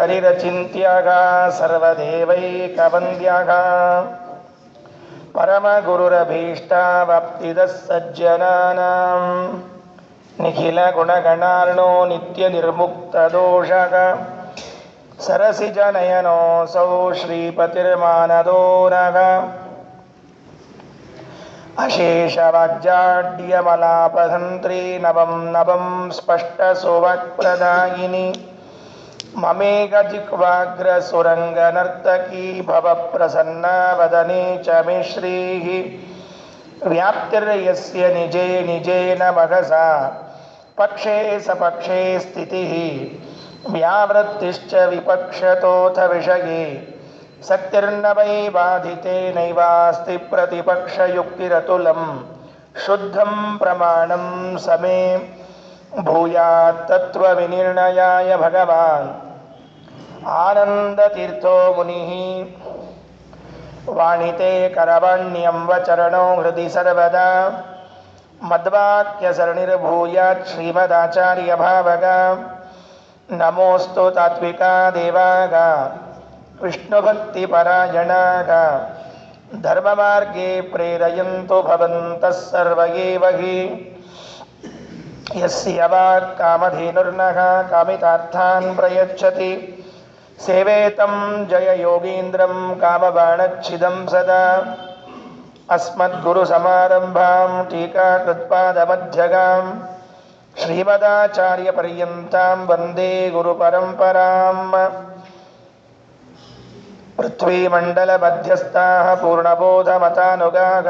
ಹರಿರಚಿಂತ್ಯಃ ಸರ್ವದೇವೈಕವಂದ್ಯಃ ಪರಮಗುರುರಭೀಷ್ಟಾವಾಪ್ತಿದಃ ಸಜ್ಜನಾನಾಂ ನಿಖಿಲಗುಣಗಣಾರ್ಣೋ ನಿತ್ಯನಿರ್ಮುಕ್ತದೋಷಃ ಸರಸಿಜನಯನೋऽಸೌ ಶ್ರೀಪತಿರ್ಮಾನದೋ ನಃ ಅಶೇಷವಾಗ್ಜಾಡ್ಯಮಲಾಪಧಂತ್ರಿ ನವಂ ನವಂ ಸ್ಪಷ್ಟಸುವಾಕ್ಪ್ರದಾಯಿನಿ ಮಮೇಘಜಿಹ್ವಾಗ್ರಸುರಂಗನರ್ತಕೀ ಭವಪ್ರಸನ್ನ ವದನೆ ಚ ಮೇ ಶ್ರೀಃ ವ್ಯಾಪ್ತಿರ್ಯಸ್ಯ ನಿಜೇ ನಿಜೇನ ಮಘಸಾ ಪಕ್ಷೇ ಸಪಕ್ಷೇ ಸ್ಥಿತಿಃ ವ್ಯಾವೃತ್ತಿಶ್ಚ ವಿಪಕ್ಷತೋಥ ವಿಷಯೇ ಸಕ್ತಿರ್ನ ವೈ ಬಾಧಿತೆ ನೈವಾಸ್ತಿ ಪ್ರತಿಪಕ್ಷಯುಕ್ತಿರತುಲಂ ಶುದ್ಧಂ ಪ್ರಮಾಣಂ ಸಮೇ ಭೂಯಾತ್ ತತ್ವವಿನಿರ್ಣಯಾಯ ಭಗವಾನ್ ಆನಂದತೀರ್ಥೋ ಮುನಿಃ ವಾಣಿತೆ ಕರವಾಣ್ಯಂ ವಚರಣೋ ಹೃದಿ ಸರ್ವದಾ ಮದ್ವಾಕ್ಯಸರಣಿರ್ಭೂಯಾತ್ ಶ್ರೀಮದಾಚಾರ್ಯಭಾವಗ ನಮೋऽस्तु ತಾತ್ವಿಕಾ ದೇವಾಗ ವಿಷ್ಣುಭಕ್ತಿಪರಾಯಣಾಗ ಧರ್ಮಮಾರ್ಗೇ ಪ್ರೇರಯಂತು ಭವಂತಃ ಸರ್ವ ಏವ ಹಿ ಯಸ್ಯ ವಾಕ್ ಕಾಮಧೇನುರ್ನಃ ಕಾಮಿತಾರ್ಥಾನ್ ಪ್ರಯಚ್ಛತಿ ಸೇವೇತಂ ಜಯ ಯೋಗೀಂದ್ರಂ ಕಾಮಬಾಣಚ್ಛಿದಂ ಸದಾ ಅಸ್ಮದ್ಗುರುಸಮಾರಂಭಾಂ ಟೀಕಾಕೃತ್ಪಾದಮಧ್ಯಗಾಂ ಶ್ರೀಮದಾಚಾರ್ಯಪರ್ಯಂತಾಂ ವಂದೇ ಗುರುಪರಂಪರಾಂ ಪೃಥ್ವೀಮಂಡಲಮಧ್ಯಸ್ಥಾಃ ಪೂರ್ಣಬೋಧಮತಾನುಗಾಃ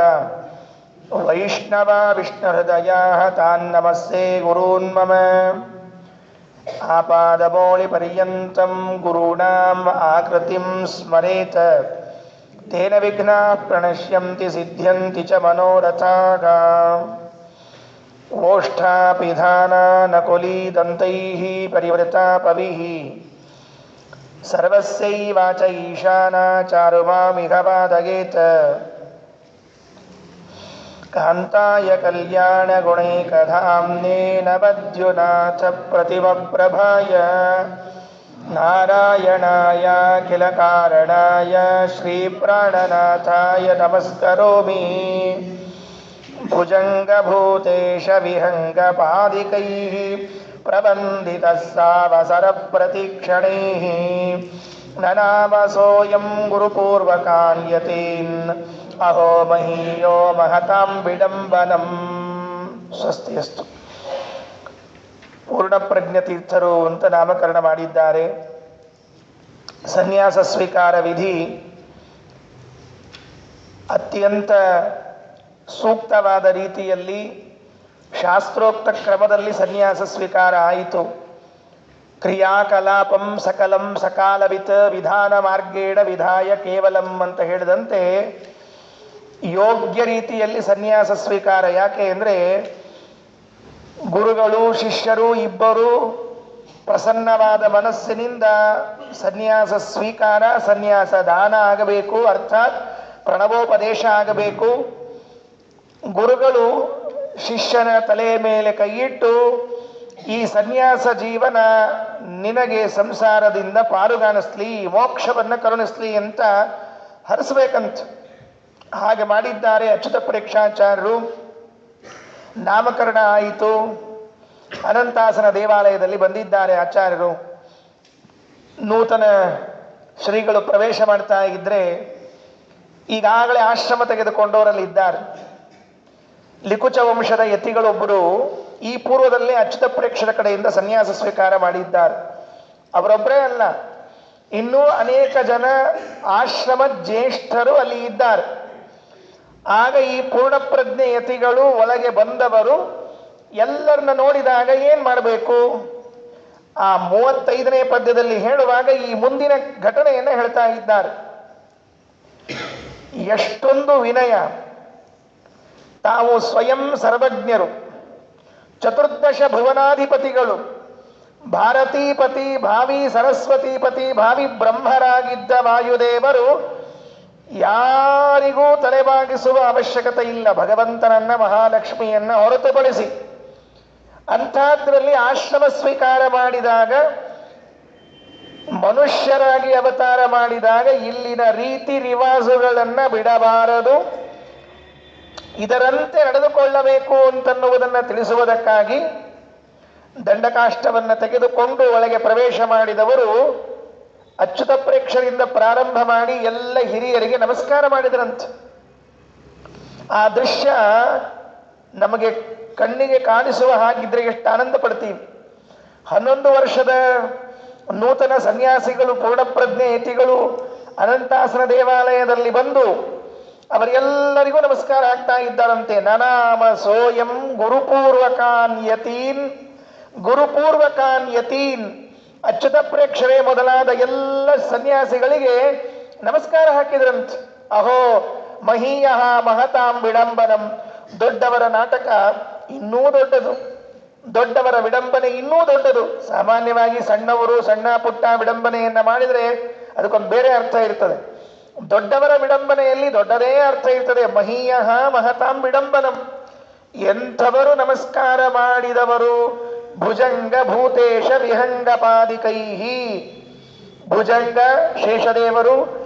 ವೈಷ್ಣವಾ ವಿಷ್ಣುಹೃದಯಾಃ ತಾನ್ ನಮಸ್ತೆ ಗುರೂನ್ ಮಮ ಆಪಾದಮೌಳಿಪರ್ಯಂತಂ ಗುರುಣಾಂ ಆಕೃತಿಂ ಸ್ಮರೇತ್ ತೇನ ವಿಘ್ನಾಃ ಪ್ರಣಶ್ಯಂತಿ ಸಿದ್ಧ್ಯಂತಿ ಚ ಮನೋರಥಾಃ ಓಷ್ಠಾಪಿಧಾನಾನಕುಲೀದಂತೈಃ ಪರಿವೃತಾಪವಿಃ ಸರ್ವಸ್ಯೈವಾಚ ಈಶಾನಾ ಚಾರುಮಾಮಿಹ ಪಾದಯೇತ್ ಕಾಂತಾಯ ಕಲ್ಯಾಣಗುಣೈಕಧಾಮ್ನೇ ನವದ್ಯುನಾಥ ಪ್ರತಿಮಪ್ರಭಾಯ ನಾರಾಯಣಾಯಾಖಿಲ ಕಾರಣಾಯ ಶ್ರೀಪ್ರಾಣನಾಥಾಯ ನಮಸ್ಕರೋಮಿ ಭುಜಂಗಭೂತೇಶ ವಿಹಂಗಪಾದಿಕೈಃ ಪ್ರಬಂಧಿತಃ ಸಾವಸರಪ್ರತಿಕ್ಷಣೈಃ ನನಾಮಸೋऽಯಂ ಗುರುಪೂರ್ವಕಾನ್ಯತೇನ್ ಅಹೋ ಮಹೀಯೋ ಮಹತಾಂ ವಿಡಂಬನಂ. ಸ್ವಸ್ತಿಯಸ್ತು. ಪೂರ್ಣಪ್ರಜ್ಞತೀರ್ಥರು ಅಂತ ನಾಮಕರಣ ಮಾಡಿದ್ದಾರೆ. ಸನ್ಯಾಸ ಸ್ವೀಕಾರ ವಿಧಿ ಅತ್ಯಂತ ಸೂಕ್ತವಾದ ರೀತಿಯಲ್ಲಿ ಶಾಸ್ತ್ರೋಕ್ತ ಕ್ರಮದಲ್ಲಿ ಸನ್ಯಾಸ ಸ್ವೀಕಾರ ಆಯಿತು. ಕ್ರಿಯಾಕಲಾಪಂ ಸಕಲಂ ಸಕಾಲವಿತ್ ವಿಧಾನ ಮಾರ್ಗೇಣ ವಿಧಾಯ ಕೇವಲಂ ಅಂತ ಹೇಳಿದಂತೆ ಯೋಗ್ಯ ರೀತಿಯಲ್ಲಿ ಸನ್ಯಾಸ ಸ್ವೀಕಾರ. ಯಾಕೆ ಅಂದರೆ ಗುರುಗಳು ಶಿಷ್ಯರು ಇಬ್ಬರು ಪ್ರಸನ್ನವಾದ ಮನಸ್ಸಿನಿಂದ ಸನ್ಯಾಸ ಸ್ವೀಕಾರ ಸನ್ಯಾಸ ದಾನ ಆಗಬೇಕು, ಅರ್ಥಾತ್ ಪ್ರಣವೋಪದೇಶ ಆಗಬೇಕು. ಗುರುಗಳು ಶಿಷ್ಯನ ತಲೆಯ ಮೇಲೆ ಕೈಯಿಟ್ಟು ಈ ಸನ್ಯಾಸ ಜೀವನ ನಿನಗೆ ಸಂಸಾರದಿಂದ ಪಾರುಗಾಣಿಸ್ಲಿ, ಮೋಕ್ಷವನ್ನು ಕರುಣಿಸ್ಲಿ ಅಂತ ಹರಿಸ್ಬೇಕಂತ ಹಾಗೆ ಮಾಡಿದ್ದಾರೆ. ಅಚ್ಯುತ ಪರೀಕ್ಷಾಚಾರ್ಯರು ನಾಮಕರಣ ಆಯಿತು. ಅನಂತಾಸನ ದೇವಾಲಯದಲ್ಲಿ ಬಂದಿದ್ದಾರೆ ಆಚಾರ್ಯರು. ನೂತನ ಶ್ರೀಗಳು ಪ್ರವೇಶ ಮಾಡ್ತಾ ಇದ್ದರೆ ಈಗಾಗಲೇ ಆಶ್ರಮ ತೆಗೆದುಕೊಂಡವರಲ್ಲಿ ಇದ್ದಾರೆ. ಲಿಕುಚ ವಂಶದ ಯತಿಗಳೊಬ್ಬರು ಈ ಪೂರ್ವದಲ್ಲೇ ಅಚ್ಯುತ ಪ್ರೇಕ್ಷರ ಕಡೆಯಿಂದ ಸನ್ಯಾಸ ಸ್ವೀಕಾರ ಮಾಡಿದ್ದಾರೆ. ಅವರೊಬ್ಬರೇ ಅಲ್ಲ, ಇನ್ನೂ ಅನೇಕ ಜನ ಆಶ್ರಮ ಜ್ಯೇಷ್ಠರು ಅಲ್ಲಿ ಇದ್ದಾರೆ. ಆಗ ಈ ಪೂರ್ಣಪ್ರಜ್ಞೆ ಯತಿಗಳು ಒಳಗೆ ಬಂದವರು ಎಲ್ಲರನ್ನ ನೋಡಿದಾಗ ಏನು ಮಾಡಬೇಕು? ಆ 35ನೇ ಪದ್ಯದಲ್ಲಿ ಹೇಳುವಾಗ ಈ ಮುಂದಿನ ಘಟನೆಯನ್ನು ಹೇಳ್ತಾ ಇದ್ದಾರೆ. ಎಷ್ಟೊಂದು ವಿನಯ! ತಾವು ಸ್ವಯಂ ಸರ್ವಜ್ಞರು, ಚತುರ್ದಶ ಭುವನಾಧಿಪತಿಗಳು, ಭಾರತೀಪತಿ, ಭಾವಿ ಸರಸ್ವತೀಪತಿ, ಭಾವಿ ಬ್ರಹ್ಮರಾಗಿದ್ದ ವಾಯುದೇವರು ಯಾರಿಗೂ ತಲೆಬಾಗಿಸುವ ಅವಶ್ಯಕತೆ ಇಲ್ಲ ಭಗವಂತನನ್ನ ಮಹಾಲಕ್ಷ್ಮಿಯನ್ನ ಹೊರತುಪಡಿಸಿ. ಅಂಥದ್ರಲ್ಲಿ ಆಶ್ರಮ ಸ್ವೀಕಾರ ಮಾಡಿದಾಗ ಮನುಷ್ಯರಾಗಿ ಅವತಾರ ಮಾಡಿದಾಗ ಇಲ್ಲಿನ ರೀತಿ ರಿವಾಜುಗಳನ್ನ ಬಿಡಬಾರದು, ಇದರಂತೆ ನಡೆದುಕೊಳ್ಳಬೇಕು ಅಂತನ್ನುವುದನ್ನು ತಿಳಿಸುವುದಕ್ಕಾಗಿ ದಂಡಕಾಷ್ಟವನ್ನು ತೆಗೆದುಕೊಂಡು ಒಳಗೆ ಪ್ರವೇಶ ಮಾಡಿದವರು ಅಚ್ಯುತ ಪ್ರೇಕ್ಷರಿಂದ ಪ್ರಾರಂಭ ಮಾಡಿ ಎಲ್ಲ ಹಿರಿಯರಿಗೆ ನಮಸ್ಕಾರ ಮಾಡಿದರಂತೆ. ಆ ದೃಶ್ಯ ನಮಗೆ ಕಣ್ಣಿಗೆ ಕಾಣಿಸುವ ಹಾಗಿದ್ರೆ ಎಷ್ಟು ಆನಂದ ಪಡ್ತೀವಿ. 11 ವರ್ಷದ ನೂತನ ಸನ್ಯಾಸಿಗಳು, ಪೂರ್ಣಪ್ರಜ್ಞೆ ಯತಿಗಳು ಅನಂತಾಸನ ದೇವಾಲಯದಲ್ಲಿ ಬಂದು ಅವರೆಲ್ಲರಿಗೂ ನಮಸ್ಕಾರ ಆಗ್ತಾ ಇದ್ದಾರಂತೆ. ನನಾಮ ಸೋಯಂ ಗುರುಪೂರ್ವಕಾನ್ ಯತೀನ್ ಅಚ್ಯುತ ಪ್ರೇಕ್ಷರೇ ಮೊದಲಾದ ಎಲ್ಲ ಸನ್ಯಾಸಿಗಳಿಗೆ ನಮಸ್ಕಾರ ಹಾಕಿದ್ರಂತೆ. ಅಹೋ ಮಹೀಯ ಮಹತಾಂ ವಿಡಂಬನಂ, ದೊಡ್ಡವರ ನಾಟಕ ಇನ್ನೂ ದೊಡ್ಡದು, ದೊಡ್ಡವರ ವಿಡಂಬನೆ ಇನ್ನೂ ದೊಡ್ಡದು. ಸಾಮಾನ್ಯವಾಗಿ ಸಣ್ಣವರು ಸಣ್ಣ ಪುಟ್ಟ ವಿಡಂಬನೆಯನ್ನ ಮಾಡಿದರೆ ಅದಕ್ಕೊಂದು ಬೇರೆ ಅರ್ಥ ಇರ್ತದೆ. ದೊಡ್ಡವರ ವಿಡಂಬನೆಯಲ್ಲಿ ದೊಡ್ಡದೇ ಅರ್ಥ ಇರ್ತದೆ. ಮಹೀಯ ಮಹತಾಂ ವಿಡಂಬನಂ, ಎಂಥವರು ನಮಸ್ಕಾರ ಮಾಡಿದವರು. ಭುಜಂಗ ಭೂತೇಶ ವಿಹಂಗ ಪಾದಿಕೈಹಿ, ಭುಜಂಗ ಶೇಷದೇವರು,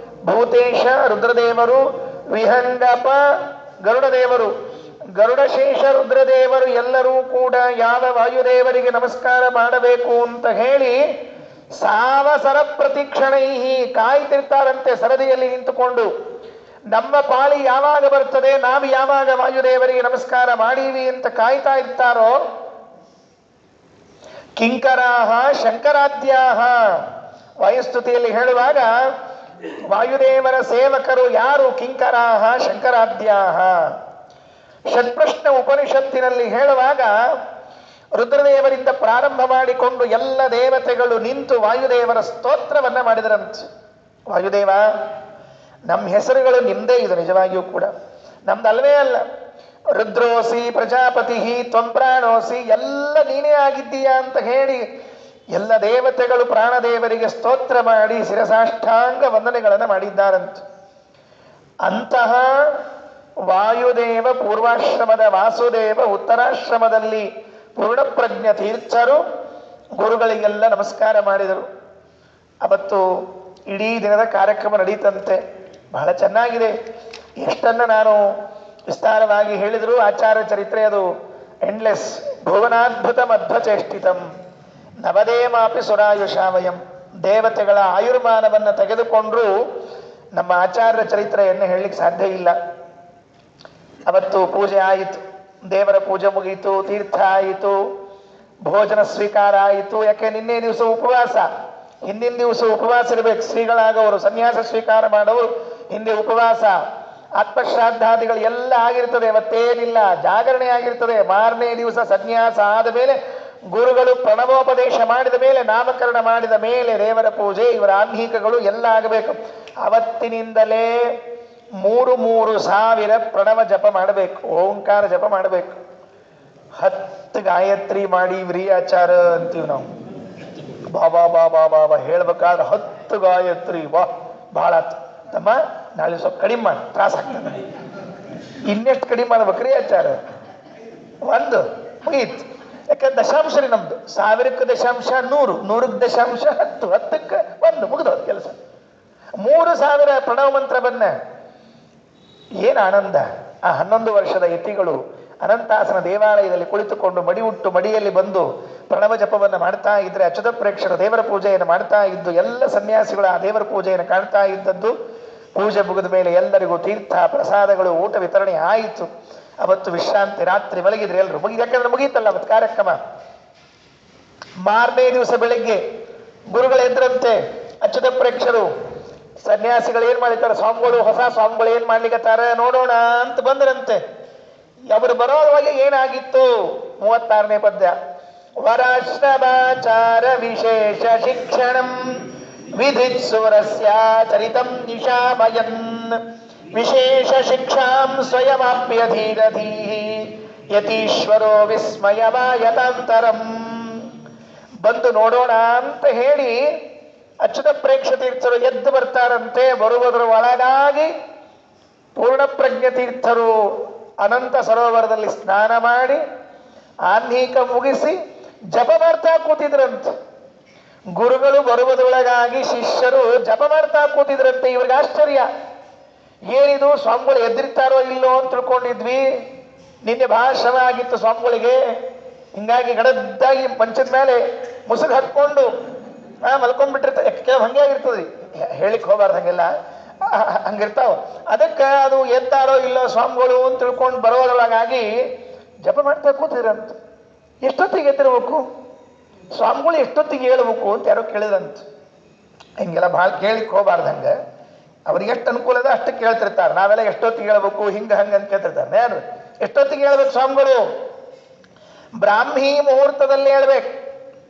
ಭೂತೇಶ ರುದ್ರದೇವರು, ವಿಹಂಗಪ ಗರುಡದೇವರು. ಗರುಡಶೇಷ ರುದ್ರದೇವರು ಎಲ್ಲರೂ ಕೂಡ ಯಾವ ವಾಯುದೇವರಿಗೆ ನಮಸ್ಕಾರ ಮಾಡಬೇಕು ಅಂತ ಹೇಳಿ ಸಾವಸರ ಪ್ರತಿಕ್ಷಣೈಹಿ ಕಾಯ್ತಿರ್ತಾರಂತೆ ಸರದಿಯಲ್ಲಿ ನಿಂತುಕೊಂಡು. ನಮ್ಮ ಪಾಳಿ ಯಾವಾಗ ಬರ್ತದೆ, ನಾವು ಯಾವಾಗ ವಾಯುದೇವರಿಗೆ ನಮಸ್ಕಾರ ಮಾಡೀವಿ ಅಂತ ಕಾಯ್ತಾ ಇರ್ತಾರೋ. ಕಿಂಕರಾಹ ಶಂಕರಾದ್ಯಾಹ, ವಾಯುಸ್ತುತಿಯಲ್ಲಿ ಹೇಳುವಾಗ ವಾಯುದೇವರ ಸೇವಕರು ಯಾರು? ಕಿಂಕರಾಹ ಶಂಕರಾದ್ಯಾಹ. ಷಟ್ಪ್ರಶ್ನ ಉಪನಿಷತ್ತಿನಲ್ಲಿ ಹೇಳುವಾಗ ರುದ್ರದೇವರಿಂದ ಪ್ರಾರಂಭ ಮಾಡಿಕೊಂಡು ಎಲ್ಲ ದೇವತೆಗಳು ನಿಂತು ವಾಯುದೇವರ ಸ್ತೋತ್ರವನ್ನ ಮಾಡಿದರಂತೆ. ವಾಯುದೇವ, ನಮ್ಮ ಹೆಸರುಗಳು ನಿಮ್ದೇ ಇದು, ನಿಜವಾಗಿಯೂ ಕೂಡ ನಮ್ದಲ್ವೇ ಅಲ್ಲ. ರುದ್ರೋಸಿ ಪ್ರಜಾಪತಿ ತ್ವಂಪ್ರಾಣೋಸಿ, ಎಲ್ಲ ನೀನೇ ಆಗಿದ್ದೀಯಾ ಅಂತ ಹೇಳಿ ಎಲ್ಲ ದೇವತೆಗಳು ಪ್ರಾಣದೇವರಿಗೆ ಸ್ತೋತ್ರ ಮಾಡಿ ಶಿರಸಾಷ್ಟಾಂಗ ವಂದನೆಗಳನ್ನು ಮಾಡಿದ್ದಾರಂತೆ. ಅಂತಹ ವಾಯುದೇವ ಪೂರ್ವಾಶ್ರಮದ ವಾಸುದೇವ ಉತ್ತರಾಶ್ರಮದಲ್ಲಿ ಪೂರ್ಣಪ್ರಜ್ಞ ತೀರ್ಥರು ಗುರುಗಳಿಗೆಲ್ಲ ನಮಸ್ಕಾರ ಮಾಡಿದರು. ಅವತ್ತು ಇಡೀ ದಿನದ ಕಾರ್ಯಕ್ರಮ ನಡೀತಂತೆ. ಬಹಳ ಚೆನ್ನಾಗಿದೆ. ಎಷ್ಟನ್ನ ನಾನು ವಿಸ್ತಾರವಾಗಿ ಹೇಳಿದರು ಆಚಾರ್ಯ ಚರಿತ್ರೆ ಅದು ಎಂಡ್ಲೆಸ್. ಭುವನಾದ್ಭುತ ಮಧ್ವಚೇಷ್ಟಿತಂ ನವದೇಮಾಪಿ ಸುರಾಯುಷಾವಯಂ. ದೇವತೆಗಳ ಆಯುರ್ಮಾನವನ್ನು ತೆಗೆದುಕೊಂಡ್ರೂ ನಮ್ಮ ಆಚಾರ್ಯ ಚರಿತ್ರೆಯನ್ನು ಹೇಳಲಿಕ್ಕೆ ಸಾಧ್ಯ ಇಲ್ಲ. ಅವತ್ತು ಪೂಜೆ ಆಯಿತು, ದೇವರ ಪೂಜೆ ಮುಗಿಯಿತು, ತೀರ್ಥ ಆಯಿತು, ಭೋಜನ ಸ್ವೀಕಾರ ಆಯಿತು. ಯಾಕೆ ನಿನ್ನೆ ದಿವಸ ಉಪವಾಸ, ಹಿಂದಿನ ದಿವಸ ಉಪವಾಸ ಇರಬೇಕು. ಶ್ರೀಗಳಾಗವರು ಸನ್ಯಾಸ ಸ್ವೀಕಾರ ಮಾಡೋರು ಹಿಂದೆ ಉಪವಾಸ, ಆತ್ಮಶ್ರಾದ್ದಾದಿಗಳು ಎಲ್ಲ ಆಗಿರ್ತದೆ. ಅವತ್ತೇನಿಲ್ಲ, ಜಾಗರಣೆ ಆಗಿರ್ತದೆ. ಮಾರನೇ ದಿವಸ ಸನ್ಯಾಸ ಆದ ಮೇಲೆ ಗುರುಗಳು ಪ್ರಣವೋಪದೇಶ ಮಾಡಿದ ಮೇಲೆ, ನಾಮಕರಣ ಮಾಡಿದ ಮೇಲೆ ದೇವರ ಪೂಜೆ, ಇವರ ಆನ್ಹೀಕಗಳು ಎಲ್ಲ ಆಗಬೇಕು. ಅವತ್ತಿನಿಂದಲೇ 3,000 ಪ್ರಣವ ಜಪ ಮಾಡಬೇಕು, ಓಂಕಾರ ಜಪ ಮಾಡಬೇಕು. 10 ಗಾಯತ್ರಿ ಮಾಡಿ ಆಚಾರ ಅಂತೀವಿ ನಾವು. ಬಾಬಾ ಬಾಬಾ ಬಾಬಾ ಹೇಳ್ಬೇಕಾದ್ರೆ 10 ಗಾಯತ್ರಿ, ವಾ ಬಹಳ ತಮ್ಮ, ನಾಳೆ ಸ್ವಲ್ಪ ಕಡಿಮೆ ಮಾಡಿ, ತ್ರಾಸ ಆಗ್ತದೆ. ಇನ್ನೆಷ್ಟು ಕಡಿಮೆ ಮಾಡ್ಬೇಕ್ರಿ ಆಚಾರ? 1 ಮುಗೀತು. ಯಾಕಂದ್ರೆ ದಶಾಂಶ ರೀ ನಮ್ದು. 1000ಕ್ಕೆ ದಶಾಂಶ 100, 100ಕ್ಕೆ ದಶಾಂಶ 10, 10ಕ್ಕೆ 1 ಮುಗಿದೋದು ಕೆಲಸ. 3,000 ಪ್ರಣವ ಮಂತ್ರವನ್ನ, ಏನು ಆನಂದ! ಆ 11 ವರ್ಷದ ಯತಿಗಳು ಅನಂತಾಸನ ದೇವಾಲಯದಲ್ಲಿ ಕುಳಿತುಕೊಂಡು ಮಡಿಯುಟ್ಟು ಮಡಿಯಲ್ಲಿ ಬಂದು ಪ್ರಣವ ಜಪವನ್ನು ಮಾಡ್ತಾ ಇದ್ರೆ, ಅಚ್ಯುತ ಪ್ರೇಕ್ಷರ ದೇವರ ಪೂಜೆಯನ್ನು ಮಾಡ್ತಾ ಇದ್ದು, ಎಲ್ಲ ಸನ್ಯಾಸಿಗಳು ಆ ದೇವರ ಪೂಜೆಯನ್ನು ಕಾಣ್ತಾ ಇದ್ದದ್ದು. ಪೂಜೆ ಮುಗಿದ ಮೇಲೆ ಎಲ್ಲರಿಗೂ ತೀರ್ಥ ಪ್ರಸಾದಗಳು ಊಟ ವಿತರಣೆ ಆಯಿತು. ಅವತ್ತು ವಿಶ್ರಾಂತಿ, ರಾತ್ರಿ ಮಲಗಿದ್ರೆ ಎಲ್ಲರೂ. ಯಾಕಂದ್ರೆ ಮುಗೀತಲ್ಲ ಅವತ್ತು ಕಾರ್ಯಕ್ರಮ. ಮಾರನೇ ದಿವಸ ಬೆಳಿಗ್ಗೆ ಗುರುಗಳು ಎದ್ರಂತೆ. ಅಚ್ಯುತ ಪ್ರೇಕ್ಷರು ಸನ್ಯಾಸಿಗಳು ಏನ್ ಮಾಡಿರ್ತಾರೆ, ಸ್ವಾಮಿಗಳು, ಹೊಸ ಸ್ವಾಮಿಗಳು ಏನ್ ಮಾಡ್ಲಿಕ್ಕತ್ತಾರ ನೋಡೋಣ ಅಂತ ಬಂದ್ರಂತೆ. ಅವರು ಬರೋದ್ರಲ್ಲಿ ಏನಾಗಿತ್ತು? 36ನೇ ಪದ್ಯ. ವರಾಶ್ರಮಾಚಾರ ವಿಶೇಷ ಶಿಕ್ಷಣಂ ವಿಧಿತ್ಸುರಸ್ಯ ಚರಿತಂ ನಿಶಾಮಯನ್ ವಿಶೇಷ ಶಿಕ್ಷಾಂ ಸ್ವಯಮಾಪ್ಯಧೀರಧೀಹಿ ಯತೀಶ್ವರೋ ವಿಸ್ಮಯವಾಯತಾಂತರಂ. ಬಂದು ನೋಡೋಣ ಅಂತ ಹೇಳಿ ಅಚ್ಯುತ ಪ್ರೇಕ್ಷ ತೀರ್ಥರು ಎದ್ದು ಬರ್ತಾರಂತೆ. ಬರುವುದರ ಒಳಗಾಗಿ ಪೂರ್ಣಪ್ರಜ್ಞ ತೀರ್ಥರು ಅನಂತ ಸರೋವರದಲ್ಲಿ ಸ್ನಾನ ಮಾಡಿ ಆನ್ಹೀಕ ಮುಗಿಸಿ ಜಪ ಮಾಡ್ತಾ ಕೂತಿದ್ರಂತೆ. ಗುರುಗಳು ಬರುವುದರೊಳಗಾಗಿ ಶಿಷ್ಯರು ಜಪ ಮಾಡ್ತಾ ಕೂತಿದ್ರಂತೆ. ಇವ್ರಿಗೆ ಆಶ್ಚರ್ಯ, ಏನಿದು ಸ್ವಾಮಿಗಳು ಎದ್ದಿರ್ತಾರೋ ಇಲ್ಲೋ ಅಂತ ತಿಳ್ಕೊಂಡಿದ್ವಿ. ನಿನ್ನೆ ಬಹಳ ಶ್ರಮ ಆಗಿತ್ತು ಸ್ವಾಮಿಗಳಿಗೆ, ಹಿಂಗಾಗಿ ಗಡದ್ದಾಗಿ ಮಂಚದ ಮೇಲೆ ಮುಸುಗ್ ಹಾಕೊಂಡು ಮಲ್ಕೊಂಡ್ಬಿಟ್ಟಿರ್ತಾರೆ. ಕೆಲವು ಹಂಗೆ ಆಗಿರ್ತದ್ರಿ, ಹೇಳಿಕ್ ಹೋಗ್ಬಾರ್ದು, ಹಂಗೆಲ್ಲ ಹಂಗಿರ್ತಾವ. ಅದಕ್ಕೆ ಅದು ಎದ್ದಾರೋ ಇಲ್ಲೋ ಸ್ವಾಮಿಗಳು ಅಂತ ತಿಳ್ಕೊಂಡು ಬರೋದ್ರೊಳಗಾಗಿ ಜಪ ಮಾಡ್ತಾ ಕೂತಿದ್ರಂತ. ಎಷ್ಟೊತ್ತಿಗೆ ಎದ್ದಿರ್ಬೇಕು ಸ್ವಾಮಿಗಳು, ಎಷ್ಟೊತ್ತಿಗೆ ಹೇಳ್ಬೇಕು ಅಂತ ಯಾರೋ ಕೇಳಿದ್ರಂತ. ಹಿಂಗೆಲ್ಲ ಭಾಳ ಕೇಳಿಕ್ ಹೋಗ್ಬಾರ್ದು. ಹಂಗೆ ಅವ್ರಿಗೆ ಎಷ್ಟು ಅನುಕೂಲ ಅದ ಅಷ್ಟು ಕೇಳ್ತಿರ್ತಾರೆ. ನಾವೆಲ್ಲ ಎಷ್ಟೊತ್ತಿಗೆ ಹೇಳ್ಬೇಕು ಹಿಂಗೆ ಹಂಗೆ ಅಂತ ಕೇಳ್ತಿರ್ತಾರೆ. ಯಾರು ಎಷ್ಟೊತ್ತಿಗೆ ಹೇಳ್ಬೇಕು ಸ್ವಾಮಿಗಳು? ಬ್ರಾಹ್ಮಿ ಮುಹೂರ್ತದಲ್ಲಿ ಹೇಳ್ಬೇಕು.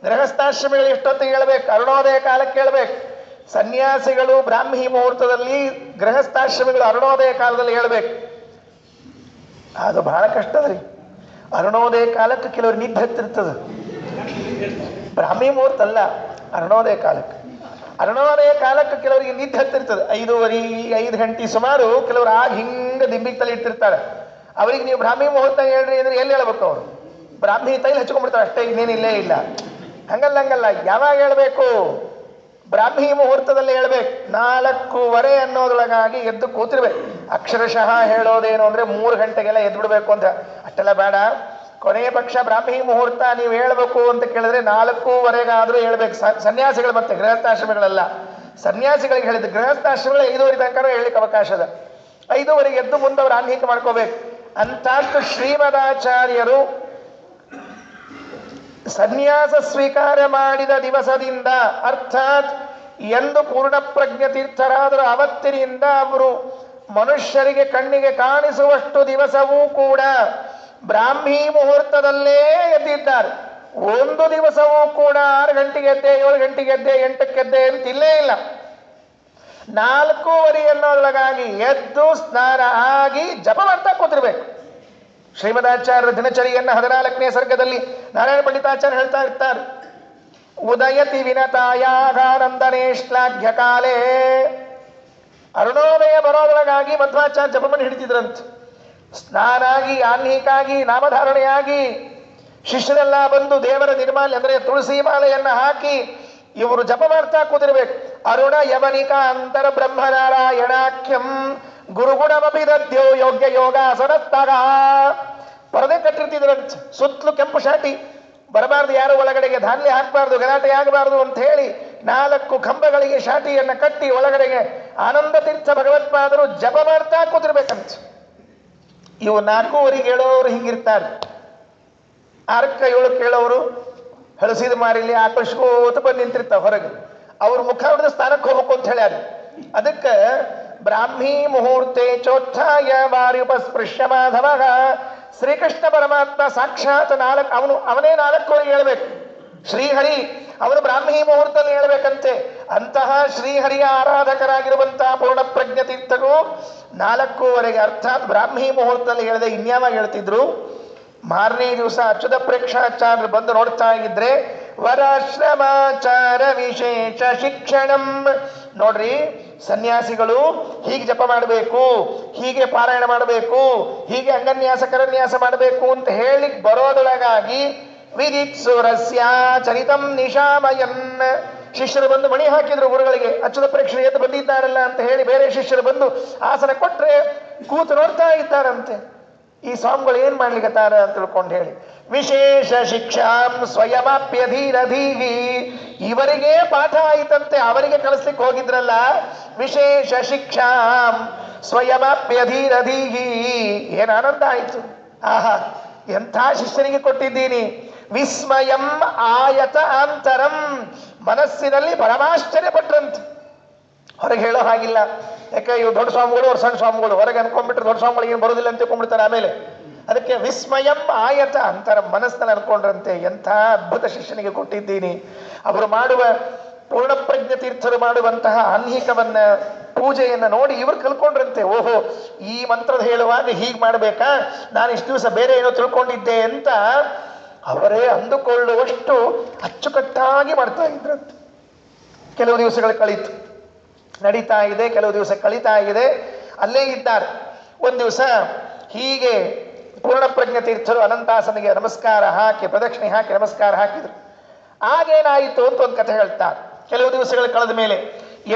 ಗೃಹಸ್ಥಾಶ್ರಮಿಗಳು ಎಷ್ಟೊತ್ತಿಗೆ ಹೇಳ್ಬೇಕು? ಅರುಣೋದಯ ಕಾಲಕ್ಕೆ ಹೇಳ್ಬೇಕು. ಸನ್ಯಾಸಿಗಳು ಬ್ರಾಹ್ಮಿ ಮುಹೂರ್ತದಲ್ಲಿ, ಗೃಹಸ್ಥಾಶ್ರಮಿಗಳು ಅರುಣೋದಯ ಕಾಲದಲ್ಲಿ ಹೇಳ್ಬೇಕು. ಅದು ಬಹಳ ಕಷ್ಟದ್ರಿ. ಅರುಣೋದಯ ಕಾಲಕ್ಕೆ ಕೆಲವರು ನಿದ್ದೆ ಹತ್ತಿರ್ತದೆ. ಬ್ರಾಹ್ಮಿ ಮುಹೂರ್ತ ಅಲ್ಲ, ಅರುಣೋದಯ ಕಾಲಕ್ಕೆ. ಅರುಣೋದಯ ಕಾಲಕ್ಕೆ ಕೆಲವರಿಗೆ ನಿದ್ದೆ ಹತ್ತಿರ್ತದೆ. 5:30 5 ಗಂಟೆ ಸುಮಾರು ಕೆಲವರು ಆಗ ಹಿಂಗೆ ದಿಂಬಿಗೆ ತಲೆ ಇಟ್ಟಿರ್ತಾರೆ. ಅವರಿಗೆ ನೀವು ಬ್ರಾಹ್ಮಿ ಮುಹೂರ್ತ ಹೇಳ್ರಿ ಅಂದ್ರೆ ಎಲ್ಲಿ ಹೇಳ್ಬೇಕು? ಅವರು ಬ್ರಾಹ್ಮಿ ತೈಲಿ ಹಚ್ಕೊಂಡ್ಬಿಡ್ತಾರೆ ಅಷ್ಟೇ, ಇನ್ನೇನಿಲ್ಲೇ ಇಲ್ಲ. ಹಂಗಲ್ಲ. ಯಾವಾಗ ಹೇಳ್ಬೇಕು? ಬ್ರಾಹ್ಮಿ ಮುಹೂರ್ತದಲ್ಲಿ ಹೇಳ್ಬೇಕು. 4:15 ಅನ್ನೋದ್ರೊಳಗಾಗಿ ಎದ್ದು ಕೂತಿರ್ಬೇಕು. ಅಕ್ಷರಶಃ ಹೇಳೋದೇನು ಅಂದ್ರೆ 3 ಗಂಟೆಗೆಲ್ಲ ಎದ್ದು ಬಿಡ್ಬೇಕು ಅಂತ. ಅಷ್ಟೆಲ್ಲ ಬೇಡ, ಕೊನೆಯ ಪಕ್ಷ ಬ್ರಾಹ್ಮಿ ಮುಹೂರ್ತ ನೀವು ಹೇಳ್ಬೇಕು ಅಂತ ಕೇಳಿದ್ರೆ 4:15 ಹೇಳ್ಬೇಕು. ಸನ್ಯಾಸಿಗಳು, ಮತ್ತೆ ಗೃಹಸ್ಥಾಶ್ರಮಿಗಳಲ್ಲ. ಸನ್ಯಾಸಿಗಳಿಗೆ ಹೇಳಿದ್ದು, ಗೃಹಸ್ಥಾಶ್ರಮಿಗಳು 5:30 ತನಕ ಹೇಳಲಿಕ್ಕೆ ಅವಕಾಶ ಅದ. 5:15 ಎದ್ದು ಮುಂದೆ ಅವರು ಆನ್ಹಿಕ ಮಾಡ್ಕೋಬೇಕು. ಅಂತಾದ್ದು ಶ್ರೀಮದಾಚಾರ್ಯರು ಸನ್ಯಾಸ ಸ್ವೀಕಾರ ಮಾಡಿದ ದಿವಸದಿಂದ, ಅರ್ಥಾತ್ ಎಂದು ಪೂರ್ಣ ಪ್ರಜ್ಞ ತೀರ್ಥರಾದರೂ ಅವತ್ತಿನಿಂದ ಅವರು ಮನುಷ್ಯರಿಗೆ ಕಣ್ಣಿಗೆ ಕಾಣಿಸುವಷ್ಟು ದಿವಸವೂ ಕೂಡ ಬ್ರಾಹ್ಮಿ ಮುಹೂರ್ತದಲ್ಲೇ ಎದ್ದಿದ್ದಾರೆ. ಒಂದು ದಿವಸವೂ ಕೂಡ 6 ಗಂಟೆಗೆ ಎದ್ದೆ, 7 ಗಂಟೆಗೆ ಎದ್ದೆ, 8ಕ್ಕೆ ಎದ್ದೆ ಅಂತ ಇಲ್ಲೇ ಇಲ್ಲ. 4:15 ಅನ್ನೋದ್ರೊಳಗಾಗಿ ಎದ್ದು ಸ್ನಾನ ಆಗಿ ಜಪ ಮಾಡ್ತಾ ಕೂತಿರ್ಬೇಕು. ಶ್ರೀಮದಾಚಾರ್ಯರ ದಿನಚರಿಯನ್ನ 14ನೇ ಸರ್ಗದಲ್ಲಿ ನಾರಾಯಣ ಪಂಡಿತಾಚಾರ್ಯ ಹೇಳ್ತಾ ಇರ್ತಾರೆ. ಉದಯತಿ ವಿನತಾಯಾಗಾನಂದನೇ ಶ್ಲಾಘ್ಯ ಕಾಲೇ. ಅರುಣೋದಯ ಬರೋದ್ರೊಳಗಾಗಿ ಮಧ್ವಾಚಾರ್ಯ ಜಪವನ್ನು ಹಿಡಿತಿದ್ರಂತ. ಸ್ನಾನಾಗಿ, ಆನ್ಹಿಕಾಗಿ, ನಾಮಧಾರಣೆಯಾಗಿ ಶಿಷ್ಯರೆಲ್ಲ ಬಂದು ದೇವರ ನಿರ್ಮಾಲ್ಯ ಅಂದರೆ ತುಳಸಿ ಮಾಲೆಯನ್ನ ಹಾಕಿ ಇವರು ಜಪ ಮಾಡ್ತಾ ಕೂತಿರ್ಬೇಕು. ಅರುಣ ಯವನಿಕ ಅಂತರ ಬ್ರಹ್ಮನಾರಾಯಣಾಖ್ಯಂ ಗುರುಗುಣಮಭಿದದ್ಯೋ ಯೋಗ್ಯ ಯೋಗಾಸನಸ್ತಗ. ಪರದೆ ಕಟ್ಟಿರ್ತಿದ್ರಂತ. ಸುತ್ತಲೂ ಕೆಂಪು ಶಾಟಿ, ಬರಬಾರ್ದು ಯಾರು ಒಳಗಡೆಗೆ, ಧಾನ್ಯ ಹಾಕಬಾರ್ದು, ಗಲಾಟೆ ಆಗಬಾರ್ದು ಅಂತ ಹೇಳಿ 4 ಕಂಬಗಳಿಗೆ ಶಾಟಿಯನ್ನು ಕಟ್ಟಿ ಒಳಗಡೆಗೆ ಆನಂದ ತೀರ್ಥ ಭಗವತ್ಪಾದರು ಜಪ ಮಾಡ್ತಾ ಕೂತಿರ್ಬೇಕಂತ. ಇವು 4:15 ಹೇಳೋರು ಹಿಂಗಿರ್ತಾರೆ. 6:07 ಕೇಳೋರು ಹಳಸಿದ ಮಾರಿಲಿ ಆಕರ್ಷಕೋತ ಬಂದು ನಿಂತಿರ್ತಾವ ಹೊರಗೆ. ಅವ್ರ ಮುಖ ಹೊಡೆದು ಸ್ಥಾನಕ್ಕೆ ಹೋಗ್ಬೇಕು ಅಂತ ಹೇಳ್ಯಾರ. ಅದಕ್ಕೆ ಬ್ರಾಹ್ಮಿ ಮುಹೂರ್ತೆ ಚೋತ್ಥಾಯ ವಾರ್ಯುಪಸ್ಪೃಶ್ಯ ಮಾಧವ. ಶ್ರೀಕೃಷ್ಣ ಪರಮಾತ್ಮ ಸಾಕ್ಷಾತ್ ಅವನೇ 4:15 ಹೇಳ್ಬೇಕು. ಶ್ರೀಹರಿ ಅವನು ಬ್ರಾಹ್ಮಿ ಮುಹೂರ್ತದಲ್ಲಿ ಹೇಳ್ಬೇಕಂತೆ. ಅಂತಹ ಶ್ರೀಹರಿಯ ಆರಾಧಕರಾಗಿರುವಂತಹ ಪೂರ್ಣ ಪ್ರಜ್ಞ ತೀರ್ಥರು 4:15 ಅರ್ಥಾತ್ ಬ್ರಾಹ್ಮಿ ಮುಹೂರ್ತದಲ್ಲಿ ಹೇಳಿದೆ. ಇನ್ಯಾವಾಗ ಹೇಳ್ತಿದ್ರು? ಮಾರನೇ ದಿವಸ ಅಚ್ಯುತ ಪ್ರೇಕ್ಷಾಚಾರ್ಯರು ಬಂದು ನೋಡ್ತಾ ಇದ್ರೆ ವರಾಶ್ರಮಾಚಾರ ವಿಶೇಷ ಶಿಕ್ಷಣಂ. ನೋಡ್ರಿ, ಸನ್ಯಾಸಿಗಳು ಹೀಗೆ ಜಪ ಮಾಡಬೇಕು, ಹೀಗೆ ಪಾರಾಯಣ ಮಾಡಬೇಕು, ಹೀಗೆ ಅಂಗನ್ಯಾಸ ಕರನ್ಯಾಸ ಮಾಡಬೇಕು ಅಂತ ಹೇಳಿ ಬರೋದೊಳಗಾಗಿ ವಿದಿತ್ಸುರಸ್ಯ ಚರಿತಂ ನಿಶಾಮಯನ್. ಶಿಷ್ಯರು ಬಂದು ಮಣಿ ಹಾಕಿದ್ರು ಗುರುಗಳಿಗೆ. ಅಚ್ಯುತ ಪ್ರೇಕ್ಷರು ಎದ್ದು ಬಂದಿದ್ದಾರಲ್ಲ ಅಂತ ಹೇಳಿ ಬೇರೆ ಶಿಷ್ಯರು ಬಂದು ಆಸನ ಕೊಟ್ರೆ ಕೂತು ನೋಡ್ತಾ ಇದ್ದಾರಂತೆ. ಈ ಸ್ವಾಮಿಗಳು ಏನ್ ಮಾಡ್ಲಿಕ್ಕತ್ತಾರ ಅಂತ ತಿಳ್ಕೊಂಡು ಹೇಳಿ ವಿಶೇಷ ಶಿಕ್ಷಾಂ ಸ್ವಯಮಾಪ್ಯಧೀರಧೀಹಿ. ಇವರಿಗೆ ಪಾಠ ಆಯಿತಂತೆ, ಅವರಿಗೆ ಕಳಿಸ್ಲಿಕ್ಕೆ ಹೋಗಿದ್ರಲ್ಲ. ವಿಶೇಷ ಶಿಕ್ಷಾಂ ಸ್ವಯಮಾಪ್ಯಧೀರಧೀಹಿ. ಏನ್ ಆನಂದ ಆಯಿತು! ಆಹಾ, ಎಂಥ ಶಿಷ್ಯನಿಗೆ ಕೊಟ್ಟಿದ್ದೀನಿ. ವಿಸ್ಮಯಂ ಆಯತ ಅಂತರಂ. ಮನಸ್ಸಿನಲ್ಲಿ ಪರಮಾಶ್ಚರ್ಯಪಟ್ರಂತೆ. ಹೊರಗೆ ಹೇಳೋ ಹಾಗಿಲ್ಲ. ಯಾಕೆ ಇವು ದೊಡ್ಡ ಸ್ವಾಮಿಗಳು, ಅವ್ರು ಸಣ್ಣ ಸ್ವಾಮಿಗಳು. ಹೊರಗೆ ಅನ್ಕೊಂಡ್ಬಿಟ್ರೆ ದೊಡ್ಡ ಸ್ವಾಮಿಗಳಿಗೆ ಏನು ಬರೋದಿಲ್ಲ ಅಂತ ತಿಳ್ಕೊಂಡ್ಬಿಡ್ತಾರೆ ಆಮೇಲೆ. ಅದಕ್ಕೆ ವಿಸ್ಮಯಂ ಆಯತ ಅಂತರ. ಮನಸ್ಸಿನಲ್ಲಿ ಅನ್ಕೊಂಡ್ರಂತೆ, ಎಂಥ ಅದ್ಭುತ ಶಿಷ್ಯನಿಗೆ ಕೊಟ್ಟಿದ್ದೀನಿ. ಅವರು ಮಾಡುವ ಪೂರ್ಣಪ್ರಜ್ಞ ತೀರ್ಥರು ಮಾಡುವಂತಹ ಆನ್ಹಿಕವನ್ನ, ಪೂಜೆಯನ್ನು ನೋಡಿ ಇವರು ಕಲ್ಕೊಂಡ್ರಂತೆ. ಓಹೋ, ಈ ಮಂತ್ರದ ಹೇಳುವಾಗ ಹೀಗೆ ಮಾಡಬೇಕಾ, ನಾನು ಇಷ್ಟು ದಿವಸ ಬೇರೆ ಏನೋ ತಿಳ್ಕೊಂಡಿದ್ದೆ ಅಂತ ಅವರೇ ಅಂದುಕೊಳ್ಳುವಷ್ಟು ಅಚ್ಚುಕಟ್ಟಾಗಿ ಮಾಡ್ತಾ ಇದ್ರಂತೆ. ಕೆಲವು ದಿವಸಗಳು ಕಳೀತು, ನಡೀತಾ ಇದೆ. ಕೆಲವು ದಿವಸ ಕಳೀತಾ ಇದೆ, ಅಲ್ಲೇ ಇದ್ದಾರೆ. ಒಂದು ದಿವಸ ಹೀಗೆ ಪೂರ್ಣಪ್ರಜ್ಞ ತೀರ್ಥರು ಅನಂತಾಸನಿಗೆ ನಮಸ್ಕಾರ ಹಾಕಿ, ಪ್ರದಕ್ಷಿಣೆ ಹಾಕಿ ನಮಸ್ಕಾರ ಹಾಕಿದ್ರು. ಆಗೇನಾಯಿತು ಅಂತ ಒಂದು ಕಥೆ ಹೇಳ್ತಾರೆ. ಕೆಲವು ದಿವಸಗಳು ಕಳೆದ ಮೇಲೆ,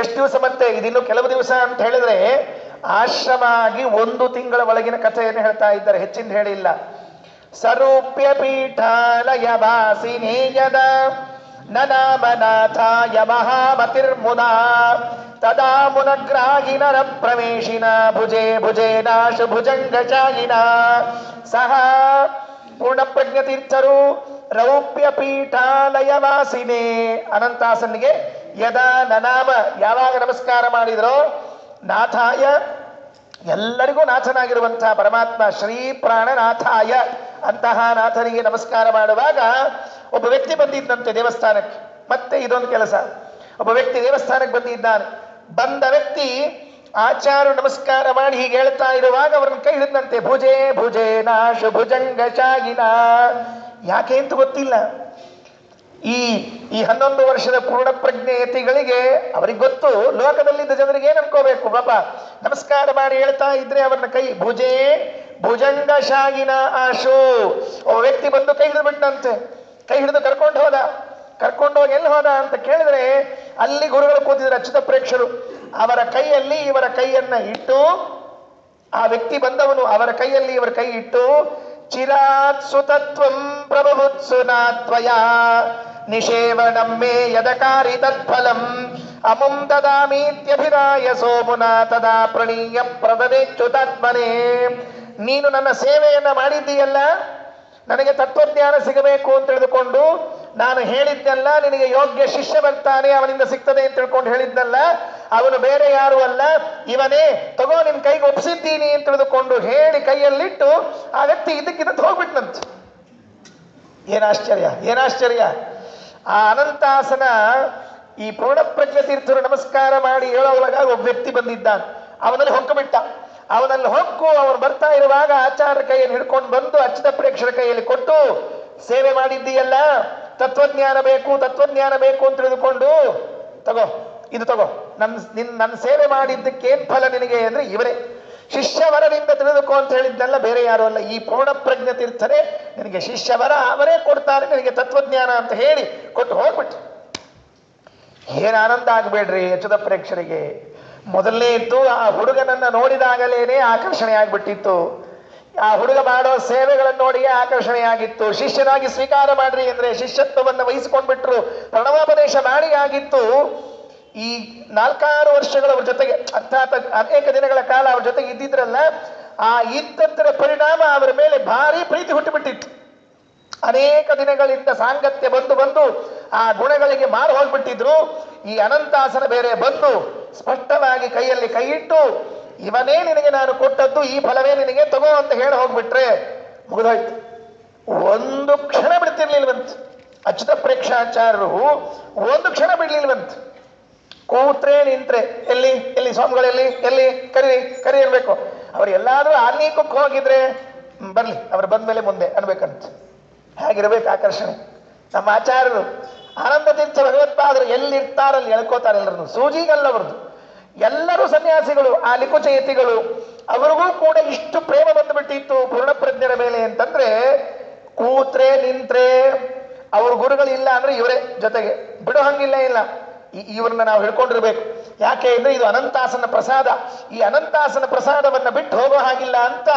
ಎಷ್ಟು ದಿವಸ ಮತ್ತೆ ಇದಿನ್ನು ಕೆಲವು ದಿವಸ ಅಂತ ಹೇಳಿದ್ರೆ ಆಶ್ರಮ ಆಗಿ 1 ತಿಂಗಳ ಒಳಗಿನ ಕಥೆಯನ್ನು ಹೇಳ್ತಾ ಇದ್ದಾರೆ, ಹೆಚ್ಚಿಂದ ಹೇಳಿಲ್ಲ. ಸರೂಪ್ಯ ಪೀಠಾಲಯ ವಾಸಿನೇಯದ ನನಾಮನಾಥಾಯ ಮಹಾಮತಿರ್ಮುನಾ ತದಾ ಮುನಗ್ರಾಹಿನರ ಪ್ರವೇಶಿನ ಭುಜೆ ಭುಜೇನಾಶ ಭುಜಂಗಚಾಯಿನ ಸಹ ಪೂರ್ಣಪ್ರಜ್ಞತೀರ್ಥರು ರೌಪ್ಯ ಪೀಠಾಲಯ ವಾಸಿನೇ ಅನಂತಾಸನಿಗೆ ಯದಾ ನನಾಮ ಯಾವಾಗ ನಮಸ್ಕಾರ ಮಾಡಿದ್ರೋ ನಾಥಾಯ ಎಲ್ಲರಿಗೂ ನಾಥನಾಗಿರುವಂತಹ ಪರಮಾತ್ಮ ಶ್ರೀ ಪ್ರಾಣನಾಥಾಯ ಅಂತಹ ನಾಥನಿಗೆ ನಮಸ್ಕಾರ ಮಾಡುವಾಗ ಒಬ್ಬ ವ್ಯಕ್ತಿ ಬಂದಿದ್ದಂತೆ ದೇವಸ್ಥಾನಕ್ಕೆ. ಮತ್ತೆ ಇದೊಂದು ಕೆಲಸ, ಒಬ್ಬ ವ್ಯಕ್ತಿ ದೇವಸ್ಥಾನಕ್ಕೆ ಬಂದಿದ್ದಾನೆ. ಬಂದ ವ್ಯಕ್ತಿ ಆಚಾರ್ಯ ನಮಸ್ಕಾರ ಮಾಡಿ ಹೀಗೆ ಹೇಳ್ತಾ ಇರುವಾಗ ಅವರನ್ನು ಕೈ ಹಿಡಿದಂತೆ ಭುಜೆ ಭುಜೆ ನಾಶು ಭುಜಂಗ ಶಾಗಿನ. ಯಾಕೆ ಅಂತ ಗೊತ್ತಿಲ್ಲ. ಈ 11 ವರ್ಷದ ಪೂರ್ಣ ಪ್ರಜ್ಞೆಯತಿಗಳಿಗೆ ಅವರಿಗೆ ಗೊತ್ತು, ಲೋಕದಲ್ಲಿದ್ದ ಜನರಿಗೆ ಏನ್ ಅನ್ಕೋಬೇಕು, ಪಾಪ ನಮಸ್ಕಾರ ಮಾಡಿ ಹೇಳ್ತಾ ಇದ್ರೆ ಅವರನ್ನ ಕೈ ಭುಜೆ ಭುಜಂಗ ಶಾಗಿನ ಆಶು. ಒಬ್ಬ ವ್ಯಕ್ತಿ ಬಂದು ಕೈ ಹಿಡಿದು ಬಿಟ್ಟಂತೆ, ಕೈ ಹಿಡಿದು ಕರ್ಕೊಂಡು ಹೋಗಿ ಎಲ್ಲಿ ಹೋದ ಅಂತ ಕೇಳಿದ್ರೆ ಅಲ್ಲಿ ಗುರುಗಳು ಕೂತಿದ್ರು ಅಚ್ಯುತ ಪ್ರೇಕ್ಷರು. ಅವರ ಕೈಯಲ್ಲಿ ಇವರ ಕೈಯನ್ನ ಇಟ್ಟು, ಆ ವ್ಯಕ್ತಿ ಬಂದವನು ಅವರ ಕೈಯಲ್ಲಿ ಇವರ ಕೈ ಇಟ್ಟು ಚಿರಾತ್ ಸುತತ್ವಂ ಪ್ರಭುತ್ಸುನಾತ್ವಯ ನಿಷೇವಣಂ ಮೇ ಯದಕಾರಿ ತತ್ಫಲಂ ಅಮುಂ ದದಾಮೀತ್ಯಭಿರಾಯ ಸೋಮುನಾ ತದಾ ಪ್ರಣೀಯ ಪ್ರದದೇಚ್ಯುತಾತ್ಮನೇ. ನೀನು ನನ್ನ ಸೇವೆಯನ್ನ ಮಾಡಿದ್ದೀಯಲ್ಲ, ನನಗೆ ತತ್ವಜ್ಞಾನ ಸಿಗಬೇಕು ಅಂತ ತಿಳಿದುಕೊಂಡು ನಾನು ಹೇಳಿದ್ದಲ್ಲ, ನಿನಗೆ ಯೋಗ್ಯ ಶಿಷ್ಯ ಬರ್ತಾನೆ ಅವನಿಂದ ಸಿಗ್ತದೆ ಅಂತ ತಿಳ್ಕೊಂಡು ಹೇಳಿದ್ದಲ್ಲ, ಅವನು ಬೇರೆ ಯಾರು ಅಲ್ಲ, ಇವನೇ, ತಗೋ ನಿನ್ ಕೈಗೆ ಒಪ್ಪಿಸಿದ್ದೀನಿ ಅಂತ ತಿಳಿದುಕೊಂಡು ಹೇಳಿ ಕೈಯಲ್ಲಿಟ್ಟು ಆ ವ್ಯಕ್ತಿ ಇದಕ್ಕಿಂತ ಹೋಗ್ಬಿಟ್ನಂತೆ. ಏನಾಶ್ಚರ್ಯ. ಆ ಅನಂತಾಸನ ಈ ಪೂರ್ಣಪ್ರಜ್ಞ ತೀರ್ಥರು ನಮಸ್ಕಾರ ಮಾಡಿ ಹೇಳೋವಾಗ ಒಬ್ಬ ವ್ಯಕ್ತಿ ಬಂದಿದ್ದಾನೆ, ಅವನಲ್ಲಿ ಹೊಕ್ಕಬಿಟ್ಟ. ಅವನಲ್ಲಿ ಹೊಕ್ಕು ಅವನು ಬರ್ತಾ ಇರುವಾಗ ಆಚಾರ್ಯ ಕೈಯನ್ನು ಹಿಡ್ಕೊಂಡು ಬಂದು ಅಚ್ಯುತ ಪ್ರೇಕ್ಷರ ಕೈಯಲ್ಲಿ ಕೊಟ್ಟು, ಸೇವೆ ಮಾಡಿದ್ದೀಯಲ್ಲ, ತತ್ವಜ್ಞಾನ ಬೇಕು ಅಂತ ತಿಳಿದುಕೊಂಡು ಇದು ತಗೋ, ನನ್ನ ಸೇವೆ ಮಾಡಿದ್ದಕ್ಕೇನ್ ಫಲ ನಿನಗೆ ಅಂದ್ರೆ ಇವರೇ ಶಿಷ್ಯವರನಿಂದ ತಿಳಿದುಕೋ ಅಂತ ಹೇಳಿದ್ದಲ್ಲ, ಬೇರೆ ಯಾರು ಅಲ್ಲ, ಈ ಪೂರ್ಣಪ್ರಜ್ಞ ತೀರ್ಥರೇ ನಿನಗೆ ಶಿಷ್ಯವರ, ಅವರೇ ಕೊಡ್ತಾರೆ ನಿನಗೆ ತತ್ವಜ್ಞಾನ ಅಂತ ಹೇಳಿ ಕೊಟ್ಟು ಹೋಗ್ಬಿಟ್ಟು. ಏನ್ ಆನಂದ ಆಗ್ಬೇಡ್ರಿ ಅಚ್ಯುತ ಪ್ರೇಕ್ಷರಿಗೆ. ಮೊದಲನೇ ಇತ್ತು, ಆ ಹುಡುಗನನ್ನ ನೋಡಿದಾಗಲೇನೆ ಆಕರ್ಷಣೆ ಆಗ್ಬಿಟ್ಟಿತ್ತು. ಆ ಹುಡುಗ ಮಾಡೋ ಸೇವೆಗಳನ್ನು ನೋಡಿಯೇ ಆಕರ್ಷಣೆ ಆಗಿತ್ತು. ಶಿಷ್ಯನಾಗಿ ಸ್ವೀಕಾರ ಮಾಡ್ರಿ ಅಂದ್ರೆ ಶಿಷ್ಯತ್ವವನ್ನು ವಹಿಸಿಕೊಂಡ್ಬಿಟ್ರು, ಪ್ರಣವೋಪದೇಶ ಮಾಡಿ ಆಗಿತ್ತು. ಈ 4-6 ವರ್ಷಗಳ ಅವ್ರ ಜೊತೆಗೆ, ಅರ್ಥಾತ್ ಅನೇಕ ದಿನಗಳ ಕಾಲ ಅವ್ರ ಜೊತೆಗೆ ಇದ್ದಿದ್ರಲ್ಲ, ಆ ಇದ್ದದ್ದರ ಪರಿಣಾಮ ಅವರ ಮೇಲೆ ಭಾರಿ ಪ್ರೀತಿ ಹುಟ್ಟುಬಿಟ್ಟಿತ್ತು. ಅನೇಕ ದಿನಗಳಿಂದ ಸಾಂಗತ್ಯ ಬಂದು ಆ ಗುಣಗಳಿಗೆ ಮಾರು ಹೋಗ್ಬಿಟ್ಟಿದ್ರು. ಈ ಅನಂತಾಸನ ಬೇರೆ ಬಂದು ಸ್ಪಷ್ಟವಾಗಿ ಕೈಯಲ್ಲಿ ಕೈ ಇಟ್ಟು, ಇವನೇ ನಿನಗೆ ನಾನು ಕೊಟ್ಟದ್ದು, ಈ ಫಲವೇ ನಿನಗೆ, ತಗೋ ಅಂತ ಹೇಳಿ ಹೋಗ್ಬಿಟ್ರೆ ಮುಗಿದೋಯ್ತು. ಒಂದು ಕ್ಷಣ ಬಿಡ್ತಿರ್ಲಿಲ್ವಂತ ಅಚ್ಯುತ ಪ್ರೇಕ್ಷಾಚಾರ್ಯರು, ಒಂದು ಕ್ಷಣ ಬಿಡ್ಲಿಲ್ವಂತ. ಕೂತ್ರೆ ನಿಂತ್ರೆ ಎಲ್ಲಿ ಸ್ವಾಮಿಗಳಲ್ಲಿ ಎಲ್ಲಿ ಕರಿ ಇರ್ಬೇಕು. ಅವ್ರು ಎಲ್ಲಾದ್ರೂ ಆರ್ನೀಕಕ್ಕೆ ಹೋಗಿದ್ರೆ ಬರ್ಲಿ, ಅವ್ರು ಬಂದ್ಮೇಲೆ ಮುಂದೆ ಅನ್ಬೇಕಂತ. ಹೇಗಿರ್ಬೇಕು ಆಕರ್ಷಣೆ. ನಮ್ಮ ಆಚಾರ್ಯರು ಆನಂದ ತೀರ್ಥ ಭಗವತ್ಪಾದರು ಎಲ್ಲಿರ್ತಾರಲ್ಲಿ ಎಳ್ಕೋತಾರೆ ಎಲ್ಲರನ್ನು, ಸೂಜಿಗಲ್ಲ ಅವ್ರದ್ದು. ಎಲ್ಲರೂ ಸನ್ಯಾಸಿಗಳು, ಆ ಲಿಕುಚಯತಿಗಳು, ಅವರಿಗೂ ಕೂಡ ಇಷ್ಟು ಪ್ರೇಮ ಬಂದುಬಿಟ್ಟಿತ್ತು ಪೂರ್ಣಪ್ರಜ್ಞರ ಮೇಲೆ ಅಂತಂದ್ರೆ, ಕೂತ್ರೆ ನಿಂತ್ರೆ ಅವ್ರ ಗುರುಗಳಿಲ್ಲ ಅಂದ್ರೆ ಇವರೇ ಜೊತೆಗೆ, ಬಿಡೋ ಹಂಗಿಲ್ಲ ಇಲ್ಲ, ಇವ್ರನ್ನ ನಾವು ಹಿಡ್ಕೊಂಡಿರ್ಬೇಕು. ಯಾಕೆ ಅಂದ್ರೆ ಇದು ಅನಂತಾಸನ ಪ್ರಸಾದ. ಈ ಅನಂತಾಸನ ಪ್ರಸಾದವನ್ನ ಬಿಟ್ಟು ಹೋಗೋ ಹಾಗಿಲ್ಲ ಅಂತ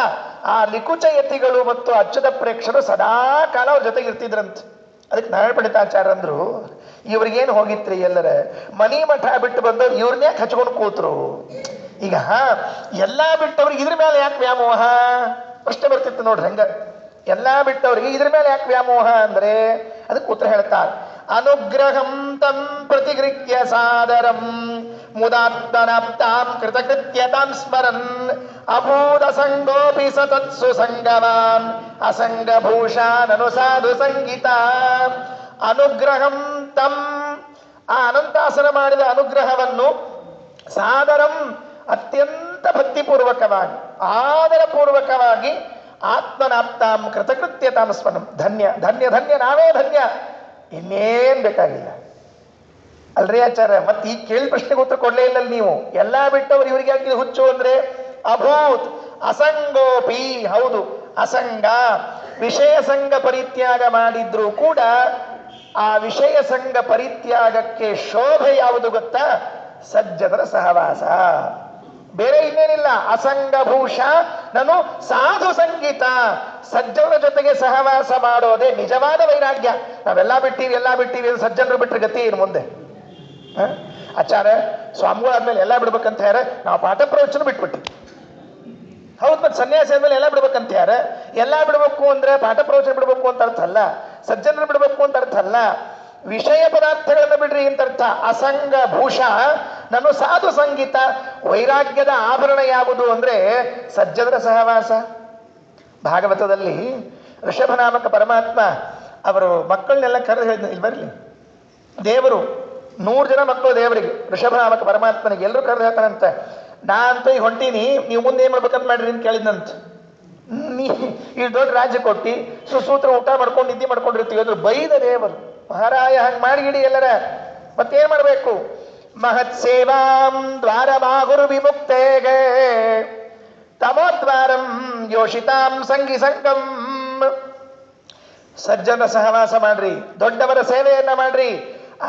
ಆ ಲಿಕುಚಯತಿಗಳು ಮತ್ತು ಅಚ್ಯುತ ಪ್ರೇಕ್ಷರು ಸದಾ ಕಾಲ ಅವ್ರ ಜೊತೆಗೆ ಇರ್ತಿದ್ರಂತ. ಅದಕ್ಕೆ ನಾರಾಯಣ ಪಂಡಿತಾಚಾರ್ಯ ಅಂದ್ರು, ಇವ್ರಿಗೇನು ಹೋಗಿತ್ರಿ, ಎಲ್ಲರ ಮನಿ ಮಠ ಬಿಟ್ಟು ಬಂದವ್ರು ಇವ್ರನ್ನೇ ಹಚ್ಕೊಂಡು ಕೂತ್ರು. ಈಗ ಎಲ್ಲಾ ಬಿಟ್ಟವ್ರಿಗೆ ಇದ್ರ ಮೇಲೆ ಯಾಕೆ ವ್ಯಾಮೋಹ ಪ್ರಶ್ನೆ ಬರ್ತಿತ್ತು ನೋಡ್ರಿ. ಹಂಗ ಎಲ್ಲಾ ಬಿಟ್ಟವ್ರಿಗೆ ಇದ್ರ ಮೇಲೆ ಯಾಕೆ ವ್ಯಾಮೋಹ ಅಂದ್ರೆ ಅದಕ್ಕೆ ಉತ್ತರ ಹೇಳ್ತಾರೆ. ಅನುಗ್ರಹಂ ತಂ ಪ್ರತಿಗೃಹ್ಯ ಸಾದರಂ ಮುದಾತ್ಮನಾಪ್ತಾಂ ಕೃತಕೃತ್ಯತಾಂ ಸ್ಮರನ್ ಅಭೂತ ಸಂಗೋಪಿ ಸತತ್ಸು ಸಂಗವಾನ್ ಅಸಂಗಭೂಷಾನನು ಸಾಧು ಸಂಗೀತ. ಅನುಗ್ರಹಂ ತಂ, ಆ ಅನಂತಾಸನ ಮಾಡಿದ ಅನುಗ್ರಹವನ್ನು ಸಾದರಂ ಅತ್ಯಂತ ಭಕ್ತಿಪೂರ್ವಕವಾಗಿ ಆದರಪೂರ್ವಕವಾಗಿ ಆತ್ಮನಾಪ್ತಾಂ ಕೃತಕೃತ್ಯತಾಂ ಸ್ಮರಂ. ಧನ್ಯ ಧನ್ಯ ಧನ್ಯ, ನಾವೇ ಧನ್ಯ, ಇನ್ನೇನ್ ಬೇಕಾಗಿಲ್ಲ ಅಲ್ರಿ ಆಚಾರ್ಯ. ಮತ್ತೆ ಈ ಕೇಳಿ ಪ್ರಶ್ನೆಗೆ ಉತ್ತರ ಕೊಡ್ಲೇ ಇಲ್ಲ ನೀವು. ಎಲ್ಲಾ ಬಿಟ್ಟವ್ರು ಇವರಿಗೆ ಹಾಕಿದ ಹುಚ್ಚು ಅಂದ್ರೆ ಅಭೂತ್ ಅಸಂಗೋಪಿ, ಹೌದು ಅಸಂಗ, ವಿಷಯ ಸಂಘ ಪರಿತ್ಯಾಗ ಮಾಡಿದ್ರು ಕೂಡ ಆ ವಿಷಯ ಸಂಘ ಪರಿತ್ಯಾಗಕ್ಕೆ ಶೋಭೆ ಯಾವುದು ಗೊತ್ತಾ? ಸಜ್ಜನರ ಸಹವಾಸ. ಬೇರೆ ಇನ್ನೇನಿಲ್ಲ. ಅಸಂಗಭೂಷ ನಾನು ಸಾಧು ಸಂಗೀತ. ಸಜ್ಜನರ ಜೊತೆಗೆ ಸಹವಾಸ ಮಾಡೋದೇ ನಿಜವಾದ ವೈರಾಗ್ಯ. ನಾವೆಲ್ಲ ಬಿಟ್ಟಿವಿ ಸಜ್ಜನರು ಬಿಟ್ಟರೆ ಗತಿ ಏನು ಮುಂದೆ? ಆಚಾರ್ಯ ಸ್ವಾಮಿಗಳಾದ್ಮೇಲೆ ಎಲ್ಲ ಬಿಡ್ಬೇಕಂತ ಯಾರ? ನಾವು ಪಾಠ ಪ್ರವಚನ ಬಿಟ್ಬಿಟ್ಟು. ಹೌದು, ಮತ್ತೆ ಸನ್ಯಾಸಿ ಆದ್ಮೇಲೆ ಎಲ್ಲ ಬಿಡ್ಬೇಕಂತ ಯಾರ? ಎಲ್ಲ ಬಿಡ್ಬೇಕು ಅಂದ್ರೆ ಪಾಠ ಪ್ರವಚನ ಬಿಡ್ಬೇಕು ಅಂತ ಅರ್ಥ ಅಲ್ಲ, ಸಜ್ಜನರು ಬಿಡ್ಬೇಕು ಅಂತ ಅರ್ಥ ಅಲ್ಲ. ವಿಷಯ ಪದಾರ್ಥಗಳನ್ನು ಬಿಡ್ರಿ ಅಂತ ಅರ್ಥ. ಅಸಂಗ ಭೂಷ ನಾನು ಸಾಧು ಸಂಗೀತ. ವೈರಾಗ್ಯದ ಆಭರಣ ಯಾವುದು ಅಂದ್ರೆ ಸಜ್ಜನರ ಸಹವಾಸ. ಭಾಗವತದಲ್ಲಿ ಋಷಭನಾಮಕ ಪರಮಾತ್ಮ ಅವರು ಮಕ್ಕಳನ್ನೆಲ್ಲ ಕರೆದು ಹೇಳಿದ, ಇಲ್ಲಿ ಬರಲಿ, ದೇವರು 100 ಜನ ಮಕ್ಕಳು ದೇವರಿಗೆ, ಋಷಭನಾಮಕ ಪರಮಾತ್ಮನಿಗೆ ಎಲ್ಲರೂ ಕರೆದು ಹೇಳ್ತಾನಂತ, ನಾ ಅಂತೂ ಈಗ ಹೊಂಟೀನಿ, ನೀವು ಮುಂದೆ ಏನ್ ಮಾಡ್ಬೇಕಂತ ಮಾಡ್ರಿ ಅಂತ ಕೇಳಿದಂತ. ಈ ದೊಡ್ಡ ರಾಜ್ಯ ಕೊಟ್ಟಿ ಸುಸೂತ್ರ ಊಟ ಮಾಡ್ಕೊಂಡು ನಿದ್ದೆ ಮಾಡ್ಕೊಂಡಿರ್ತೀವಿ ಅಂದ್ರೆ ಬೈದ ದೇವರು, ಮಹಾರಾಯ ಹಂಗೆ ಮಾಡಿಗಿಡಿ ಎಲ್ಲರ, ಮತ್ತೇನ್ ಮಾಡ್ಬೇಕು? ಮಹತ್ ಸೇವಾಂ ದ್ವಾರಮಾಗುರು ವಿಮುಕ್ತೇಗೆ ತಮೋದ್ವಾರಂ ಯೋಷಿತಾಂ ಸಂಗಿ ಸಂಗಂ. ಸಜ್ಜನ ಸಹವಾಸ ಮಾಡ್ರಿ, ದೊಡ್ಡವರ ಸೇವೆಯನ್ನ ಮಾಡ್ರಿ.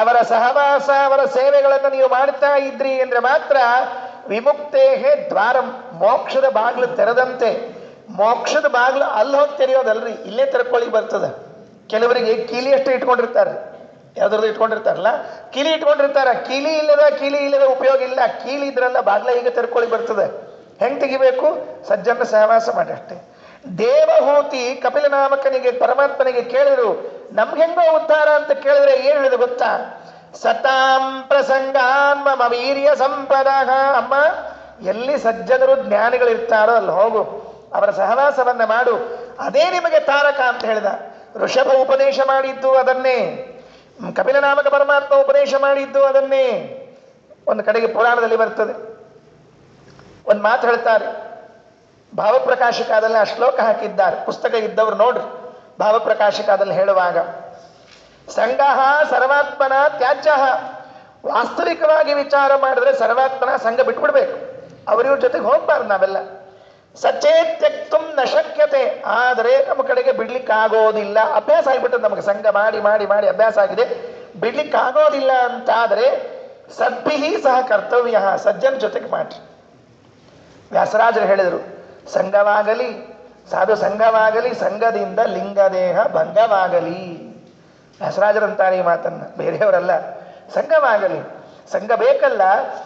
ಅವರ ಸಹವಾಸ, ಅವರ ಸೇವೆಗಳನ್ನು ನೀವು ಮಾಡ್ತಾ ಇದ್ರಿ ಅಂದ್ರೆ ಮಾತ್ರ ವಿಮುಕ್ತೇಹೇ ದ್ವಾರಂ, ಮೋಕ್ಷದ ಬಾಗಿಲು ತೆರೆದಂತೆ. ಮೋಕ್ಷದ ಬಾಗಿಲು ಅಲ್ಲಿ ಹೋಗಿ ತೆರೆಯೋದಲ್ರಿ, ಇಲ್ಲೇ ತೆರ್ಕೊಳ್ಳಿ ಬರ್ತದೆ. ಕೆಲವರಿಗೆ ಕೀಲಿ ಅಷ್ಟೇ ಇಟ್ಕೊಂಡಿರ್ತಾರೆ, ಯಾವ್ದಾದ್ರು ಇಟ್ಕೊಂಡಿರ್ತಾರಲ್ಲ, ಕೀಲಿ ಇಟ್ಕೊಂಡಿರ್ತಾರ. ಕೀಲಿ ಇಲ್ಲದ ಉಪಯೋಗ ಇಲ್ಲ. ಕೀಲಿ ಇದ್ರಲ್ಲ ಬಾಗ್ಲ ಈಗ ತೆರ್ಕೊಳ್ಳಿ ಬರ್ತದೆ. ಹೆಂಗ್ ತೆಗಿಬೇಕು? ಸಜ್ಜನ ಸಹವಾಸ ಮಾಡಿ ಅಷ್ಟೇ. ದೇವಹೂತಿ ಕಪಿಲ ನಾಮಕನಿಗೆ ಪರಮಾತ್ಮನಿಗೆ ಕೇಳಿದ್ರು, ನಮ್ಗೆ ಹೆಂಗೋ ಉದ್ಧಾರ ಅಂತ ಕೇಳಿದ್ರೆ ಏನ್ ಹೇಳಿದ್ರು ಗೊತ್ತಾ? ಸತಾಂ ಪ್ರಸಂಗಾನ್ ಮಮ ವೀರ್ಯ ಸಂಪದ. ಅಮ್ಮ, ಎಲ್ಲಿ ಸಜ್ಜನರು ಜ್ಞಾನಿಗಳು ಇರ್ತಾರೋ ಅಲ್ಲಿ ಹೋಗು, ಅವರ ಸಹವಾಸವನ್ನ ಮಾಡು, ಅದೇ ನಿಮಗೆ ತಾರಕ ಅಂತ ಹೇಳಿದ. ಋಷಭ ಉಪದೇಶ ಮಾಡಿದ್ದು ಅದನ್ನೇ, ಕಪಿಲ ನಾಮಕ ಪರಮಾತ್ಮ ಉಪದೇಶ ಮಾಡಿದ್ದು ಅದನ್ನೇ. ಒಂದು ಕಡೆಗೆ ಪುರಾಣದಲ್ಲಿ ಬರ್ತದೆ, ಒಂದು ಮಾತು ಹೇಳ್ತಾರೆ. ಭಾವಪ್ರಕಾಶಿಕಾದಲ್ಲಿ ಆ ಶ್ಲೋಕ ಹಾಕಿದ್ದಾರೆ, ಪುಸ್ತಕ ಇದ್ದವ್ರು ನೋಡ್ರಿ. ಭಾವಪ್ರಕಾಶಿಕಾದಲ್ಲಿ ಹೇಳುವಾಗ ಸಂಗಃ ಸರ್ವಾತ್ಮನ ತ್ಯಾಜ್ಯ. ವಾಸ್ತವಿಕವಾಗಿ ವಿಚಾರ ಮಾಡಿದ್ರೆ ಸರ್ವಾತ್ಮನ ಸಂಘ ಬಿಟ್ಬಿಡ್ಬೇಕು, ಅವರಿವ್ರ ಜೊತೆಗೆ ಹೋಗ್ಬಾರ್ದು ನಾವೆಲ್ಲ. ಸಚೇತ್ಯಕ್ತು ನ ಶಕ್ಯತೆ, ಆದರೆ ನಮ್ಮ ಕಡೆಗೆ ಬಿಡ್ಲಿಕ್ಕಾಗೋದಿಲ್ಲ. ಅಭ್ಯಾಸ ಆಗಿಬಿಟ್ಟದ್ದು ನಮಗೆ, ಸಂಘ ಮಾಡಿ ಮಾಡಿ ಮಾಡಿ ಅಭ್ಯಾಸ ಆಗಿದೆ, ಬಿಡ್ಲಿಕ್ಕಾಗೋದಿಲ್ಲ ಅಂತಾದರೆ ಸದ್ಭಿಹಿ ಸಹ ಕರ್ತವ್ಯ, ಸಜ್ಜನ ಜೊತೆಗೆ ಮಾಡ್ರಿ. ವ್ಯಾಸರಾಜರು ಹೇಳಿದರು, ಸಂಘವಾಗಲಿ ಸಾಧು ಸಂಘವಾಗಲಿ, ಸಂಘದಿಂದ ಲಿಂಗದೇಹ ಭಂಗವಾಗಲಿ. ವ್ಯಾಸರಾಜರಂತಾರೆ ಈ ಮಾತನ್ನ, ಬೇರೆಯವರಲ್ಲ. ಸಂಘವಾಗಲಿ, ಸಂಘ ಬೇಕಲ್ಲ.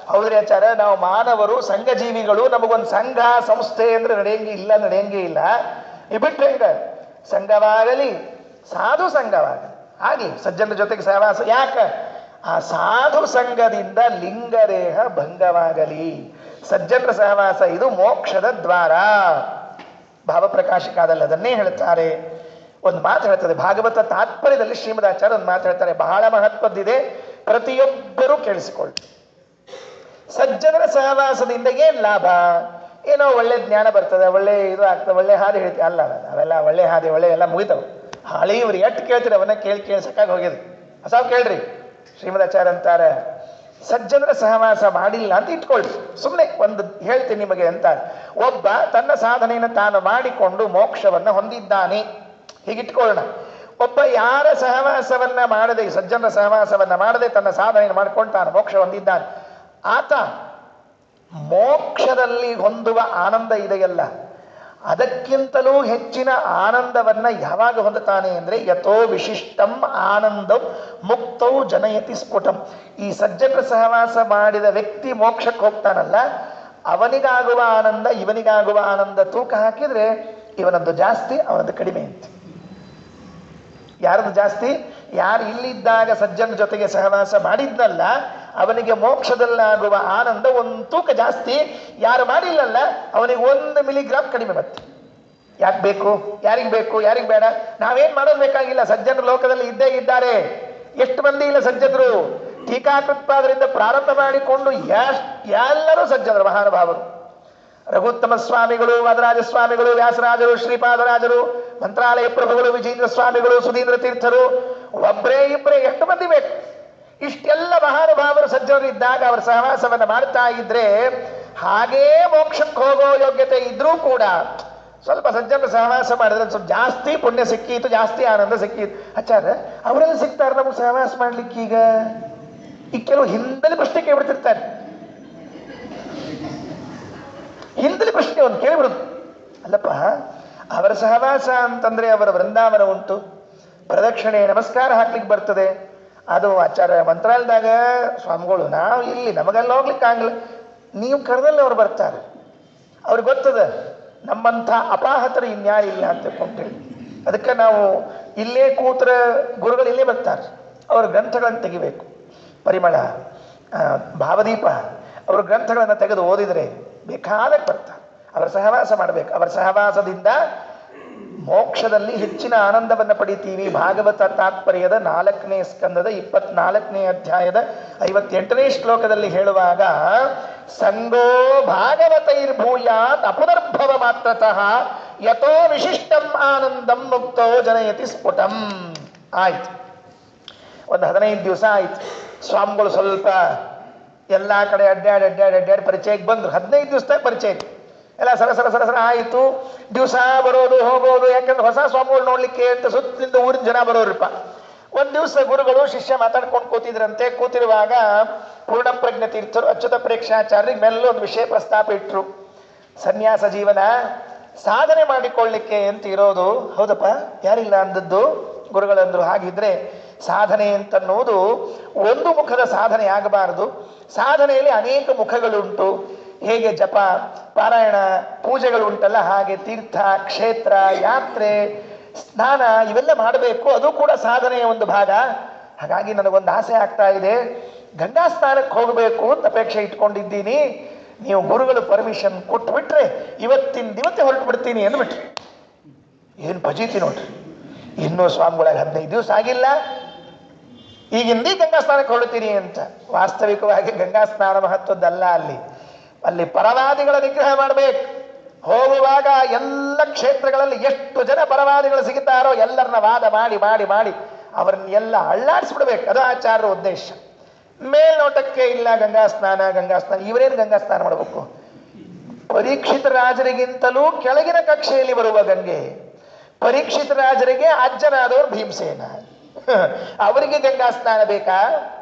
ಹೌದ್ರಿ ಆಚಾರ, ನಾವು ಮಾನವರು ಸಂಘ ಜೀವಿಗಳು, ನಮಗೊಂದು ಸಂಘ ಸಂಸ್ಥೆ ಅಂದ್ರೆ ನಡೆಯಂಗೆ ಇಲ್ಲ. ಈ ಬಿಟ್ರೆ ಹೆಂಗ? ಸಂಘವಾಗಲಿ, ಸಾಧು ಸಂಘವಾಗಲಿ, ಆಗ್ಲಿ ಸಜ್ಜನ ಜೊತೆಗೆ ಸಹವಾಸ. ಯಾಕ? ಆ ಸಾಧು ಸಂಘದಿಂದ ಲಿಂಗದೇಹ ಭಂಗವಾಗಲಿ. ಸಜ್ಜನರ ಸಹವಾಸ ಇದು ಮೋಕ್ಷದ ದ್ವಾರ. ಭಾವಪ್ರಕಾಶಿಕಾದಲ್ಲಿ ಅದನ್ನೇ ಹೇಳ್ತಾರೆ. ಒಂದು ಮಾತು ಹೇಳ್ತದೆ ಭಾಗವತ ತಾತ್ಪರ್ಯದಲ್ಲಿ, ಶ್ರೀಮದಾಚಾರ್ಯ ಒಂದು ಮಾತು ಹೇಳ್ತಾರೆ, ಬಹಳ ಮಹತ್ವದ್ದಿದೆ, ಪ್ರತಿಯೊಬ್ಬರೂ ಕೇಳಿಸಿಕೊಳ್ಳಿ. ಸಜ್ಜನರ ಸಹವಾಸದಿಂದ ಏನ್ ಲಾಭ? ಏನೋ ಒಳ್ಳೆ ಜ್ಞಾನ ಬರ್ತದೆ, ಒಳ್ಳೆ ಇದು ಆಗ್ತದೆ, ಒಳ್ಳೆ ಹಾದಿ ಹೇಳ್ತೀವಿ. ಅಲ್ಲ, ಅವೆಲ್ಲ ಒಳ್ಳೆ ಹಾದಿ ಒಳ್ಳೆ ಎಲ್ಲ ಮುಗಿತವೆ. ಹಾಳಿ ಇವ್ರು ಎಟ್ಟು ಕೇಳ್ತೀರಿ ಅವನ್ನ ಕೇಳಿ ಸಾಕಾಗಿ ಹೋಗಿದೆ. ಹೊಸಾವ್ ಕೇಳ್ರಿ. ಶ್ರೀಮದಾಚಾರ್ಯ ಅಂತಾರೆ, ಸಜ್ಜನರ ಸಹವಾಸ ಮಾಡಿಲ್ಲ ಅಂತ ಇಟ್ಕೊಳ್ರಿ, ಸುಮ್ಮನೆ ಒಂದು ಹೇಳ್ತೀನಿ ನಿಮಗೆ ಅಂತ. ಒಬ್ಬ ತನ್ನ ಸಾಧನೆಯನ್ನು ತಾನು ಮಾಡಿಕೊಂಡು ಮೋಕ್ಷವನ್ನ ಹೊಂದಿದ್ದಾನೆ, ಹೀಗಿಟ್ಕೊಳ್ಳೋಣ. ಒಬ್ಬ ಯಾರ ಸಹವಾಸವನ್ನ ಮಾಡದೆ, ಸಜ್ಜನರ ಸಹವಾಸವನ್ನ ಮಾಡದೆ ತನ್ನ ಸಾಧನೆಯನ್ನು ಮಾಡಿಕೊಂಡು ತಾನು ಮೋಕ್ಷ ಹೊಂದಿದ್ದಾನೆ, ಆತ ಮೋಕ್ಷದಲ್ಲಿ ಹೊಂದುವ ಆನಂದ ಇದೆಯಲ್ಲ, ಅದಕ್ಕಿಂತಲೂ ಹೆಚ್ಚಿನ ಆನಂದವನ್ನ ಯಾವಾಗ ಹೊಂದುತ್ತಾನೆ ಅಂದ್ರೆ ಯಥೋ ವಿಶಿಷ್ಟಂ ಆನಂದಂ ಮುಕ್ತೌ ಜನಯತಿ ಸ್ಫುಟಂ. ಈ ಸಜ್ಜನರ ಸಹವಾಸ ಮಾಡಿದ ವ್ಯಕ್ತಿ ಮೋಕ್ಷಕ್ಕೆ ಹೋಗ್ತಾನಲ್ಲ, ಅವನಿಗಾಗುವ ಆನಂದ ಇವನಿಗಾಗುವ ಆನಂದ ತೂಕ ಹಾಕಿದ್ರೆ ಇವನದ್ದು ಜಾಸ್ತಿ, ಅವನದ್ದು ಕಡಿಮೆ ಅಂತ. ಯಾರದು ಜಾಸ್ತಿ? ಯಾರು ಇಲ್ಲಿದ್ದಾಗ ಸಜ್ಜನ ಜೊತೆಗೆ ಸಹವಾಸ ಮಾಡಿದ್ನಲ್ಲ ಅವನಿಗೆ ಮೋಕ್ಷದಲ್ಲಾಗುವ ಆನಂದ ಒಂದು ತೂಕ ಜಾಸ್ತಿ, ಯಾರು ಮಾಡಿಲ್ಲಲ್ಲ ಅವನಿಗೆ 1 ಮಿಲಿಗ್ರಾಮ್ ಕಡಿಮೆ. ಮತ್ತೆ ಯಾಕೆ ಬೇಕು? ಯಾರಿಗೆ ಬೇಕು? ಯಾರಿಗೆ ಬೇಡ? ನಾವೇನ್ ಮಾಡೋದು ಬೇಕಾಗಿಲ್ಲ. ಸಜ್ಜನರು ಲೋಕದಲ್ಲಿ ಇದ್ದೇ ಇದ್ದಾರೆ. ಎಷ್ಟು ಮಂದಿ ಇಲ್ಲ ಸಜ್ಜನರು? ಟೀಕಾಕೃತ್ಪಾದರಿಂದ ಪ್ರಾರಂಭ ಮಾಡಿಕೊಂಡು ಎಲ್ಲರೂ ಸಜ್ಜನರು, ಮಹಾನುಭಾವರು. ರಘುತ್ತಮ ಸ್ವಾಮಿಗಳು, ವದರಾಜ ಸ್ವಾಮಿಗಳು, ವ್ಯಾಸರಾಜರು, ಶ್ರೀಪಾದರಾಜರು, ಮಂತ್ರಾಲಯ ಪ್ರಭುಗಳು, ವಿಜೇಂದ್ರ ಸ್ವಾಮಿಗಳು, ಸುಧೀಂದ್ರ ತೀರ್ಥರು, ಒಬ್ಬರೇ ಇಬ್ಬರೇ ಎಷ್ಟು ಮಂದಿ ಬೇಕು? ಇಷ್ಟೆಲ್ಲ ಮಹಾನುಭಾವರು ಸಜ್ಜನರು ಇದ್ದಾಗ ಅವರ ಸಹವಾಸವನ್ನ ಮಾಡ್ತಾ ಇದ್ರೆ, ಹಾಗೇ ಮೋಕ್ಷಕ್ಕೆ ಹೋಗೋ ಯೋಗ್ಯತೆ ಇದ್ರೂ ಕೂಡ ಸ್ವಲ್ಪ ಸಜ್ಜನ ಸಹವಾಸ ಮಾಡಿದ್ರೆ ಸ್ವಲ್ಪ ಜಾಸ್ತಿ ಪುಣ್ಯ ಸಿಕ್ಕೀತು, ಜಾಸ್ತಿ ಆನಂದ ಸಿಕ್ಕೀತು. ಆಚಾರ ಅವರೆಲ್ಲ ಸಿಗ್ತಾರೆ ನಮಗೆ ಸಹವಾಸ ಮಾಡ್ಲಿಕ್ಕೆ. ಈಗ ಕೆಲವು ಹಿಂದಲೇ ಪ್ರಶ್ನೆ ಕೇಳ್ಬಿಡ್ತಿರ್ತಾರೆ. ಹಿಂದಲೇ ಪ್ರಶ್ನೆ ಒಂದು ಕೇಳಿಬಿಡುದು, ಅಲ್ಲಪ್ಪ ಅವರ ಸಹವಾಸ ಅಂತಂದ್ರೆ ಅವರ ವೃಂದಾವನ ಉಂಟು, ಪ್ರದಕ್ಷಿಣೆ ನಮಸ್ಕಾರ ಹಾಕ್ಲಿಕ್ಕೆ ಬರ್ತದೆ. ಅದು ಆಚಾರ ಮಂತ್ರಾಲಯದಾಗ ಸ್ವಾಮಿಗಳು ನಾವು ಇಲ್ಲಿ ನಮಗೆಲ್ಲ ಹೋಗ್ಲಿಕ್ಕೆ ಆಗಲ್ಲ, ನೀವು ಕರೆದಲ್ಲಿ ಅವ್ರು ಬರ್ತಾರೆ. ಅವ್ರಿಗೆ ಗೊತ್ತದ ನಮ್ಮಂಥ ಅಪಾಹತರು ಇನ್ಯಾರಿಲ್ಲ ಅಂತ ತಿಳ್ಕೊಂಡೇಳಿ. ಅದಕ್ಕೆ ನಾವು ಇಲ್ಲೇ ಕೂತ್ರ ಗುರುಗಳು ಇಲ್ಲೇ ಬರ್ತಾರೆ. ಅವ್ರ ಗ್ರಂಥಗಳನ್ನು ತೆಗಿಬೇಕು. ಪರಿಮಳ, ಭಾವದೀಪ ಅವ್ರ ಗ್ರಂಥಗಳನ್ನು ತೆಗೆದು ಓದಿದರೆ ಬೇಕಾದಕ್ಕೆ ಬರ್ತಾರೆ. ಅವರ ಸಹವಾಸ ಮಾಡಬೇಕು. ಅವರ ಸಹವಾಸದಿಂದ ಮೋಕ್ಷದಲ್ಲಿ ಹೆಚ್ಚಿನ ಆನಂದವನ್ನು ಪಡಿತೀವಿ. ಭಾಗವತ ತಾತ್ಪರ್ಯದ 4ನೇ ಸ್ಕಂದದ 24ನೇ ಅಧ್ಯಾಯದ 58ನೇ ಶ್ಲೋಕದಲ್ಲಿ ಹೇಳುವಾಗ, ಸಂಗೋ ಭಾಗವತೈರ್ಭೂಯಾತ್ ಅಪುನರ್ಭವ ಮಾತ್ರತಃ ಯಥೋ ವಿಶಿಷ್ಟಂ ಆನಂದಂ ಮುಕ್ತೋ ಜನಯತಿ ಸ್ಫುಟಂ. ಆಯ್ತು, ಒಂದು 15 ದಿವಸ ಆಯ್ತು. ಸ್ವಾಮಿಗಳು ಸ್ವಲ್ಪ ಎಲ್ಲ ಕಡೆ ಅಡ್ಡಾಡಿ ಪರಿಚಯಕ್ಕೆ ಬಂದರು. 15 ದಿವಸದಾಗ ಪರಿಚಯ ಆಯ್ತು. ಎಲ್ಲ ಸರ ಆಯಿತು. ದಿವಸ ಬರೋದು ಹೋಗೋದು, ಯಾಕಂದ್ರೆ ಹೊಸ ಸ್ವಾಮಿಗಳು ನೋಡ್ಲಿಕ್ಕೆ ಅಂತ ಸುತ್ತಲಿಂದ ಊರಿನ ಜನ ಬರೋರಿಪ್ಪ. ಒಂದು ದಿವಸ ಗುರುಗಳು ಶಿಷ್ಯ ಮಾತಾಡ್ಕೊಂಡು ಕೂತಿದ್ರಂತೆ. ಕೂತಿರುವಾಗ ಪೂರ್ಣಪ್ರಜ್ಞ ತೀರ್ಥರು ಅಚ್ಯುತ ಪ್ರೇಕ್ಷಾಚಾರ್ಯರಿಗೆ ಮೆಲ್ಲ ಒಂದು ವಿಷಯ ಪ್ರಸ್ತಾಪ ಇಟ್ಟರು. ಸನ್ಯಾಸ ಜೀವನ ಸಾಧನೆ ಮಾಡಿಕೊಳ್ಳಿಕ್ಕೆ ಅಂತ ಇರೋದು. ಹೌದಪ್ಪ, ಯಾರಿಲ್ಲ ಅಂದದ್ದು. ಗುರುಗಳಂದ್ರು, ಹಾಗಿದ್ರೆ ಸಾಧನೆ ಅಂತನ್ನುವುದು ಒಂದು ಮುಖದ ಸಾಧನೆ ಆಗಬಾರದು. ಸಾಧನೆಯಲ್ಲಿ ಅನೇಕ ಮುಖಗಳುಂಟು. ಹೇಗೆ ಜಪ, ಪಾರಾಯಣ, ಪೂಜೆಗಳು ಉಂಟಲ್ಲ, ಹಾಗೆ ತೀರ್ಥ, ಕ್ಷೇತ್ರ, ಯಾತ್ರೆ, ಸ್ನಾನ ಇವೆಲ್ಲ ಮಾಡಬೇಕು. ಅದು ಕೂಡ ಸಾಧನೆಯ ಒಂದು ಭಾಗ. ಹಾಗಾಗಿ ನನಗೊಂದು ಆಸೆ ಆಗ್ತಾ ಇದೆ, ಗಂಗಾ ಸ್ನಾನಕ್ಕೆ ಹೋಗಬೇಕು ಅಂತ ಅಪೇಕ್ಷೆ ಇಟ್ಕೊಂಡಿದ್ದೀನಿ. ನೀವು ಗುರುಗಳು ಪರ್ಮಿಷನ್ ಕೊಟ್ಬಿಟ್ರೆ ಇವತ್ತೇ ಹೊರಟು ಬಿಡ್ತೀನಿ ಅಂದ್ಬಿಟ್ರಿ. ಏನು ಭಜೀತಿ ನೋಡ್ರಿ. ಇನ್ನೂ ಸ್ವಾಮಿಗಳಾಗಿ 15 ದಿವಸ ಆಗಿಲ್ಲ, ಈಗಿಂದ ಗಂಗಾ ಸ್ನಾನಕ್ಕೆ ಹೊರಡ್ತೀನಿ ಅಂತ. ವಾಸ್ತವಿಕವಾಗಿ ಗಂಗಾ ಸ್ನಾನ ಮಹತ್ವದ್ದಲ್ಲ. ಅಲ್ಲಿ ಪರವಾದಿಗಳ ನಿಗ್ರಹ ಮಾಡಬೇಕು. ಹೋಗುವಾಗ ಎಲ್ಲ ಕ್ಷೇತ್ರಗಳಲ್ಲಿ ಎಷ್ಟು ಜನ ಪರವಾದಿಗಳು ಸಿಗುತ್ತಾರೋ ಎಲ್ಲರನ್ನ ವಾದ ಮಾಡಿ ಮಾಡಿ ಮಾಡಿ ಅವರನ್ನೆಲ್ಲ ಅಳ್ಳಾಡಿಸ್ಬಿಡ್ಬೇಕು. ಅದು ಆಚಾರ್ಯರ ಉದ್ದೇಶ. ಮೇಲ್ನೋಟಕ್ಕೆ ಇಲ್ಲ ಗಂಗಾ ಸ್ನಾನ. ಇವರೇನು ಗಂಗಾ ಸ್ನಾನ ಮಾಡಬೇಕು? ಪರೀಕ್ಷಿತ ರಾಜರಿಗಿಂತಲೂ ಕೆಳಗಿನ ಕಕ್ಷೆಯಲ್ಲಿ ಬರುವ ಗಂಗೆ. ಪರೀಕ್ಷಿತ ರಾಜರಿಗೆ ಅಜ್ಜನಾದವರು ಭೀಮಸೇನ, ಅವರಿಗೆ ಗಂಗಾ ಸ್ನಾನ ಬೇಕಾ?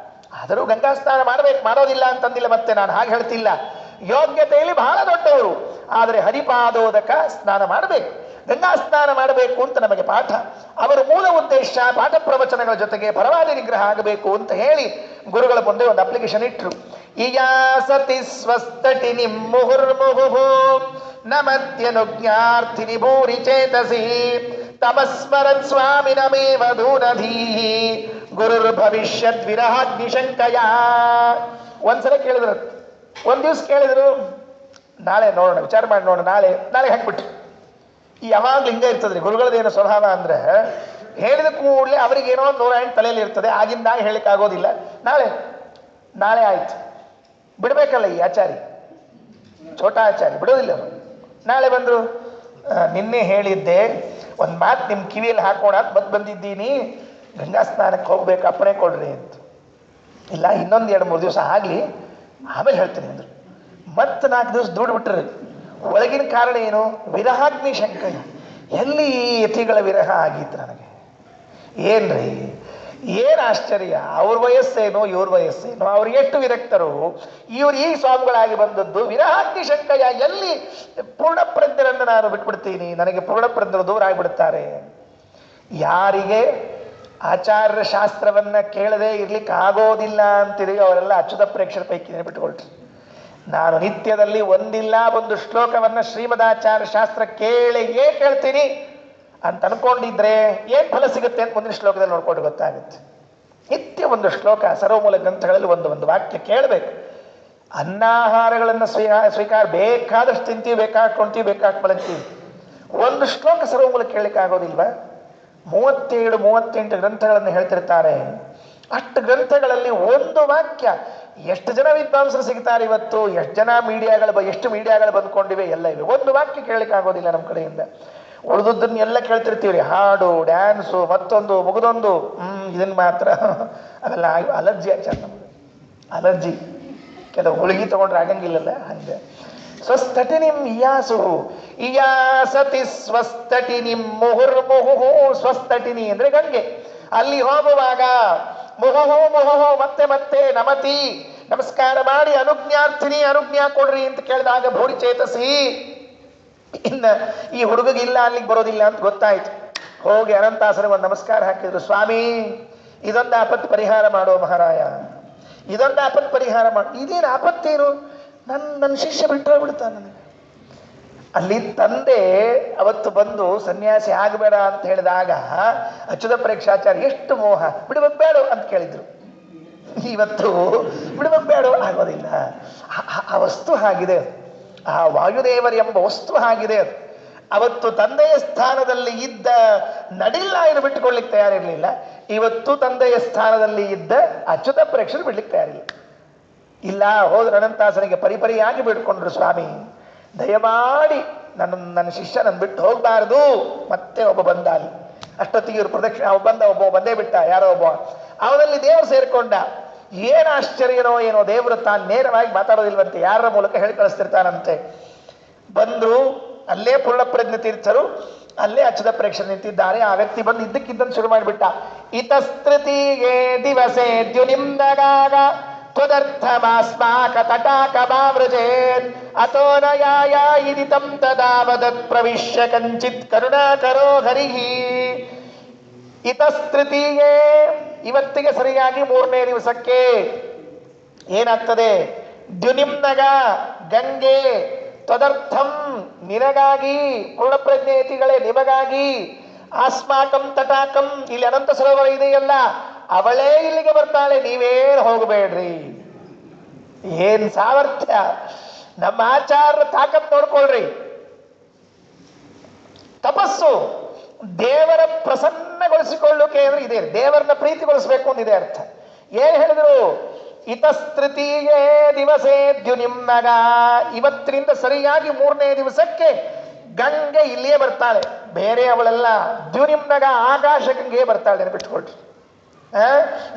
ಆದರೂ ಗಂಗಾ ಸ್ನಾನ ಮಾಡಬೇಕು, ಮಾಡೋದಿಲ್ಲ ಅಂತಂದಿಲ್ಲ. ಮತ್ತೆ ನಾನು ಹಾಗೆ ಹೇಳ್ತಿಲ್ಲ, ಯೋಗ್ಯತೆಯಲ್ಲಿ ಬಹಳ ದೊಡ್ಡವರು. ಆದರೆ ಹರಿಪಾದೋದಕ ಸ್ನಾನ ಮಾಡಬೇಕು, ಗಂಗಾ ಸ್ನಾನ ಮಾಡಬೇಕು ಅಂತ ನಮಗೆ ಪಾಠ. ಅವರ ಮೂಲ ಉದ್ದೇಶ ಪಾಠ ಪ್ರವಚನಗಳ ಜೊತೆಗೆ ಪರವಾದಿ ನಿಗ್ರಹ ಆಗಬೇಕು ಅಂತ ಹೇಳಿ ಗುರುಗಳ ಮುಂದೆ ಒಂದು ಅಪ್ಲಿಕೇಶನ್ ಇಟ್ಟರು. ಈಯಾ ಸತಿ ಸ್ವಸ್ತಟಿ ನಿಮ್ಮುಹುರ್ಮುಹು ನಮತ್ಯನುಜ್ಞಾರ್ಥಿನಿ ಭೂರಿ ಚೇತಸಿ ತಮಸ್ಮರತ್ ಸ್ವಾಮಿನಮೇವ ದೂರಧೀಹಿ ಗುರುರ್ ಭವಿಷ್ಯದ್ ವಿರಹಾಗ್ನಿಶಂಕಯ. ಒಂದ್ಸಲ ಕೇಳಿದ್ರು, ಒಂದು ದಿವಸ ಕೇಳಿದ್ರು, ನಾಳೆ ನೋಡೋಣ, ವಿಚಾರ ಮಾಡಿ ನೋಡೋಣ, ನಾಳೆ ಹಾಕ್ಬಿಟ್ರು. ಈ ಯಾವಾಗಲೂ ಹಿಂಗೆ ಇರ್ತದ್ರಿ ಗುರುಗಳದೇನೋ ಸ್ವಭಾವ ಅಂದ್ರೆ, ಹೇಳಿದ ಕೂಡಲೇ ಅವರಿಗೇನೋ 108 ತಲೆಯಲ್ಲಿ ಇರ್ತದೆ. ಆಗಿಂದಾಗ ಹೇಳಿಕ್ಕೆ ಆಗೋದಿಲ್ಲ. ನಾಳೆ ಆಯ್ತು, ಬಿಡ್ಬೇಕಲ್ಲ ಈ ಆಚಾರಿ, ಛೋಟಾ ಆಚಾರಿ ಬಿಡೋದಿಲ್ಲ ಅವರು. ನಾಳೆ ಬಂದರು, ನಿನ್ನೆ ಹೇಳಿದ್ದೆ, ಒಂದು ಮಾತು ನಿಮ್ಮ ಕಿವಿಯಲ್ಲಿ ಹಾಕೋಣ ಅಂತ ಬಂದಿದ್ದೀನಿ, ಗಂಗಾ ಸ್ನಾನಕ್ಕೆ ಹೋಗ್ಬೇಕು, ಅಪ್ಪಣೆ ಕೊಡ್ರಿ ಅಂತ. ಇಲ್ಲ, ಇನ್ನೊಂದು 2-3 ದಿವಸ ಆಗಲಿ, ಆಮೇಲೆ ಹೇಳ್ತೀನಿ ಅಂದರು. ಮತ್ತೆ 4 ದಿವಸ ದುಡ್ಬಿಟ್ರಿ. ಒಳಗಿನ ಕಾರಣ ಏನು? ವಿರಹಾಗ್ನಿ ಶಂಕಯ. ಎಲ್ಲಿ ಯತಿಗಳ ವಿರಹ ಆಗಿತ್ತು ನನಗೆ. ಏನ್ರಿ, ಏನು ಆಶ್ಚರ್ಯ. ಅವ್ರ ವಯಸ್ಸೇನು, ಇವ್ರ ವಯಸ್ಸೇನು, ಅವ್ರು ಎಷ್ಟು ವಿರಕ್ತರು, ಇವ್ರು ಈ ಸ್ವಾಮಿಗಳಾಗಿ ಬಂದದ್ದು. ವಿರಹಾಗ್ನಿ ಶಂಕಯ. ಎಲ್ಲಿ ಪೂರ್ಣಪ್ರಜ್ಞರನ್ನು ನಾನು ಬಿಟ್ಬಿಡ್ತೀನಿ, ನನಗೆ ಪೂರ್ಣಪ್ರಜ್ಞರು ದೂರ ಆಗಿಬಿಡ್ತಾರೆ. ಯಾರಿಗೆ ಆಚಾರ್ಯ ಶಾಸ್ತ್ರವನ್ನ ಕೇಳದೆ ಇರ್ಲಿಕ್ಕೆ ಆಗೋದಿಲ್ಲ ಅಂತಿದೆಯೋ ಅವರೆಲ್ಲ ಅಚ್ಯುತ ಪ್ರೇಕ್ಷರ ಪೈಕಿನೇ ಬಿಟ್ಟುಕೊಳ್ರಿ. ನಾನು ನಿತ್ಯದಲ್ಲಿ ಒಂದು ಶ್ಲೋಕವನ್ನ ಶ್ರೀಮದಾಚಾರ್ಯ ಶಾಸ್ತ್ರ ಕೇಳ್ತೀನಿ ಅಂತ ಅನ್ಕೊಂಡಿದ್ರೆ ಏನ್ ಫಲ ಸಿಗುತ್ತೆ ಅಂತ ಮುಂದಿನ ಶ್ಲೋಕದಲ್ಲಿ ನೋಡ್ಕೊಂಡು ಗೊತ್ತಾಗುತ್ತೆ. ನಿತ್ಯ ಒಂದು ಶ್ಲೋಕ, ಸರ್ವಮೂಲ ಗ್ರಂಥಗಳಲ್ಲಿ ಒಂದು ವಾಕ್ಯ ಕೇಳಬೇಕು. ಅನ್ನಾಹಾರಗಳನ್ನು ಸ್ವೀಕಾರ ಬೇಕಾದಷ್ಟು ತಿಂತೀವಿ, ಬೇಕಾಡ್ಕೊಂತೀವಿ, ಮಲಗ್ತೀವಿ. ಒಂದು ಶ್ಲೋಕ ಸರ್ವಮೂಲ ಕೇಳಲಿಕ್ಕೆ ಆಗೋದಿಲ್ವಾ? 37-38 ಗ್ರಂಥಗಳನ್ನು ಹೇಳ್ತಿರ್ತಾರೆ. ಅಷ್ಟು ಗ್ರಂಥಗಳಲ್ಲಿ ಒಂದು ವಾಕ್ಯ. ಎಷ್ಟು ಜನ ವಿದ್ವಾಂಸರು ಸಿಗ್ತಾರೆ ಇವತ್ತು, ಎಷ್ಟು ಮೀಡಿಯಾಗಳು ಬಂದ್ಕೊಂಡಿವೆ, ಎಲ್ಲ ಇವೆ. ಒಂದು ವಾಕ್ಯ ಕೇಳಲಿಕ್ಕೆ ಆಗೋದಿಲ್ಲ ನಮ್ಮ ಕಡೆಯಿಂದ. ಉಳಿದದ್ದನ್ನ ಎಲ್ಲ ಕೇಳ್ತಿರ್ತೀವಿ, ಹಾಡು, ಡ್ಯಾನ್ಸು, ಮತ್ತೊಂದು ಮುಗಿದೊಂದು. ಇದನ್ನು ಮಾತ್ರ ಅವೆಲ್ಲ ಅಲರ್ಜಿ ಆಚಾರ, ನಮಗೆ ಅಲರ್ಜಿ. ಕೆಲವು ಹುಳುಗಿ ತಗೊಂಡ್ರೆ ಆಗಂಗಿಲ್ಲಲ್ಲ ಹಂಗೆ. ಸ್ವಸ್ತಟಿನಿಂ ಇಯಾಸು ಇಯಾಸತಿ ಸ್ವಸ್ತಟಿನಿಂ ಮುಹುರ್ಮುಹು. ಸ್ವಸ್ತಟಿನಿ ಅಂದ್ರೆ ಗಂಗೆ. ಅಲ್ಲಿ ಹೋಗುವಾಗ ಮುಹುಹು ಮುಹುಹು ಮತ್ತೆ ಮತ್ತೆ ನಮತಿ ನಮಸ್ಕಾರ ಮಾಡಿ ಅನುಜ್ಞಾರ್ಥಿನಿ ಅನುಜ್ಞಾ ಕೊಡ್ರಿ ಅಂತ ಕೇಳಿದಾಗ ಭೂರಿ ಚೇತಸಿ. ಇನ್ನು ಈ ಹುಡುಗಿಲ್ಲ ಅಲ್ಲಿಗೆ ಬರೋದಿಲ್ಲ ಅಂತ ಗೊತ್ತಾಯ್ತು. ಹೋಗಿ ಅನಂತಾಸನಿಗೆ ಒಂದು ನಮಸ್ಕಾರ ಹಾಕಿದ್ರು. ಸ್ವಾಮಿ ಇದೊಂದು ಆಪತ್ತು ಪರಿಹಾರ ಮಾಡೋ ಮಹಾರಾಯ, ಇದೊಂದು ಆಪತ್ತು ಪರಿಹಾರ ಮಾಡು. ಇದೇನು ಆಪತ್ತೇನು? ನನ್ನ ಶಿಷ್ಯ ಬಿಟ್ಟರೆ ಬಿಡ್ತಾನೆ ನನಗೆ. ಅಲ್ಲಿ ತಂದೆ ಅವತ್ತು ಬಂದು ಸನ್ಯಾಸಿ ಆಗಬೇಡ ಅಂತ ಹೇಳಿದಾಗ ಅಚ್ಯುತ ಪರೀಕ್ಷಾಚಾರ್ಯ ಎಷ್ಟು ಮೋಹ, ಬಿಡುವಾಗ ಬೇಡ ಅಂತ ಕೇಳಿದ್ರು. ಇವತ್ತು ಬಿಡುವಾಗ ಬೇಡ ಆಗೋದಿಲ್ಲ. ಆ ವಸ್ತು ಹಾಗಿದೆ, ಆ ವಾಯುದೇವರು ಎಂಬ ವಸ್ತು ಹಾಗಿದೆ. ಅದು ಅವತ್ತು ತಂದೆಯ ಸ್ಥಾನದಲ್ಲಿ ಇದ್ದ ನಡಿಲ್ಲ ಏನು ಬಿಟ್ಟುಕೊಳ್ಳಿಕ್ಕೆ ತಯಾರಿರಲಿಲ್ಲ. ಇವತ್ತು ತಂದೆಯ ಸ್ಥಾನದಲ್ಲಿ ಇದ್ದ ಅಚ್ಯುತ ಪ್ರೇಕ್ಷರು ಬಿಡ್ಲಿಕ್ಕೆ ತಯಾರಿಲ್ಲ. ಇಲ್ಲ ಹೋದ್ರೆ ಅನಂತಾಸನಿಗೆ ಪರಿಪರಿಯಾಗಿ ಬಿಡ್ಕೊಂಡ್ರು. ಸ್ವಾಮಿ ದಯಮಾಡಿ ನನ್ನ ಶಿಷ್ಯ ನನ್ನ ಬಿಟ್ಟು ಹೋಗಬಾರದು. ಮತ್ತೆ ಒಬ್ಬ ಬಂದ ಅಲ್ಲಿ. ಅಷ್ಟೊತ್ತಿಗೆ ಇವರು ಪ್ರದಕ್ಷಿಣೆ ಒಬ್ಬ ಬಂದೇ ಬಿಟ್ಟ. ಯಾರೋ ಒಬ್ಬ ಅವನಲ್ಲಿ ದೇವರು ಸೇರ್ಕೊಂಡ. ಏನು ಆಶ್ಚರ್ಯನೋ ಏನೋ, ದೇವರು ತಾನು ನೇರವಾಗಿ ಮಾತಾಡೋದಿಲ್ವಂತೆ, ಯಾರ ಮೂಲಕ ಹೇಳಿ ಕಳಿಸ್ತಿರ್ತಾನಂತೆ. ಬಂದ್ರು ಅಲ್ಲೇ ಪೂರ್ಣಪ್ರಜ್ಞ ತೀರ್ಥರು, ಅಲ್ಲೇ ಅಚ್ಯುತ ಪ್ರೇಕ್ಷರು ನಿಂತಿದ್ದಾರೆ. ಆ ವ್ಯಕ್ತಿ ಬಂದು ಇದ್ದಕ್ಕಿದ್ದಂತ ಶುರು ಮಾಡಿಬಿಟ್ಟ. ಇತಸ್ತೃತಿಗೆ ದಿವಸೆ ದ್ಯುನಿಂದಗಾಗ ತ್ವದರ್ಥಮಾಸ್ಮಾಕ ತಟಾಕಮಾವೃಜೇತ್ ಅತೋ ನ ಯಾಯ ಇದಿ ತಂ ತದಾವದತ್ ಪ್ರವಿಶ್ಯ ಕಂಚಿತ್ ಕರುಣಾಕರೋ ಹರಿಹಿ. ಇತಸ್ತೃತಿಗೆ ಇವತ್ತಿಗೆ ಸರಿಯಾಗಿ 3ನೇ ದಿವಸಕ್ಕೆ ಏನಾಗ್ತದೆ? ದ್ಯುನಿಂನಗ ಗಂಗೆ, ತದರ್ಥಂ ನಿನಗಾಗಿ, ಪೂರ್ಣಪ್ರಜ್ಞೇತಿಗಳೇ ನಿಮಗಾಗಿ, ಆಸ್ಮಾಕಂ ತಟಾಕಂ ಇಲ್ಲಿ ಅನಂತ ಸರೋವರ ಇದೆಯಲ್ಲ ಅವಳೇ ಇಲ್ಲಿಗೆ ಬರ್ತಾಳೆ, ನೀವೇನು ಹೋಗಬೇಡ್ರಿ. ಏನ್ ಸಾಮರ್ಥ್ಯ! ನಮ್ಮ ಆಚಾರ್ಯ ತಾಕತ್ ನೋಡ್ಕೊಳ್ರಿ. ತಪಸ್ಸು ದೇವರ ಪ್ರಸನ್ನಗೊಳಿಸಿಕೊಳ್ಳುಕೆ ಅಂದ್ರೆ ಇದೆ, ದೇವರನ್ನ ಪ್ರೀತಿಗೊಳಿಸಬೇಕು ಅಂದಿದೆ ಅರ್ಥ. ಏನ್ ಹೇಳಿದ್ರು? ಇತಸ್ತೃತಿಯೇ ದಿವಸೇ ದ್ಯುನಿಂನಗ, ಇವತ್ತಿನಿಂದ ಸರಿಯಾಗಿ 3ನೇ ದಿವಸಕ್ಕೆ ಗಂಗೆ ಇಲ್ಲಿಯೇ ಬರ್ತಾಳೆ. ಬೇರೆ ಅವಳೆಲ್ಲ ದ್ಯುನಿಂನಗ ಆಕಾಶ ಗಂಗೆ ಬರ್ತಾಳೆ, ನೆನಪಿಟ್ಕೊಳ್ರಿ.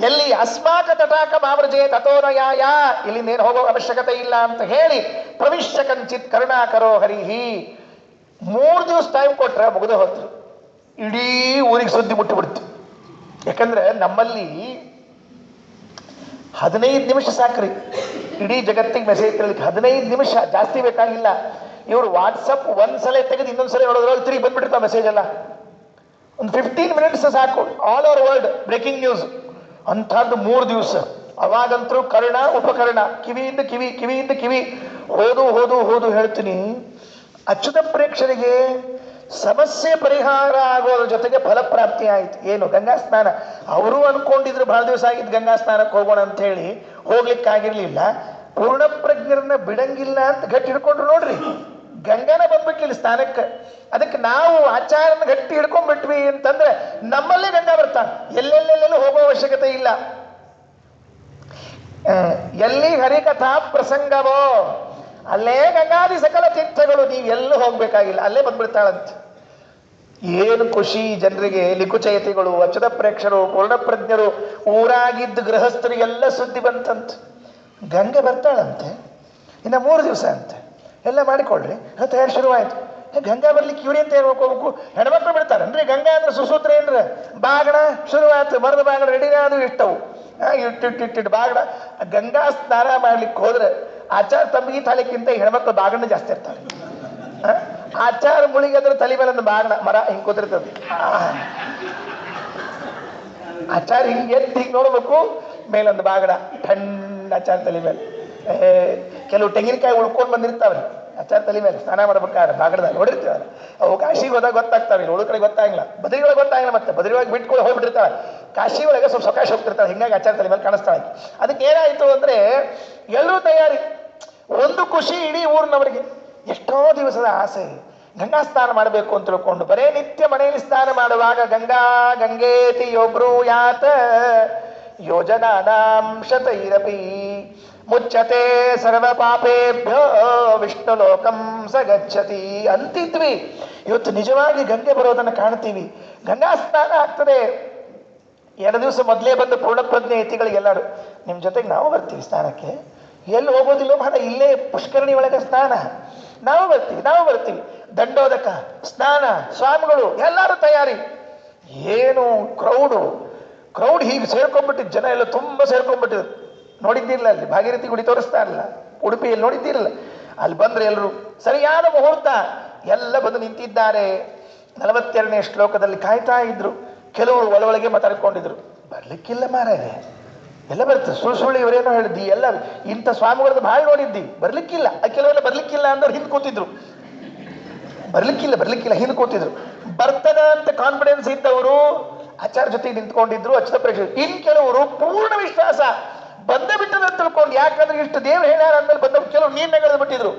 ಎಲ್ಲಿ? ಅಸ್ಮಾಕ ತಟಾಕ ಮಾವೃಜೆ ತಥೋನಯಾಯ, ಇಲ್ಲಿಂದ ಏನು ಹೋಗೋ ಅವಶ್ಯಕತೆ ಇಲ್ಲ ಅಂತ ಹೇಳಿ ಪ್ರವಿಶ್ಯ ಕಂಚಿತ್ ಕರುಣಾಕರೋ ಹರಿಹಿ. 3 ದಿವಸ ಟೈಮ್ ಕೊಟ್ರೆ ಮುಗಿದು ಹೋದ್ರು. ಇಡೀ ಊರಿಗೆ ಸುದ್ದಿ ಮುಟ್ಟಿಬಿಡ್ತು. ಯಾಕಂದ್ರೆ ನಮ್ಮಲ್ಲಿ 15 ನಿಮಿಷ ಸಾಕ್ರಿ ಇಡೀ ಜಗತ್ತಿಗೆ ಮೆಸೇಜ್ ಕೇಳಲಿಕ್ಕೆ. 15 ನಿಮಿಷ, ಜಾಸ್ತಿ ಬೇಕಾಗಿಲ್ಲ. ಇವರು ವಾಟ್ಸಪ್ ಒಂದ್ಸಲ ತೆಗೆದು ಇನ್ನೊಂದ್ಸಲ ನೋಡೋದ್ರಲ್ಲಿ ತಿರುಗಿ ಬಂದ್ಬಿಟ್ಟಿರ್ತಾವ ಮೆಸೇಜ್ ಎಲ್ಲ. ಒಂದು 15 ಮಿನಿಟ್ಸ್ ಸಾಕು, all over world breaking news. ಅಂಥದ್ದು 3 ದಿವಸ. ಅವಾಗಂತರೂ ಕರ್ಣ ಉಪಕರಣ, ಕಿವಿಯಿಂದ ಕಿವಿ, ಕಿವಿಯಿಂದ ಕಿವಿ, ಹೋದು ಹೋದು ಹೋದು ಹೇಳ್ತೀನಿ. ಅಚ್ಯುತ ಪ್ರೇಕ್ಷರಿಗೆ ಸಮಸ್ಯೆ ಪರಿಹಾರ ಆಗೋದ್ರ ಜೊತೆಗೆ ಫಲಪ್ರಾಪ್ತಿ ಆಯ್ತು. ಏನು? ಗಂಗಾ ಸ್ನಾನ. ಅವರು ಅನ್ಕೊಂಡಿದ್ರು ಬಹಳ ದಿವಸ ಆಗಿದ್ದು ಗಂಗಾ ಸ್ನಾನಕ್ಕೆ ಹೋಗೋಣ ಅಂತ ಹೇಳಿ, ಹೋಗ್ಲಿಕ್ಕಾಗಿರ್ಲಿಲ್ಲ. ಪೂರ್ಣಪ್ರಜ್ಞರನ್ನ ಬಿಡಂಗಿಲ್ಲ ಅಂತ ಗಟ್ಟಿ ಹಿಡ್ಕೊಂಡ್ರು ನೋಡ್ರಿ. ಗಂಗಾನ ಬಂದ್ಬಿಟ್ಲಿಲ್ಲ ಸ್ನಾನಕ್ಕೆ. ಅದಕ್ಕೆ ನಾವು ಆಚಾರನ ಗಟ್ಟಿ ಹಿಡ್ಕೊಂಡ್ಬಿಟ್ವಿ ಅಂತಂದ್ರೆ ನಮ್ಮಲ್ಲೇ ಗಂಗಾ ಬರ್ತಾನೆ. ಎಲ್ಲೆಲ್ಲೆಲ್ಲೆಲ್ಲೂ ಹೋಗೋ ಅವಶ್ಯಕತೆ ಇಲ್ಲ. ಎಲ್ಲಿ ಹರಿಕಥಾ ಪ್ರಸಂಗವೋ ಅಲ್ಲೇ ಗಂಗಾದಿ ಸಕಲ ತೀರ್ಥಗಳು, ನೀವೆಲ್ಲೂ ಹೋಗ್ಬೇಕಾಗಿಲ್ಲ, ಅಲ್ಲೇ ಬಂದ್ಬಿಡ್ತಾಳಂತೆ. ಏನು ಖುಷಿ ಜನರಿಗೆ! ಲಿಖುಚಯತಿಗಳು, ಅಚ್ಯುತ ಪ್ರೇಕ್ಷರು, ಪೂರ್ಣಪ್ರಜ್ಞರು, ಊರಾಗಿದ್ದ ಗೃಹಸ್ಥರಿಗೆಲ್ಲ ಸುದ್ದಿ ಬಂತಂತೆ. ಗಂಗೆ ಬರ್ತಾಳಂತೆ, ಇನ್ನು 3 ದಿವಸ ಅಂತೆ. ಎಲ್ಲ ಮಾಡಿಕೊಳ್ರಿ, ತಯಾರು ಶುರುವಾಯಿತು. ಗಂಗಾ ಬರ್ಲಿಕ್ಕೆ ಇವ್ರಿ ಅಂತ ಹೋಗ್ಬೇಕು, ಹೆಣ್ಮಕ್ಳು ಬಿಡ್ತಾರನ್ರಿ. ಗಂಗಾ ಅಂದ್ರೆ ಸುಸೂತ್ರ ಏನ್ರ ಬಾಗಣ ಶುರುವಾಯ್ತು. ಮರದ ಬಾಗಣ ರೆಡಿನೇ ಅದು ಇಟ್ಟವು, ಇಟ್ಟಿಟ್ಟಿಟ್ಟಿಟ್ಟು ಬಾಗಣ. ಗಂಗಾ ಸ್ನಾನ ಮಾಡ್ಲಿಕ್ಕೆ ಹೋದ್ರೆ ಆಚಾರ ತಮ್ಮಿಗೆ ತಲೆಕ್ಕಿಂತ ಹೆಣ್ಮಕ್ಳು ಬಾಗಣ ಜಾಸ್ತಿ ಇರ್ತಾರೆ. ಆಚಾರ ಮುಳಿಗೆ ಅದ್ರ ತಲೆ ಮೇಲೆ ಒಂದು ಬಾಗಣ ಮರ ಹಿಂಗ್ ಕೂತಿರ್ತದೆ. ಆಚಾರ ಹಿಂಗೆ ಎದ್ದು ಹಿಂಗೆ ನೋಡ್ಬೇಕು, ಮೇಲೊಂದು ಬಾಗಣ ಠಂಡ ಆಚಾರ ತಲೆ ಮೇಲೆ. ಕೆಲವು ತೆಂಗಿನಕಾಯಿ ಉಳ್ಕೊಂಡು ಬಂದಿರ್ತಾವ್ರಿ ಆಚಾರ ತಲೆ ಮೇಲೆ ಸ್ನಾನ ಮಾಡ್ಬೇಕಾದ್ರೆ ಬಾಗಡದಾಗ ನೋಡಿರ್ತೀವಲ್ಲ. ಅವು ಕಾಶಿಗೆ ಹೋದಾಗ ಗೊತ್ತಾಗ್ತಾವೆ, ಉಳಿದ ಕಡೆ ಗೊತ್ತಾಗಿಲ್ಲ, ಬದ್ರಿಗಳಿಗೆ ಗೊತ್ತಾಗಿಲ್ಲ. ಮತ್ತೆ ಬದ್ರಿಗಳಿಗೆ ಬಿಟ್ಕೊಂಡು ಹೋಗ್ಬಿಟ್ಟಿರ್ತಾಳೆ. ಕಾಶಿ ಒಳಗೆ ಸ್ವಲ್ಪ ಸೊಕಾಶ ಹೋಗ್ತಿರ್ತಾಳೆ, ಹಿಂಗಾಗಿ ಆಚಾರ ತಲೆ ಮೇಲೆ ಕಾಣಿಸ್ತಾಳೆ. ಅದಕ್ಕೆ ಏನಾಯ್ತು ಅಂದ್ರೆ ಎಲ್ಲರೂ ತಯಾರಿ. ಒಂದು ಖುಷಿ ಇಡೀ ಊರಿನವರಿಗೆ. ಎಷ್ಟೋ ದಿವಸದ ಆಸೆ ಗಂಗಾ ಸ್ನಾನ ಮಾಡಬೇಕು ಅಂತ ತಿಳ್ಕೊಂಡು ಬರೇ ನಿತ್ಯ ಮನೆಯಲ್ಲಿ ಸ್ನಾನ ಮಾಡುವಾಗ ಗಂಗಾ ಗಂಗೇತಿ ಒಬ್ರು ಯಾತ ಯೋಜನಾಂಶತೈರಪಿ ಮುಚ್ಚತೆ ಸರ್ವ ಪಾಪೇಭ್ಯೋ ವಿಷ್ಣು ಲೋಕಂ ಸ ಗಚ್ಚತಿ ಅಂತಿದ್ವಿ. ಇವತ್ತು ನಿಜವಾಗಿ ಗಂಗೆ ಬರೋದನ್ನು ಕಾಣ್ತೀವಿ. ಗಂಗಾ ಸ್ನಾನ ಆಗ್ತದೆ. 2 ದಿವಸ ಮೊದಲೇ ಬಂದು ಪೂರ್ಣಪ್ರಜ್ಞೆ ಯತಿಗಳಿಗೆಲ್ಲರೂ ನಿಮ್ಮ ಜೊತೆಗೆ ನಾವು ಬರ್ತೀವಿ ಸ್ನಾನಕ್ಕೆ. ಎಲ್ಲಿ ಹೋಗೋದಿಲ್ಲ ಮಾಡ, ಇಲ್ಲೇ ಪುಷ್ಕರಣಿ ಒಳಗೆ ಸ್ನಾನ. ನಾವು ಬರ್ತೀವಿ ದಂಡೋದಕ ಸ್ನಾನ, ಸ್ವಾಮಿಗಳು ಎಲ್ಲರೂ ತಯಾರಿ. ಏನು ಕ್ರೌಡ್ ಹೀಗೆ ಸೇರ್ಕೊಂಡ್ಬಿಟ್ಟಿದ್ದು, ಜನ ಎಲ್ಲ ತುಂಬ ಸೇರ್ಕೊಂಡ್ಬಿಟ್ಟಿದ್ರು. ನೋಡಿದ್ದಿರಲ್ಲ, ಅಲ್ಲಿ ಭಾಗೀರಥಿ ಗುಡಿ ತೋರಿಸ್ತಾ ಇಲ್ಲ, ಉಡುಪಿಯಲ್ಲಿ ನೋಡಿದ್ದಿರಲ್ಲ. ಅಲ್ಲಿ ಬಂದ್ರೆ ಎಲ್ಲರೂ ಸರಿಯಾದ ಮುಹೂರ್ತ ಎಲ್ಲ ಬಂದು ನಿಂತಿದ್ದಾರೆ. 42ನೇ ಶ್ಲೋಕದಲ್ಲಿ ಕಾಯ್ತಾ ಇದ್ರು. ಕೆಲವರು ಒಳಗೆ ಮಾತಾಡ್ಕೊಂಡಿದ್ರು, ಬರ್ಲಿಕ್ಕಿಲ್ಲ ಮಾರಾಯ, ಎಲ್ಲ ಬರ್ತದೆ ಸುಳ್ಳು ಇವರೇನೋ ಹೇಳಿದ್ದಿ, ಎಲ್ಲ ಇಂಥ ಸ್ವಾಮಿಗಳದ್ದು ಭಾಳ ನೋಡಿದ್ದಿ, ಬರ್ಲಿಕ್ಕಿಲ್ಲ. ಕೆಲವೆಲ್ಲ ಬರ್ಲಿಕ್ಕಿಲ್ಲ ಅಂದ್ರೆ ಹಿಂದೆ ಕೂತಿದ್ರು, ಬರ್ಲಿಕ್ಕಿಲ್ಲ ಹಿಂದೆ ಕೂತಿದ್ರು. ಬರ್ತದ ಅಂತ ಕಾನ್ಫಿಡೆನ್ಸ್ ಇದ್ದವರು ಆಚಾರ್ಯ ಜೊತೆ ನಿಂತ್ಕೊಂಡಿದ್ರು, ಅಚ್ಯುತ ಪ್ರೇಕ್ಷಕರು. ಇನ್ ಕೆಲವರು ಪೂರ್ಣ ವಿಶ್ವಾಸ ಬಂದ ಬಿಟ್ಟದಂತ ತಿಳ್ಕೊಂಡು, ಯಾಕಂದ್ರೆ ಇಷ್ಟು ದೇವ್ರು ಹೇಳ್ಯಾರ ಅಂದ್ಮೇಲೆ ಬಂದವರು ಕೆಲವರು ನೀರ್ನಾಗ ಇಳಿದು ಬಿಟ್ಟಿದ್ರು.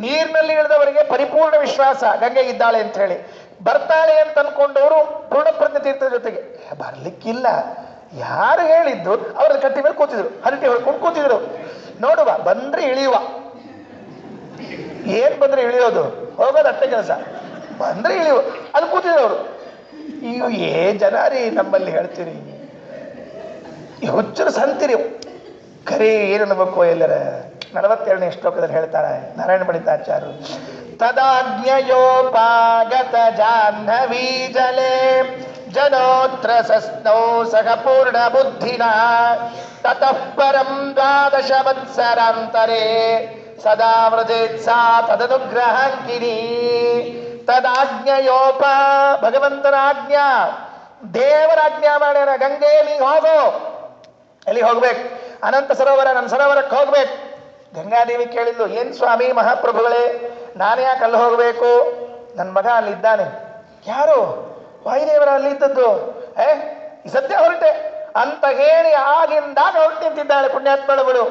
ನೀರಿನಲ್ಲಿ ಇಳಿದವರಿಗೆ ಪರಿಪೂರ್ಣ ವಿಶ್ವಾಸ ಗಂಗೆ ಇದ್ದಾಳೆ ಅಂತ ಹೇಳಿ. ಬರ್ತಾಳೆ ಅಂತ ಅನ್ಕೊಂಡವರು ಪೂರ್ಣಪ್ರಜ್ಞ ತೀರ್ಥದ ಜೊತೆಗೆ ಬರ್ಲಿಕ್ಕಿಲ್ಲ. ಯಾರು ಹೇಳಿದ್ದು ಅವ್ರ ಕಟ್ಟಿ ಮೇಲೆ ಕೂತಿದ್ರು, ಹರಟಿ ಹೊಡ್ಕೊಂಡು ಕೂತಿದ್ರು. ನೋಡುವ ಬಂದ್ರೆ ಇಳಿಯುವ, ಏನ್ ಬಂದ್ರೆ ಇಳಿಯೋದು, ಹೋಗೋದು ಅಷ್ಟೇ ಕೆಲಸ, ಬಂದ್ರೆ ಇಳಿಯುವ, ಅಲ್ಲಿ ಕೂತಿದ್ರು ಅವರು. ಇವು ಜನ ರೀ ನಮ್ಮಲ್ಲಿ ಹೇಳ್ತೀರಿ, ಈ ಹುಚ್ಚರು ಸಂತಿರಿ ಖರೀ ಏನು ಅನ್ಬೇಕು ಎಲ್ಲರ. 42ನೇ ಶ್ಲೋಕದಲ್ಲಿ ಹೇಳ್ತಾರೆ ನಾರಾಯಣ ಪಂಡಿತಾಚಾರ್ಯರು, ತದಾಜ್ಞಯೋಪಾಗತ ಜಾಹ್ನವೀ ಜಲೆ ಜನೋತ್ರ ಸಸ್ನೌ ಸಹ ಪೂರ್ಣ ಬುದ್ಧಿನ ತತಃ ಪರಂ 12 ವತ್ಸರಾಂತರೇ ಸದಾ ವ್ರಜೇತ್ಸಾ ತದನುಗ್ರಹಾಂಕಿನಿ. ತದಾಜ್ಞಯೋಪ, ಭಗವಂತನ ಆಜ್ಞಾ, ದೇವರ ಆಜ್ಞಾ ಮಾಡ್ಯಾರ. ಗಂಗೆ ನೀ ಹೋಗೋ, ಎಲ್ಲಿ ಹೋಗ್ಬೇಕು? ಅನಂತ ಸರೋವರ, ನನ್ನ ಸರೋವರಕ್ಕೆ ಹೋಗ್ಬೇಕು. ಗಂಗಾದೇವಿ ಕೇಳಿದ್ಲು, ಏನ್ ಸ್ವಾಮಿ ಮಹಾಪ್ರಭುಗಳೇ, ನಾನು ಯಾಕೆ ಅಲ್ಲಿ ಹೋಗಬೇಕು? ನನ್ನ ಮಗ ಅಲ್ಲಿದ್ದಾನೆ. ಯಾರು? ವಾಯುದೇವರ ಅಲ್ಲಿ ಇದ್ದದ್ದು. ಈ ಸದ್ಯ ಹೊರಟೆ ಅಂತ ಹೇಳಿ ಆಗಿಂದಾಗ ಹೊರಟು ನಿಂತಿದ್ದಾಳೆ ಪುಣ್ಯಾತ್ಮಳಗಳು.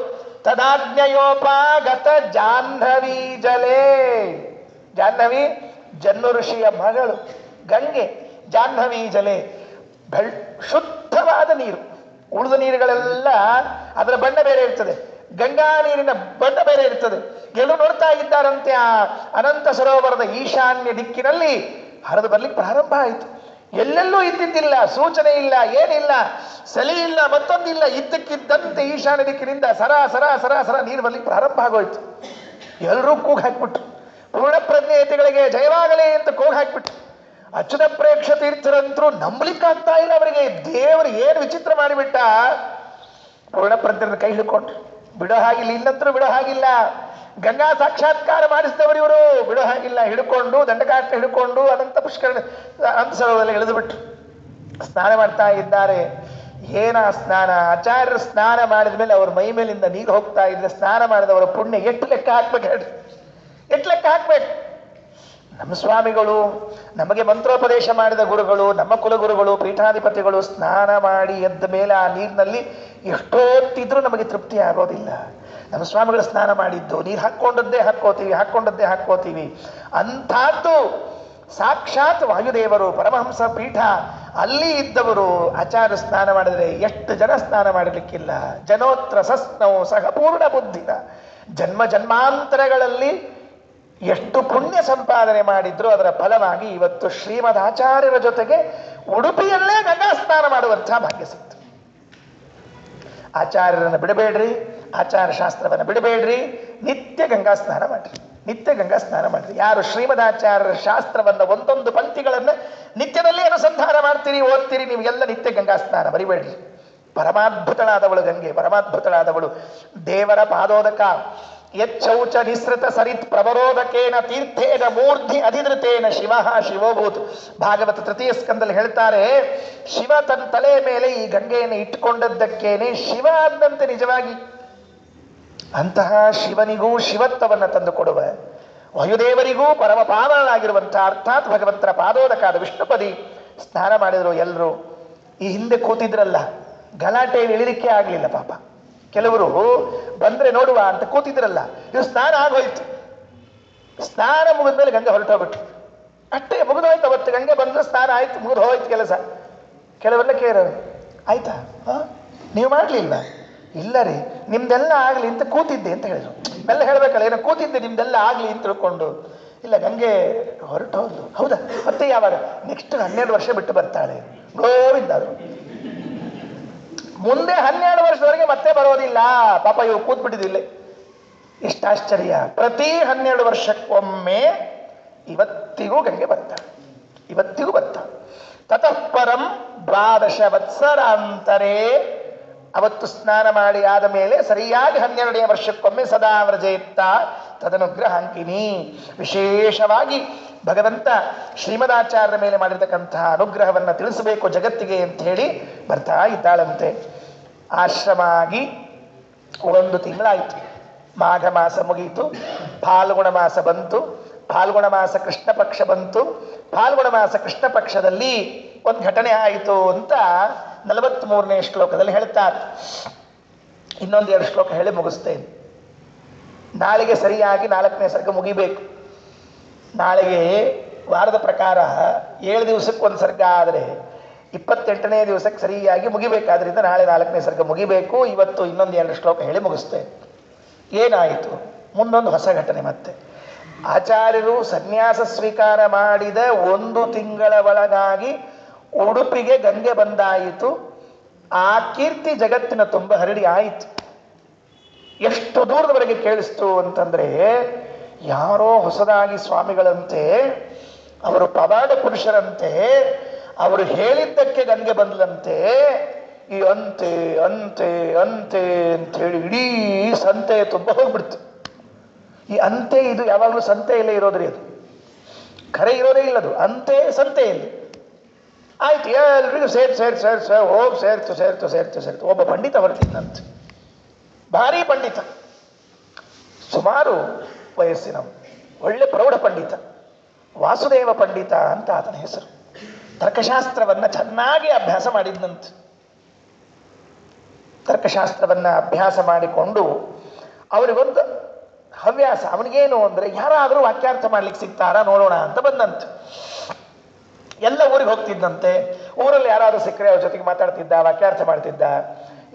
ತದಾಜ್ಞಯೋಪಾಗತ ಜಾಹ್ನವಿ ಜಲೇ, ಜಾಹ್ನವಿ ಜನ್ಮ ಋಷಿಯ ಮಗಳು ಗಂಗೆ. ಜಾಹ್ನವಿ ಜಲೆ ಶುದ್ಧವಾದ ನೀರು. ಉಳಿದ ನೀರುಗಳೆಲ್ಲ ಅದರ ಬಣ್ಣ ಬೇರೆ ಇರ್ತದೆ, ಗಂಗಾ ನೀರಿನ ಬಣ್ಣ ಬೇರೆ ಇರ್ತದೆ. ಎಲ್ಲರೂ ನೋಡ್ತಾ ಇದ್ದಾರಂತೆ. ಆ ಅನಂತ ಸರೋವರದ ಈಶಾನ್ಯ ದಿಕ್ಕಿನಲ್ಲಿ ಹರಿದು ಬರ್ಲಿಕ್ಕೆ ಪ್ರಾರಂಭ ಆಯಿತು. ಎಲ್ಲೆಲ್ಲೂ ಇದ್ದಿದ್ದಿಲ್ಲ, ಸೂಚನೆ ಇಲ್ಲ, ಏನಿಲ್ಲ, ಸಲಿ ಇಲ್ಲ, ಮತ್ತೊಂದಿಲ್ಲ. ಇದ್ದಕ್ಕಿದ್ದಂತೆ ಈಶಾನ್ಯ ದಿಕ್ಕಿನಿಂದ ಸರ ಸರ ಸರ ಸರ ನೀರು ಬರ್ಲಿಕ್ಕೆ ಪ್ರಾರಂಭ ಆಗೋಯ್ತು. ಎಲ್ಲರೂ ಕೂಗು ಹಾಕ್ಬಿಟ್ರು. ಪೂರ್ಣ ಪ್ರಜ್ಞೆಯತಿಗಳಿಗೆ ಜಯವಾಗಲೇ ಅಂತ ಕೂಗು ಹಾಕ್ಬಿಟ್ರು. ಅಚ್ಯುತ ಪ್ರೇಕ್ಷ ತೀರ್ಥರಂತರೂ ನಂಬಲಿಕ್ಕಾಗ್ತಾ ಇಲ್ಲ ಅವರಿಗೆ. ದೇವರು ಏನು ವಿಚಿತ್ರ ಮಾಡಿಬಿಟ್ಟ. ಪೂರ್ಣ ಪ್ರಜ್ಞರ ಕೈ ಹಿಡ್ಕೊಂಡ್ರು. ಬಿಡೋ ಹಾಗಿಲ್ಲ, ಇಲ್ಲಂತರೂ ಬಿಡೋ ಹಾಗಿಲ್ಲ. ಗಂಗಾ ಸಾಕ್ಷಾತ್ಕಾರ ಮಾಡಿಸಿದವರು ಇವರು, ಬಿಡೋ ಹಾಗಿಲ್ಲ. ಹಿಡ್ಕೊಂಡು ದಂಡಕಾಷ್ಟ ಹಿಡ್ಕೊಂಡು ಅನಂತ ಪುಷ್ಕರ ಅಂತ ಸರೋವರದಲ್ಲಿ ಇಳಿದು ಬಿಟ್ರು. ಸ್ನಾನ ಮಾಡ್ತಾ ಇದ್ದಾರೆ. ಏನ ಸ್ನಾನ! ಆಚಾರ್ಯರು ಸ್ನಾನ ಮಾಡಿದ ಮೇಲೆ ಅವ್ರ ಮೈ ಮೇಲಿಂದ ನೀರು ಹೋಗ್ತಾ ಇದ್ರೆ ಸ್ನಾನ ಮಾಡಿದವರ ಪುಣ್ಯ ಎಷ್ಟು ಲೆಕ್ಕ ಹಾಕ್ಬೇಕು ಹೇಳಿ, ಎಷ್ಟು ಲೆಕ್ಕ ಹಾಕ್ಬೇಕು? ನಮ್ಮ ಸ್ವಾಮಿಗಳು, ನಮಗೆ ಮಂತ್ರೋಪದೇಶ ಮಾಡಿದ ಗುರುಗಳು, ನಮ್ಮ ಕುಲಗುರುಗಳು, ಪೀಠಾಧಿಪತಿಗಳು ಸ್ನಾನ ಮಾಡಿ ಎದ್ದ ಮೇಲೆ ಆ ನೀರಿನಲ್ಲಿ ಎಷ್ಟೊತ್ತಿದ್ರೂ ನಮಗೆ ತೃಪ್ತಿ ಆಗೋದಿಲ್ಲ. ನಮ್ಮ ಸ್ವಾಮಿಗಳು ಸ್ನಾನ ಮಾಡಿದ್ದು ನೀರು ಹಾಕ್ಕೊಂಡದ್ದೇ ಹಾಕ್ಕೋತೀವಿ. ಅಂಥದ್ದು ಸಾಕ್ಷಾತ್ ವಾಯುದೇವರು, ಪರಮಹಂಸ ಪೀಠ ಅಲ್ಲಿ ಇದ್ದವರು ಆಚಾರ್ಯ ಸ್ನಾನ ಮಾಡಿದರೆ ಎಷ್ಟು ಜನ ಸ್ನಾನ ಮಾಡಲಿಕ್ಕಿಲ್ಲ. ಜನೋತ್ರ ಸಸ್ನವು ಸಹ ಪೂರ್ಣ ಬುದ್ಧಿನ. ಜನ್ಮ ಜನ್ಮಾಂತರಗಳಲ್ಲಿ ಎಷ್ಟು ಪುಣ್ಯ ಸಂಪಾದನೆ ಮಾಡಿದ್ರು ಅದರ ಫಲವಾಗಿ ಇವತ್ತು ಶ್ರೀಮದ್ ಆಚಾರ್ಯರ ಜೊತೆಗೆ ಉಡುಪಿಯಲ್ಲೇ ಗಂಗಾ ಸ್ನಾನ ಮಾಡುವಂಥ ಭಾಗ್ಯ ಸಿಕ್ತು. ಆಚಾರ್ಯರನ್ನು ಬಿಡಬೇಡ್ರಿ, ಆಚಾರ ಶಾಸ್ತ್ರವನ್ನು ಬಿಡಬೇಡ್ರಿ, ನಿತ್ಯ ಗಂಗಾ ಸ್ನಾನ ಮಾಡ್ರಿ, ನಿತ್ಯ ಗಂಗಾ ಸ್ನಾನ ಮಾಡ್ರಿ. ಯಾರು ಶ್ರೀಮದಾಚಾರ್ಯರ ಶಾಸ್ತ್ರವನ್ನು ಒಂದೊಂದು ಪಂಕ್ತಿಗಳನ್ನು ನಿತ್ಯದಲ್ಲಿ ಅನುಸಂಧಾನ ಮಾಡ್ತೀರಿ, ಓದ್ತೀರಿ, ನೀವೆಲ್ಲ ನಿತ್ಯ ಗಂಗಾ ಸ್ನಾನ ಬರಿಬೇಡ್ರಿ. ಪರಮಾದ್ಭುತಳಾದವಳು ಗಂಗೆ, ಪರಮಾದ್ಭುತಳಾದವಳು. ದೇವರ ಪಾದೋದಕ ಯಚ್ಚೌಚ ನಿಸೃತ ಸರಿತ್ ಪ್ರವರೋದಕೇನ ತೀರ್ಥೇನ ಮೂರ್ಧಿ ಅಧಿಧೃತೇನ ಶಿವ ಶಿವೋಭೂತ್. ಭಾಗವತ ತೃತೀಯ ಸ್ಕಂದಲ್ಲಿ ಹೇಳ್ತಾರೆ, ಶಿವ ತನ್ನ ತಲೆ ಮೇಲೆ ಈ ಗಂಗೆಯನ್ನು ಇಟ್ಟುಕೊಂಡದ್ದಕ್ಕೇನೆ ಶಿವ ಅಂದಂತೆ ನಿಜವಾಗಿ. ಅಂತಹ ಶಿವನಿಗೂ ಶಿವತ್ವವನ್ನು ತಂದು ಕೊಡುವ, ವಾಯುದೇವರಿಗೂ ಪರಮ ಪಾವನನಾಗಿರುವಂತಹ ಅರ್ಥಾತ್ ಭಗವಂತನ ಪಾದೋದಕಾದ ವಿಷ್ಣುಪದಿ ಸ್ನಾನ ಮಾಡಿದ್ರು ಎಲ್ಲರೂ. ಈ ಹಿಂದೆ ಕೂತಿದ್ರಲ್ಲ, ಗಲಾಟೆಯಲ್ಲಿ ಇಳಿಲಿಕ್ಕೆ ಆಗಲಿಲ್ಲ ಪಾಪ. ಕೆಲವರು ಬಂದ್ರೆ ನೋಡುವ ಅಂತ ಕೂತಿದ್ರಲ್ಲ, ಇದು ಸ್ನಾನ ಆಗೋಯ್ತು. ಸ್ನಾನ ಮುಗಿದ್ಮೇಲೆ ಗಂಗೆ ಹೊರಟೋಗ್ಬಿಟ್ರು, ಅಷ್ಟೇ ಮುಗಿದೋಯ್ತು. ಅವತ್ತು ಗಂಗೆ ಬಂದ್ರೆ ಸ್ನಾನ ಆಯ್ತು, ಮುಗಿದು ಹೋಯ್ತು ಕೆಲಸ. ಕೆಲವೆಲ್ಲ ಕೇಳೋರು, ಆಯ್ತಾ ನೀವು ಮಾಡ್ಲಿಲ್ಲ? ಇಲ್ಲ ರೀ, ನಿಮ್ದೆಲ್ಲ ಆಗ್ಲಿ ಅಂತ ಕೂತಿದ್ದೆ ಅಂತ ಹೇಳಿದ್ರು. ಎಲ್ಲ ಹೇಳ್ಬೇಕಲ್ಲ, ಏನೋ ಕೂತಿದ್ದೆ ನಿಮ್ದೆಲ್ಲ ಆಗ್ಲಿ ಅಂತ ತಿಳ್ಕೊಂಡು. ಇಲ್ಲ, ಗಂಗೆ ಹೊರಟೋದ್ಲು. ಹೌದಾ? ಮತ್ತೆ ಯಾವಾಗ? ನೆಕ್ಸ್ಟ್ 12 ವರ್ಷ ಬಿಟ್ಟು ಬರ್ತಾಳೆ. ಗೋವಿಂದಾದ್ರು ಮುಂದೆ 12 ವರ್ಷದವರೆಗೆ ಮತ್ತೆ ಬರೋದಿಲ್ಲ ಪಾಪ. ಇವು ಕೂತ್ಬಿಟ್ಟಿದ್ದಿಲ್ಲ, ಎಷ್ಟಾಶ್ಚರ್ಯ! ಪ್ರತಿ 12 ವರ್ಷಕ್ಕೊಮ್ಮೆ ಇವತ್ತಿಗೂ ಗಂಗೆ ಬರ್ತಾಳೆ, ಇವತ್ತಿಗೂ ಬರ್ತಾಳೆ. ತತಃ ಪರಂ 12 ವತ್ಸರಾಂತರೇ, ಅವತ್ತು ಸ್ನಾನ ಮಾಡಿ ಆದ ಮೇಲೆ ಸರಿಯಾಗಿ 12ನೇ ವರ್ಷಕ್ಕೊಮ್ಮೆ ಸದಾ ವ್ರಜೆಯುತ್ತ ತದನುಗ್ರಹಾಂಕಿನಿ. ವಿಶೇಷವಾಗಿ ಭಗವಂತ ಶ್ರೀಮದಾಚಾರ್ಯರ ಮೇಲೆ ಮಾಡಿರ್ತಕ್ಕಂತಹ ಅನುಗ್ರಹವನ್ನು ತಿಳಿಸಬೇಕು ಜಗತ್ತಿಗೆ ಅಂತ ಹೇಳಿ ಬರ್ತಾ ಇದ್ದಾಳಂತೆ. ಆಶ್ರಮ ಆಗಿ 1 ತಿಂಗಳಾಯಿತು. ಮಾಘ ಮಾಸ ಮುಗಿಯಿತು, ಫಾಲ್ಗುಣ ಮಾಸ ಬಂತು. ಫಾಲ್ಗುಣ ಮಾಸ ಕೃಷ್ಣ ಪಕ್ಷ ಬಂತು. ಫಾಲ್ಗುಣ ಮಾಸ ಕೃಷ್ಣ ಪಕ್ಷದಲ್ಲಿ ಒಂದು ಘಟನೆ ಆಯಿತು ಅಂತ 43ನೇ ಶ್ಲೋಕದಲ್ಲಿ ಹೇಳ್ತಾರೆ. ಇನ್ನೊಂದು 2 ಶ್ಲೋಕ ಹೇಳಿ ಮುಗಿಸ್ತೇನೆ. ನಾಳೆಗೆ ಸರಿಯಾಗಿ 4ನೇ ಸರ್ಗ ಮುಗಿಬೇಕು. ನಾಳೆಗೆ ವಾರದ ಪ್ರಕಾರ 7 ದಿವಸಕ್ಕೆ ಒಂದು ಸರ್ಗ ಆದರೆ 28ನೇ ದಿವಸಕ್ಕೆ ಸರಿಯಾಗಿ ಮುಗಿಬೇಕಾದ್ರಿಂದ ನಾಳೆ 4ನೇ ಸರ್ಗ ಮುಗಿಬೇಕು. ಇವತ್ತು ಇನ್ನೊಂದು 2 ಶ್ಲೋಕ ಹೇಳಿ ಮುಗಿಸ್ತೇನೆ. ಏನಾಯಿತು? ಮುಂದೊಂದು ಹೊಸ ಘಟನೆ. ಮತ್ತೆ ಆಚಾರ್ಯರು ಸನ್ಯಾಸ ಸ್ವೀಕಾರ ಮಾಡಿದ 1 ತಿಂಗಳ ಒಳಗಾಗಿ ಉಡುಪಿಗೆ ಗಂಗೆ ಬಂದಾಯಿತು. ಆ ಕೀರ್ತಿ ಜಗತ್ತಿನ ತುಂಬ ಹರಡಿ ಆಯಿತು. ಎಷ್ಟು ದೂರದವರೆಗೆ ಕೇಳಿಸ್ತು ಅಂತಂದ್ರೆ, ಯಾರೋ ಹೊಸದಾಗಿ ಸ್ವಾಮಿಗಳಂತೆ, ಅವರು ಪವಾಡ ಪುರುಷರಂತೆ, ಅವರು ಹೇಳಿದ್ದಕ್ಕೆ ಗಂಗೆ ಬಂದ್ಲಂತೆ. ಈ ಅಂತೆ ಅಂತೆ ಅಂತೆ ಅಂತೇಳಿ ಇಡೀ ಸಂತೆ ತುಂಬ ಹೋಗ್ಬಿಡ್ತು. ಈ ಅಂತೆ ಇದು ಯಾವಾಗಲೂ ಸಂತೆಯಲ್ಲೇ ಇರೋದ್ರಿ, ಅದು ಖರೆ ಇರೋದೇ ಇಲ್ಲದು. ಅಂತೆ ಸಂತೆಯಲ್ಲಿ ಆಯ್ತು, ಎಲ್ರಿಗೂ ಹೋಗಿ ಸೇರ್ತು. ಒಬ್ಬ ಪಂಡಿತ ಬರ್ತಿದ್ದಂತೆ, ಭಾರಿ ಪಂಡಿತ, ಸುಮಾರು ವಯಸ್ಸಿನ ಒಳ್ಳೆ ಪ್ರೌಢ ಪಂಡಿತ, ವಾಸುದೇವ ಪಂಡಿತ ಅಂತ ಆತನ ಹೆಸರು. ತರ್ಕಶಾಸ್ತ್ರವನ್ನ ಚೆನ್ನಾಗಿ ಅಭ್ಯಾಸ ಮಾಡಿದ್ದಂತೆ. ತರ್ಕಶಾಸ್ತ್ರವನ್ನ ಅಭ್ಯಾಸ ಮಾಡಿಕೊಂಡು ಅವನಿಗೊಂದು ಹವ್ಯಾಸ. ಅವನಿಗೇನು ಅಂದರೆ, ಯಾರಾದರೂ ವಾಕ್ಯಾರ್ಥ ಮಾಡ್ಲಿಕ್ಕೆ ಸಿಗ್ತಾರಾ ನೋಡೋಣ ಅಂತ ಬಂದಂತೆ. ಎಲ್ಲ ಊರಿಗೆ ಹೋಗ್ತಿದ್ದಂತೆ. ಊರಲ್ಲಿ ಯಾರಾದರೂ ಸಿಕ್ಕರೆ ಅವ್ರ ಜೊತೆಗೆ ಮಾತಾಡ್ತಿದ್ದ, ವಾಕ್ಯಾರ್ಥ ಮಾಡ್ತಿದ್ದ.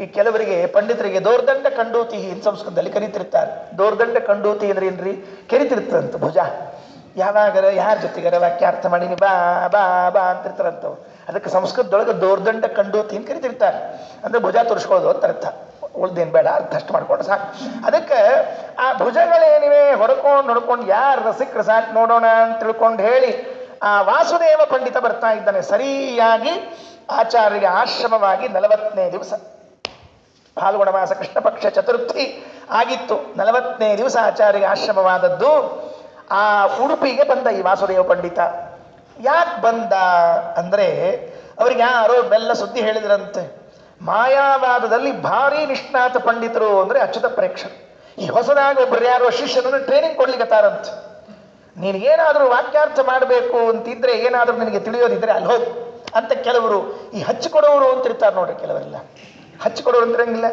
ಈ ಕೆಲವರಿಗೆ ಪಂಡಿತರಿಗೆ ದೋರ್ದಂಡ ಕಂಡೂತಿ ಅಂತ ಸಂಸ್ಕೃತದಲ್ಲಿ ಕರೀತಿರ್ತಾರೆ. ದೋರ್ದಂಡ ಕಂಡೂತಿ ಅಂದ್ರೆ ಏನ್ರಿ? ಕೆರಿತಿರ್ತಂತ ಭುಜ. ಯಾವಾಗರ ಯಾರ ಜೊತೆಗಾರ ವಾಕ್ಯಾರ್ಥ ಮಾಡಿ ಬಾ ಬಾ ಬಾ ಅಂತಿರ್ತಾರಂತವ್ರು. ಅದಕ್ಕೆ ಸಂಸ್ಕೃತದೊಳಗೆ ದೋರ್ದಂಡ ಕಂಡೂತಿ ಅಂತ ಕರಿತಿರ್ತಾರೆ. ಅಂದ್ರೆ ಭುಜ ತುರ್ಸ್ಕೊಳ್ಳೋದು ಅಂತ ಅರ್ಥ. ಉಳ್ದೇನು ಬೇಡ, ಅರ್ಥ ಅಷ್ಟು ಮಾಡ್ಕೊಂಡು ಸಾಕು. ಅದಕ್ಕೆ ಆ ಭುಜಗಳೇನಿವೆ ಹೊಡ್ಕೊಂಡು ಯಾರು ಸಿಕ್ಕರೆ ಸಾಕು ನೋಡೋಣ ಅಂತ ತಿಳ್ಕೊಂಡು ಹೇಳಿ ಆ ವಾಸುದೇವ ಪಂಡಿತ ಬರ್ತಾ ಇದ್ದಾನೆ. ಸರಿಯಾಗಿ ಆಚಾರ್ಯರಿಗೆ ಆಶ್ರಮವಾಗಿ 40ನೇ ದಿವಸ, ಫಾಲ್ಗುಣ ಮಾಸ ಕೃಷ್ಣ ಪಕ್ಷ ಚತುರ್ಥಿ ಆಗಿತ್ತು. 40ನೇ ದಿವಸ ಆಚಾರ್ಯರಿಗೆ ಆಶ್ರಮವಾದದ್ದು. ಆ ಉಡುಪಿಗೆ ಬಂದ ಈ ವಾಸುದೇವ ಪಂಡಿತ. ಯಾಕೆ ಬಂದ ಅಂದರೆ, ಅವ್ರಿಗೆ ಯಾರೋ ಬೆಲ್ಲ ಸುದ್ದಿ ಹೇಳಿದ್ರಂತೆ, ಮಾಯಾವಾದದಲ್ಲಿ ಭಾರಿ ನಿಷ್ಣಾತ ಪಂಡಿತರು ಅಂದರೆ ಅಚ್ಯುತ ಪ್ರೇಕ್ಷರು. ಈ ಹೊಸದಾಗಿ ಒಬ್ಬರು ಯಾರೋ ಶಿಷ್ಯನನ್ನು ಟ್ರೈನಿಂಗ್ ಕೊಡ್ಲಿಕ್ಕತ್ತಾರಂತೆ. ನೀನೇನಾದರೂ ವಾಕ್ಯಾರ್ಥ ಮಾಡಬೇಕು ಅಂತಿದ್ರೆ, ಏನಾದರೂ ನಿನಗೆ ತಿಳಿಯೋದಿದ್ರೆ ಅಲ್ಲಿ ಹೋಗಿ ಅಂತ ಕೆಲವರು ಈ ಹಚ್ಚಿಕೊಡೋರು ಅಂತಿರ್ತಾರೆ ನೋಡ್ರಿ. ಕೆಲವರೆಲ್ಲ ಹಚ್ಚಿಕೊಡೋರು ಅಂತಿರಂಗಿಲ್ಲ,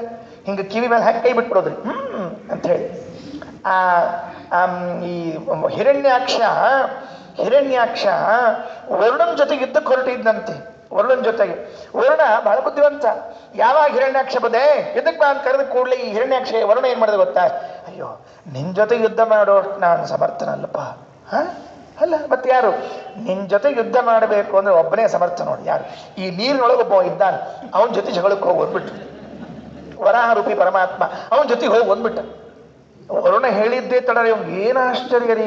ಹಿಂಗೆ ಕಿವಿ ಮೇಲೆ ಹಾಕಿ ಕೈ ಬಿಟ್ಬಿಡೋದ್ರಿ ಅಂತ ಹೇಳಿ. ಈ ಹಿರಣ್ಯಾಕ್ಷ ವರುಣನ ಜೊತೆಗೆ ಯುದ್ಧಕ್ಕೆ ಹೊರಟಿದ್ದಂತೆ. ವರುಣನ ಜೊತೆಗೆ ವರುಣ ಬಹಳ ಬುದ್ಧಿವಂತ. ಯಾವಾಗ ಹಿರಣ್ಯಾಕ್ಷ ಬಂದೆ ಯುದ್ಧಕ್ಕೆ ಬಾ ಅಂತ ಕರೆದ ಕೂಡಲೇ ಈ ಹಿರಣ್ಯಾಕ್ಷ ವರುಣ ಏನ್ ಮಾಡಿದೆ ಗೊತ್ತಾ? ಅಯ್ಯೋ, ನಿನ್ ಜೊತೆ ಯುದ್ಧ ಮಾಡೋ ನಾನು ಸಮರ್ಥನಲ್ಲಪ್ಪ. ಅಲ್ಲ ಮತ್ತೆ ಯಾರು? ನಿನ್ ಜೊತೆ ಯುದ್ಧ ಮಾಡಬೇಕು ಅಂದ್ರೆ ಒಬ್ಬನೇ ಸಮರ್ಥ ನೋಡಿ. ಯಾರು? ಈ ನೀರಿನೊಳಗೆ ಒಬ್ಬ ಇದ್ದಾನೆ, ಅವನ ಜೊತೆ ಜಗಳಕ್ಕೆ ಹೋಗಿ ಬಂದ್ಬಿಟ್ಟು, ವರಾಹ ರೂಪಿ ಪರಮಾತ್ಮ ಅವನ ಜೊತೆಗೆ ಹೋಗಿ ಬಂದ್ಬಿಟ್ಟ. ವರುಣ ಹೇಳಿದ್ದೇ ತಡರಿ ಅವ್ನಿಗೆ ಏನು ಆಶ್ಚರ್ಯ ರೀ.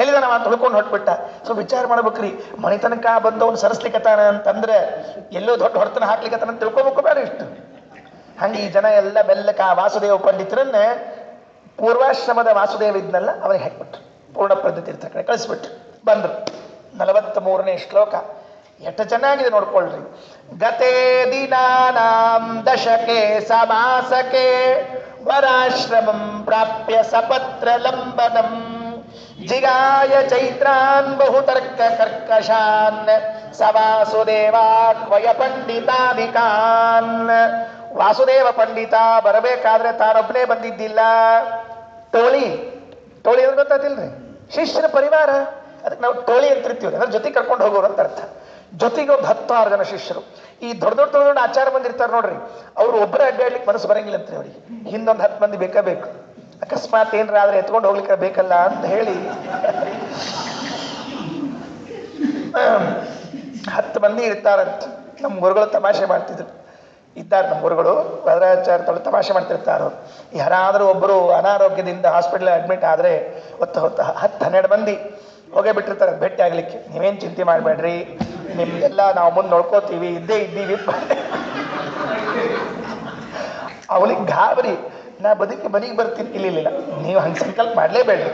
ಎಲ್ಲಿದ ನಾವು ತೊಳ್ಕೊಂಡು ಹೊಟ್ಬಿಟ್ಟ. ಸೊ ವಿಚಾರ ಮಾಡ್ಬೇಕ್ರಿ, ಮಣಿತನಕ ಬಂದವನು ಸರಸ್ಲಿಕ್ಕತಾನ ಅಂತಂದ್ರೆ ಎಲ್ಲೋ ದೊಡ್ಡ ಹೊರತನ ಹಾಕ್ಲಿಕ್ಕತಾನ ಅಂತ ತಿಳ್ಕೊಬೇಕು ಬೇಡ ಇಷ್ಟು. ಹಂಗೆ ಈ ಜನ ಎಲ್ಲ ಬೆಲ್ಲಕ ವಾಸುದೇವ ಪಂಡಿತರನ್ನ ಪೂರ್ವಾಶ್ರಮದ ವಾಸುದೇವ ಇದ್ನಲ್ಲ ಅವನಿಗೆ ಹಾಕ್ಬಿಟ್ರು. ಪೂರ್ಣ ಪದ್ಧತಿ ಕಡೆ ಕಳಿಸ್ಬಿಟ್ರು. ಬಂದ್ರು. 43ನೇ ಶ್ಲೋಕ ಎಷ್ಟು ಚೆನ್ನಾಗಿದೆ ನೋಡ್ಕೊಳ್ರಿ. ಗತೇ ದಿನಾನಾಂ ದಶಕೆ ಸಮಾಸಕೆ ವರಾಶ್ರಮಂ ಪ್ರಾಪ್ಯ ಸಪತ್ರ ಲಂಬನಂ ಜಿಗಾಯ ಚೈತ್ರಾನ್ ಬಹುತರ್ಕ ಕರ್ಕಶಾನ್ ಸವಾಸುದೇವಾಕ್ವಯ ಪಂಡಿತಾಧಿಕಾನ್. ವಾಸುದೇವ ಪಂಡಿತ ಬರಬೇಕಾದ್ರೆ ತಾನೊಬ್ಬನೇ ಬಂದಿದ್ದಿಲ್ಲ. ಟೋಳಿ ಅಂದ್ರೆ ಗೊತ್ತಾತಿಲ್ರಿ? ಶಿಷ್ಯರ ಪರಿವಾರ. ಅದಕ್ಕೆ ನಾವು ಟೋಳಿ ಅಂತಿರ್ತೀವಿ. ಅದ್ರ ಜೊತೆಗೆ ಕರ್ಕೊಂಡು ಹೋಗೋರು ಅಂತ ಅರ್ಥ. ಜೊತೆಗೆ ಒಂದು 16 ಜನ ಶಿಷ್ಯರು. ಈ ದೊಡ್ಡ ಆಚಾರ ಬಂದಿರ್ತಾರೆ ನೋಡ್ರಿ, ಅವ್ರು ಒಬ್ಬರೇ ಅಡ್ಡಾಡ್ಲಿಕ್ಕೆ ಮನಸ್ಸು ಬರಂಗಿಲ್ಲ ಅಂತ್ರಿ ಅವ್ರಿಗೆ. ಹಿಂದೊಂದು 10 ಮಂದಿ ಬೇಕು. ಅಕಸ್ಮಾತ್ ಏನ್ರ ಆದ್ರೆ ಎತ್ಕೊಂಡು ಹೋಗ್ಲಿಕ್ಕೆ ಬೇಕಲ್ಲ ಅಂತ ಹೇಳಿ 10 ಮಂದಿ ಇರ್ತಾರಂತ. ನಮ್ಮ ಗುರುಗಳು ತಮಾಷೆ ಮಾಡ್ತಿದ್ರು. ಇದ್ದಾರೆ ನಮ್ಮ ಗುರುಗಳು, ವರದಾಚಾರ್ಯ ತಮಾಷೆ ಮಾಡ್ತಿರ್ತಾರೆ. ಯಾರಾದರೂ ಒಬ್ಬರು ಅನಾರೋಗ್ಯದಿಂದ ಹಾಸ್ಪಿಟಲ್ ಅಡ್ಮಿಟ್ ಆದರೆ ಹೊತ್ತು 10-12 ಮಂದಿ ಹೋಗೇ ಬಿಟ್ಟಿರ್ತಾರೆ ಭೇಟಿ ಆಗ್ಲಿಕ್ಕೆ. ನೀವೇನು ಚಿಂತೆ ಮಾಡಬೇಡ್ರಿ, ನಿಮ್ದೆಲ್ಲ ನಾವು ಮುಂದೆ ನೋಡ್ಕೋತೀವಿ, ಇದ್ದೇ ಇದ್ದೀವಿ. ಅವನಿಗೆ ಗಾಬರಿ, ನಾ ಮನೆಗೆ ಬರ್ತೀನಿ. ಇಲ್ಲ, ನೀವು ಹಂಗೆ ಸಂಕಲ್ಪ ಮಾಡಲೇಬೇಡ್ರಿ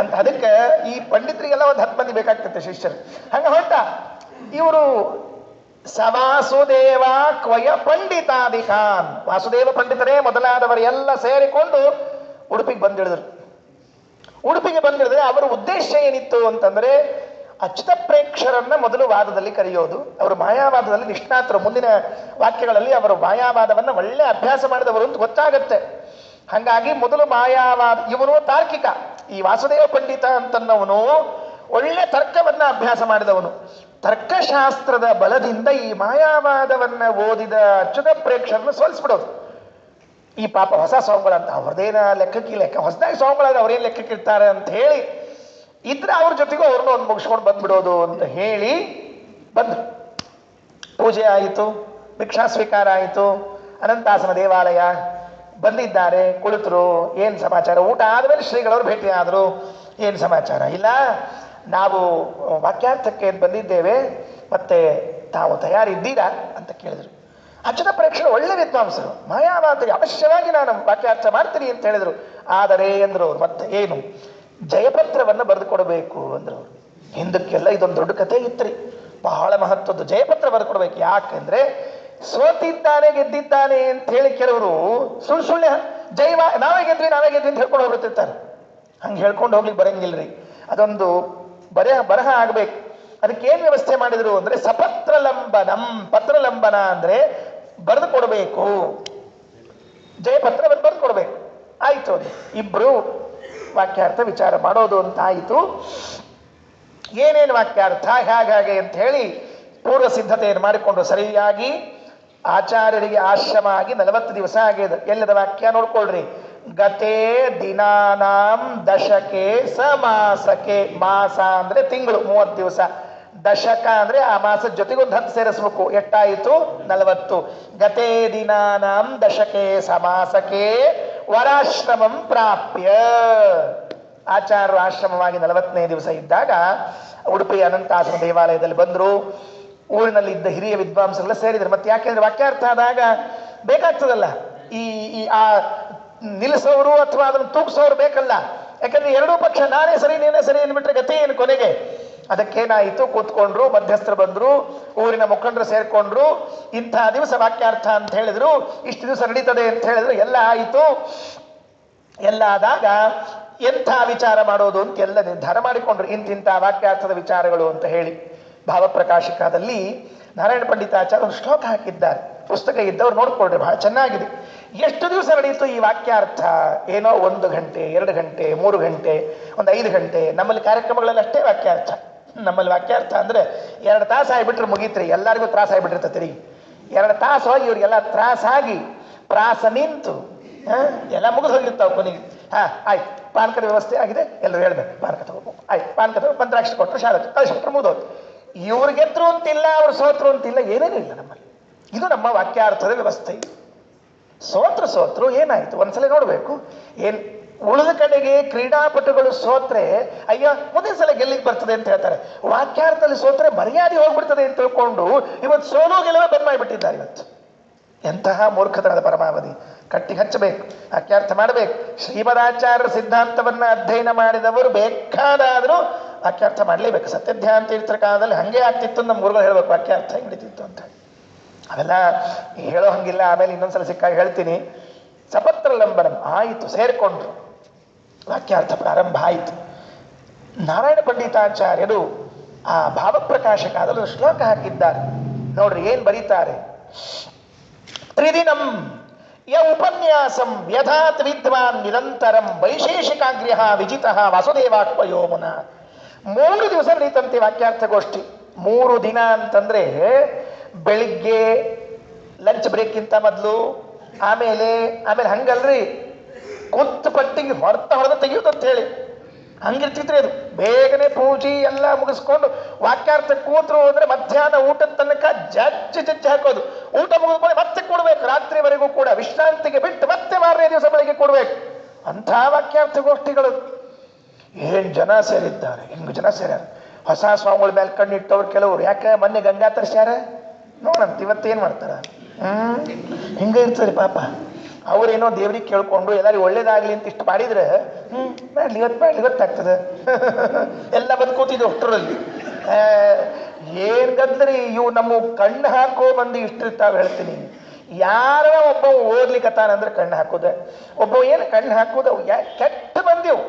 ಅಂತ. ಅದಕ್ಕೆ ಈ ಪಂಡಿತರಿಗೆಲ್ಲ ಒಂದು 10 ಮಂದಿ ಬೇಕಾಗ್ತೈತೆ ಶಿಷ್ಯರು. ಹಂಗೆ ಹೊಂಟ ಇವರು ಸವಾಸುದೇವ ಕ್ವಯ ಪಂಡಿತಾದಿಕಾನ್, ವಾಸುದೇವ ಪಂಡಿತರೇ ಮೊದಲಾದವರು ಎಲ್ಲ ಸೇರಿಕೊಂಡು ಉಡುಪಿಗೆ ಬಂದಿಳಿದ್ರು. ಉಡುಪಿಗೆ ಬಂದಿಳಿದ್ರೆ ಅವರ ಉದ್ದೇಶ ಏನಿತ್ತು ಅಂತಂದ್ರೆ, ಅಚ್ಯುತ ಪ್ರೇಕ್ಷರನ್ನ ಮೊದಲು ವಾದದಲ್ಲಿ ಕರೆಯೋದು. ಅವರು ಮಾಯಾವಾದದಲ್ಲಿ ನಿಷ್ಣಾತರು. ಮುಂದಿನ ವಾಕ್ಯಗಳಲ್ಲಿ ಅವರು ಮಾಯಾವಾದವನ್ನು ಒಳ್ಳೆ ಅಭ್ಯಾಸ ಮಾಡಿದವರು ಅಂತ ಗೊತ್ತಾಗತ್ತೆ. ಹಾಗಾಗಿ ಮೊದಲು ಮಾಯಾವಾದ, ಇವನು ತಾರ್ಕಿಕ, ಈ ವಾಸುದೇವ ಪಂಡಿತ ಅಂತನ್ನವನು ಒಳ್ಳೆ ತರ್ಕವನ್ನ ಅಭ್ಯಾಸ ಮಾಡಿದವನು. ತರ್ಕಶಾಸ್ತ್ರದ ಬಲದಿಂದ ಈ ಮಾಯಾವಾದವನ್ನ ಓದಿದ ಅಚ್ಯುತ ಪ್ರೇಕ್ಷರನ್ನು ಸೋಲಿಸ್ಬಿಡೋದು. ಈ ಪಾಪ ಹೊಸ ಸ್ವಾಮಿಗಳಂತ ಅವ್ರದ್ದೇನ ಲೆಕ್ಕ ಹೊಸದಾಗಿ ಸ್ವಾಮಿಗಳಾದ್ರೆ ಅವ್ರೇನು ಲೆಕ್ಕಕ್ಕಿರ್ತಾರೆ ಅಂತ ಹೇಳಿ ಇದ್ರೆ ಅವ್ರ ಜೊತೆಗೂ ಅವ್ರನ್ನ ಒಂದು ಮುಗಿಸ್ಕೊಂಡು ಬಂದ್ಬಿಡೋದು ಅಂತ ಹೇಳಿ ಬಂದ್ರು. ಪೂಜೆ ಆಯಿತು, ಭಿಕ್ಷಾ ಸ್ವೀಕಾರ ಆಯಿತು, ಅನಂತಾಸನ ದೇವಾಲಯ ಬಂದಿದ್ದಾರೆ, ಕುಳಿತರು. ಏನು ಸಮಾಚಾರ? ಊಟ ಆದಮೇಲೆ ಶ್ರೀಗಳವರು ಭೇಟಿ ಆದರು. ಏನು ಸಮಾಚಾರ? ಇಲ್ಲ, ನಾವು ವಾಕ್ಯಾರ್ಥಕ್ಕೆ ಬಂದಿದ್ದೇವೆ, ಮತ್ತೆ ತಾವು ತಯಾರಿದ್ದೀರಾ ಅಂತ ಕೇಳಿದರು. ಅಚ್ಯುತ ಪ್ರೇಕ್ಷರು ಒಳ್ಳೆ ವಿದ್ವಾಂಸರು, ಮಾಯಾವಾದರಿಗೆ ಅವಶ್ಯವಾಗಿ ನಾನು ವಾಕ್ಯಾರ್ಥ ಮಾಡ್ತೀನಿ ಅಂತ ಹೇಳಿದರು. ಆದರೆ ಎಂದರು ಅವರು, ಮತ್ತೆ ಏನು? ಜಯಪತ್ರವನ್ನು ಬರೆದು ಕೊಡಬೇಕು ಅಂದ್ರು ಅವರು. ಹಿಂದಕ್ಕೆಲ್ಲ ಇದೊಂದು ದೊಡ್ಡ ಕಥೆ ಇತ್ರಿ, ಬಹಳ ಮಹತ್ವದ್ದು. ಜಯಪತ್ರ ಬರೆದು ಕೊಡ್ಬೇಕು. ಯಾಕೆಂದ್ರೆ ಸೋತಿದ್ದಾನೆ ಗೆದ್ದಿದ್ದಾನೆ ಅಂತ ಹೇಳಿ ಕೆಲವರು ಸುಳ್ಳು ನಾವೇ ಗೆದ್ವಿ ಅಂತ ಹೇಳ್ಕೊಂಡು ಹೋಗ್ಬಿಡ್ತಿರ್ತಾರೆ. ಹಂಗೆ ಹೇಳ್ಕೊಂಡು ಹೋಗ್ಲಿಕ್ಕೆ ಬರಂಗಿಲ್ರಿ. ಅದೊಂದು ಬರಹ ಆಗ್ಬೇಕು. ಅದಕ್ಕೇನು ವ್ಯವಸ್ಥೆ ಮಾಡಿದ್ರು ಅಂದ್ರೆ ಪತ್ರಲಂಬನ ಅಂದ್ರೆ ಬರೆದು ಕೊಡಬೇಕು, ಜಯಪತ್ರವನ್ನು ಬರೆದು ಕೊಡಬೇಕು. ಆಯ್ತು, ಅದು ಇಬ್ರು ವಾಕ್ಯಾರ್ಥ ವಿಚಾರ ಮಾಡೋದು ಅಂತ ಆಯಿತು. ಏನೇನು ವಾಕ್ಯಾರ್ಥ ಹೇಗೆ ಅಂತ ಹೇಳಿ ಪೂರ್ವ ಸಿದ್ಧತೆಯನ್ನು ಮಾಡಿಕೊಂಡು ಸರಿಯಾಗಿ ಆಚಾರ್ಯರಿಗೆ ಆಶ್ರಮ ಆಗಿ 40 ದಿವಸ ಆಗಿದೆ. ಎಲ್ಲದ ವಾಕ್ಯ ನೋಡ್ಕೊಳ್ರಿ. ಗತೆ ದಿನಾನಾಂ ದಶಕೆ ಸಮಾಸಕೆ, ಮಾಸ ಅಂದ್ರೆ ತಿಂಗಳು 30 ದಿವಸ, ದಶಕ ಅಂದ್ರೆ ಆ ಮಾಸದ ಜೊತೆಗೆ ಒಂದು 10 ಸೇರಿಸ್ಬೇಕು. ಎಷ್ಟಾಯಿತು? 40. ಗತೆ ದಿನಾನಾಂ ದಶಕೆ ಸಮಾಸಕೆ ವರಾಶ್ರಮಂ ಪ್ರಾಪ್ಯ. ಆಚಾರ್ಯರು ಆಶ್ರಮವಾಗಿ 40ನೇ ದಿವಸ ಇದ್ದಾಗ ಉಡುಪಿ ಅನಂತಾಸನ ದೇವಾಲಯದಲ್ಲಿ ಬಂದರು. ಊರಿನಲ್ಲಿ ಇದ್ದ ಹಿರಿಯ ವಿದ್ವಾಂಸರೆಲ್ಲ ಸೇರಿದ್ರು. ಮತ್ತೆ ಯಾಕೆಂದ್ರೆ ವಾಕ್ಯಾರ್ಥ ಆದಾಗ ಬೇಕಾಗ್ತದಲ್ಲ, ಆ ನಿಲ್ಲಿಸೋರು ಅಥವಾ ಅದನ್ನು ತೂಗಿಸೋರು ಬೇಕಲ್ಲ. ಯಾಕಂದ್ರೆ ಎರಡೂ ಪಕ್ಷ ನಾನೇ ಸರಿ ನೀನೇ ಸರಿ ಅಂದ್ಬಿಟ್ರೆ ಗತಿ ಏನು ಕೊನೆಗೆ? ಅದಕ್ಕೇನಾಯಿತು, ಕೂತ್ಕೊಂಡ್ರು, ಮಧ್ಯಸ್ಥರು ಬಂದ್ರು, ಊರಿನ ಮುಖಂಡರು ಸೇರ್ಕೊಂಡ್ರು. ಇಂಥ ದಿವಸ ವಾಕ್ಯಾರ್ಥ ಅಂತ ಹೇಳಿದ್ರು, ಇಷ್ಟು ದಿವಸ ನಡೀತದೆ ಅಂತ ಹೇಳಿದ್ರು. ಎಲ್ಲ ಆಯಿತು. ಎಲ್ಲ ಆದಾಗ ಎಂಥ ವಿಚಾರ ಮಾಡೋದು ಅಂತ ಎಲ್ಲ ನಿರ್ಧಾರ ಮಾಡಿಕೊಂಡ್ರು. ಇಂತಿಂಥ ವಾಕ್ಯಾರ್ಥದ ವಿಚಾರಗಳು ಅಂತ ಹೇಳಿ ಭಾವಪ್ರಕಾಶಿಕದಲ್ಲಿ ನಾರಾಯಣ ಪಂಡಿತಾಚಾರ್ಯ ಒಂದು ಶ್ಲೋಕ ಹಾಕಿದ್ದಾರೆ. ಪುಸ್ತಕ ಇದ್ದವ್ರು ನೋಡ್ಕೊಳ್ರಿ, ಬಹಳ ಚೆನ್ನಾಗಿದೆ. ಎಷ್ಟು ದಿವಸ ನಡೆಯಿತು ಈ ವಾಕ್ಯಾರ್ಥ? ಏನೋ 1 ಗಂಟೆ, 2 ಗಂಟೆ, 3 ಗಂಟೆ, ಒಂದು 5 ಗಂಟೆ. ನಮ್ಮಲ್ಲಿ ಕಾರ್ಯಕ್ರಮಗಳಲ್ಲಿ ಅಷ್ಟೇ ವಾಕ್ಯಾರ್ಥ. ನಮ್ಮಲ್ಲಿ ವಾಕ್ಯಾರ್ಥ ಅಂದ್ರೆ 2 ತಾಸು ಆಗಿಬಿಟ್ರೆ ಮುಗೀತ್ರಿ. ಎಲ್ಲರಿಗೂ ತ್ರಾಸ ಆಗಿಬಿಟ್ಟಿರ್ತೈತಿ. 2 ತಾಸು ಹೋಗಿ ಇವ್ರಿಗೆಲ್ಲ ತ್ರಾಸಾಗಿ ಪ್ರಾಸ ನಿಂತು ಎಲ್ಲ ಮುಗಿದು ಹೋಗಿರ್ತಾವೆ ಕೊನೆಗೆ. ಆಯ್ತು, ಪಾನಕದ ವ್ಯವಸ್ಥೆ ಆಗಿದೆ, ಎಲ್ಲರೂ ಹೇಳ್ಬೇಕು ಪಾನಕ ತಗೋಬೇಕು. ಆಯ್ತು, ಪಾನಕ ತಗೋ ಪಂತ್ರಾಕ್ಷ ಕೊಟ್ಟರು, ಶಾಲೆ ಕಳಿಸ್ಬಿಟ್ರು, ಮುಗಿದೋದು. ಇವ್ರು ಗೆದ್ರು ಅಂತಿಲ್ಲ, ಅವ್ರು ಸೋತ್ರು ಅಂತಿಲ್ಲ, ಏನೇನೂ ಇಲ್ಲ ನಮ್ಮಲ್ಲಿ. ಇದು ನಮ್ಮ ವಾಕ್ಯಾರ್ಥದ ವ್ಯವಸ್ಥೆ. ಸೋತ್ರು ಏನಾಯ್ತು ಒಂದ್ಸಲ ನೋಡ್ಬೇಕು. ಏನ್ ಉಳಿದ ಕಡೆಗೆ ಕ್ರೀಡಾಪಟುಗಳು ಸೋತ್ರೆ ಅಯ್ಯೋ ಮುಂದಿನ ಸಲ ಗೆಲ್ಲಿಗೆ ಬರ್ತದೆ ಅಂತ ಹೇಳ್ತಾರೆ. ವಾಕ್ಯಾರ್ಥದಲ್ಲಿ ಸೋತ್ರೆ ಮರ್ಯಾದೆ ಹೋಗ್ಬಿಡ್ತದೆ ಅಂತ ತಿಳ್ಕೊಂಡು ಇವತ್ತು ಸೋಲು ಗೆಲುವ ಬಂದ್ ಮಾಡಿಬಿಟ್ಟಿದ್ದಾರೆ. ಇವತ್ತು ಎಂತಹ ಮೂರ್ಖತನದ ಪರಮಾವಧಿ. ಕಟ್ಟಿ ಹಚ್ಚಬೇಕು, ವಾಕ್ಯಾರ್ಥ ಮಾಡಬೇಕು. ಶ್ರೀಮದಾಚಾರ್ಯರ ಸಿದ್ಧಾಂತವನ್ನ ಅಧ್ಯಯನ ಮಾಡಿದವರು ಬೇಕಾದಾದರೂ ವಾಕ್ಯಾರ್ಥ ಮಾಡಲೇಬೇಕು. ಸತ್ಯಧ್ಯಾನ ತೀರ್ಥರ ಕಾಲದಲ್ಲಿ ಹಂಗೆ ಆಗ್ತಿತ್ತು, ನಮ್ಮ ಗುರುಗಳು ಹೇಳ್ಬೇಕು ವಾಕ್ಯಾರ್ಥ ಹೆಂಗೆ ನಡೀತಿತ್ತು ಅಂತ. ಅವೆಲ್ಲ ಹೇಳೋ ಹಂಗಿಲ್ಲ, ಆಮೇಲೆ ಇನ್ನೊಂದ್ಸಲ ಸಿಕ್ಕಾಗ ಹೇಳ್ತೀನಿ. ಸಪತ್ರ ಲಂಬನ ಆಯಿತು, ಸೇರಿಕೊಂಡ್ರು, ವಾಕ್ಯಾರ್ಥ ಪ್ರಾರಂಭ ಆಯಿತು. ನಾರಾಯಣ ಪಂಡಿತಾಚಾರ್ಯರು ಆ ಭಾವಪ್ರಕಾಶಕಾದಲ್ಲಿ ಶ್ಲೋಕ ಹಾಕಿದ್ದಾರೆ ನೋಡ್ರಿ. ಏನ್ ಬರೀತಾರೆ? ತ್ರಿದಿನಂ ಯ ಉಪನ್ಯಾಸಂ ವ್ಯಧಾತ್ ವಿದ್ವಾನ್ ನಿರಂತರಂ ವೈಶೇಷಿಕಾಗ್ರ್ಯ ವಿಜಿತ ವಾಸುದೇವಾಕ್ವಯೋಮುನ. 3 ದಿವಸ ನಡೀತಂತೆ ವಾಕ್ಯಾರ್ಥಗೋಷ್ಠಿ. 3 ದಿನ ಅಂತಂದ್ರೆ ಬೆಳಿಗ್ಗೆ ಲಂಚ್ ಬ್ರೇಕ್ಗಿಂತ ಮೊದಲು, ಆಮೇಲೆ ಹಂಗಲ್ರಿ, ಕುತ್ತು ಪಟ್ಟಿಗೆ ಹೊಡೆದ ತೆಗೆಯೋದು ಅಂತ ಹೇಳಿ ಹಂಗಿರ್ತಿದ್ರೆ ಅದು ಬೇಗನೆ ಪೂಜೆ ಎಲ್ಲ ಮುಗಿಸ್ಕೊಂಡು ವಾಕ್ಯಾರ್ಥ ಕೂತ್ರು ಅಂದ್ರೆ ಮಧ್ಯಾಹ್ನ ಊಟದ ತನಕ ಜಜ್ಜಿ ಹಾಕೋದು. ಊಟ ಮುಗಿದ್ಮೇಲೆ ಮತ್ತೆ ಕೊಡ್ಬೇಕು, ರಾತ್ರಿವರೆಗೂ ಕೂಡ ವಿಶ್ರಾಂತಿಗೆ ಬಿಟ್ಟು ಮತ್ತೆ ಮಾರನೇ ದಿವಸ ಬೆಳಿಗ್ಗೆ ಕೊಡ್ಬೇಕು. ಅಂಥ ವಾಕ್ಯಾರ್ಥ ಗೋಷ್ಠಿಗಳು. ಏನ್ ಜನ ಸೇರಿದ್ದಾರೆ, ಹಿಂಗ್ ಜನ ಸೇರ್ಯಾರ. ಹೊಸ ಸ್ವಾಮಿಗಳ ಮೇಲೆ ಕಣ್ಣಿಟ್ಟವ್ರು ಕೆಲವರು. ಯಾಕೆ ಮೊನ್ನೆ ಗಂಗಾ ತರ್ಸ್ಯಾರ ನೋಡಂತ, ಇವತ್ತೇನ್ ಮಾಡ್ತಾರ? ಹಿಂಗ ಇರ್ತದೆ ಪಾಪ. ಅವ್ರೇನೋ ದೇವ್ರಿಗೆ ಕೇಳ್ಕೊಂಡು ಎಲ್ಲರಿಗೂ ಒಳ್ಳೇದಾಗ್ಲಿ ಅಂತ ಇಷ್ಟು ಮಾಡಿದ್ರೆ ಮಾಡ್ಲಿ ಗೊತ್ತಾಗ್ತದೆ. ಎಲ್ಲ ಬದುಕೋತಿದ್ವು ಅಷ್ಟರಲ್ಲಿ. ಏನ್ ಗದ್ರಿ ಇವು ನಮ್ಮ ಕಣ್ಣು ಹಾಕೋ ಮಂದಿ ಇಷ್ಟಿರ್ತಾವ ಹೇಳ್ತೀನಿ. ಯಾರ ಒಬ್ಬ ಓದ್ಲಿಕ್ಕತ್ತಾನಂದ್ರೆ ಕಣ್ಣು ಹಾಕೋದ, ಒಬ್ಬ ಏನು ಕಣ್ಣು ಹಾಕೋದು. ಅವು ಕೆಟ್ಟ ಮಂದಿವು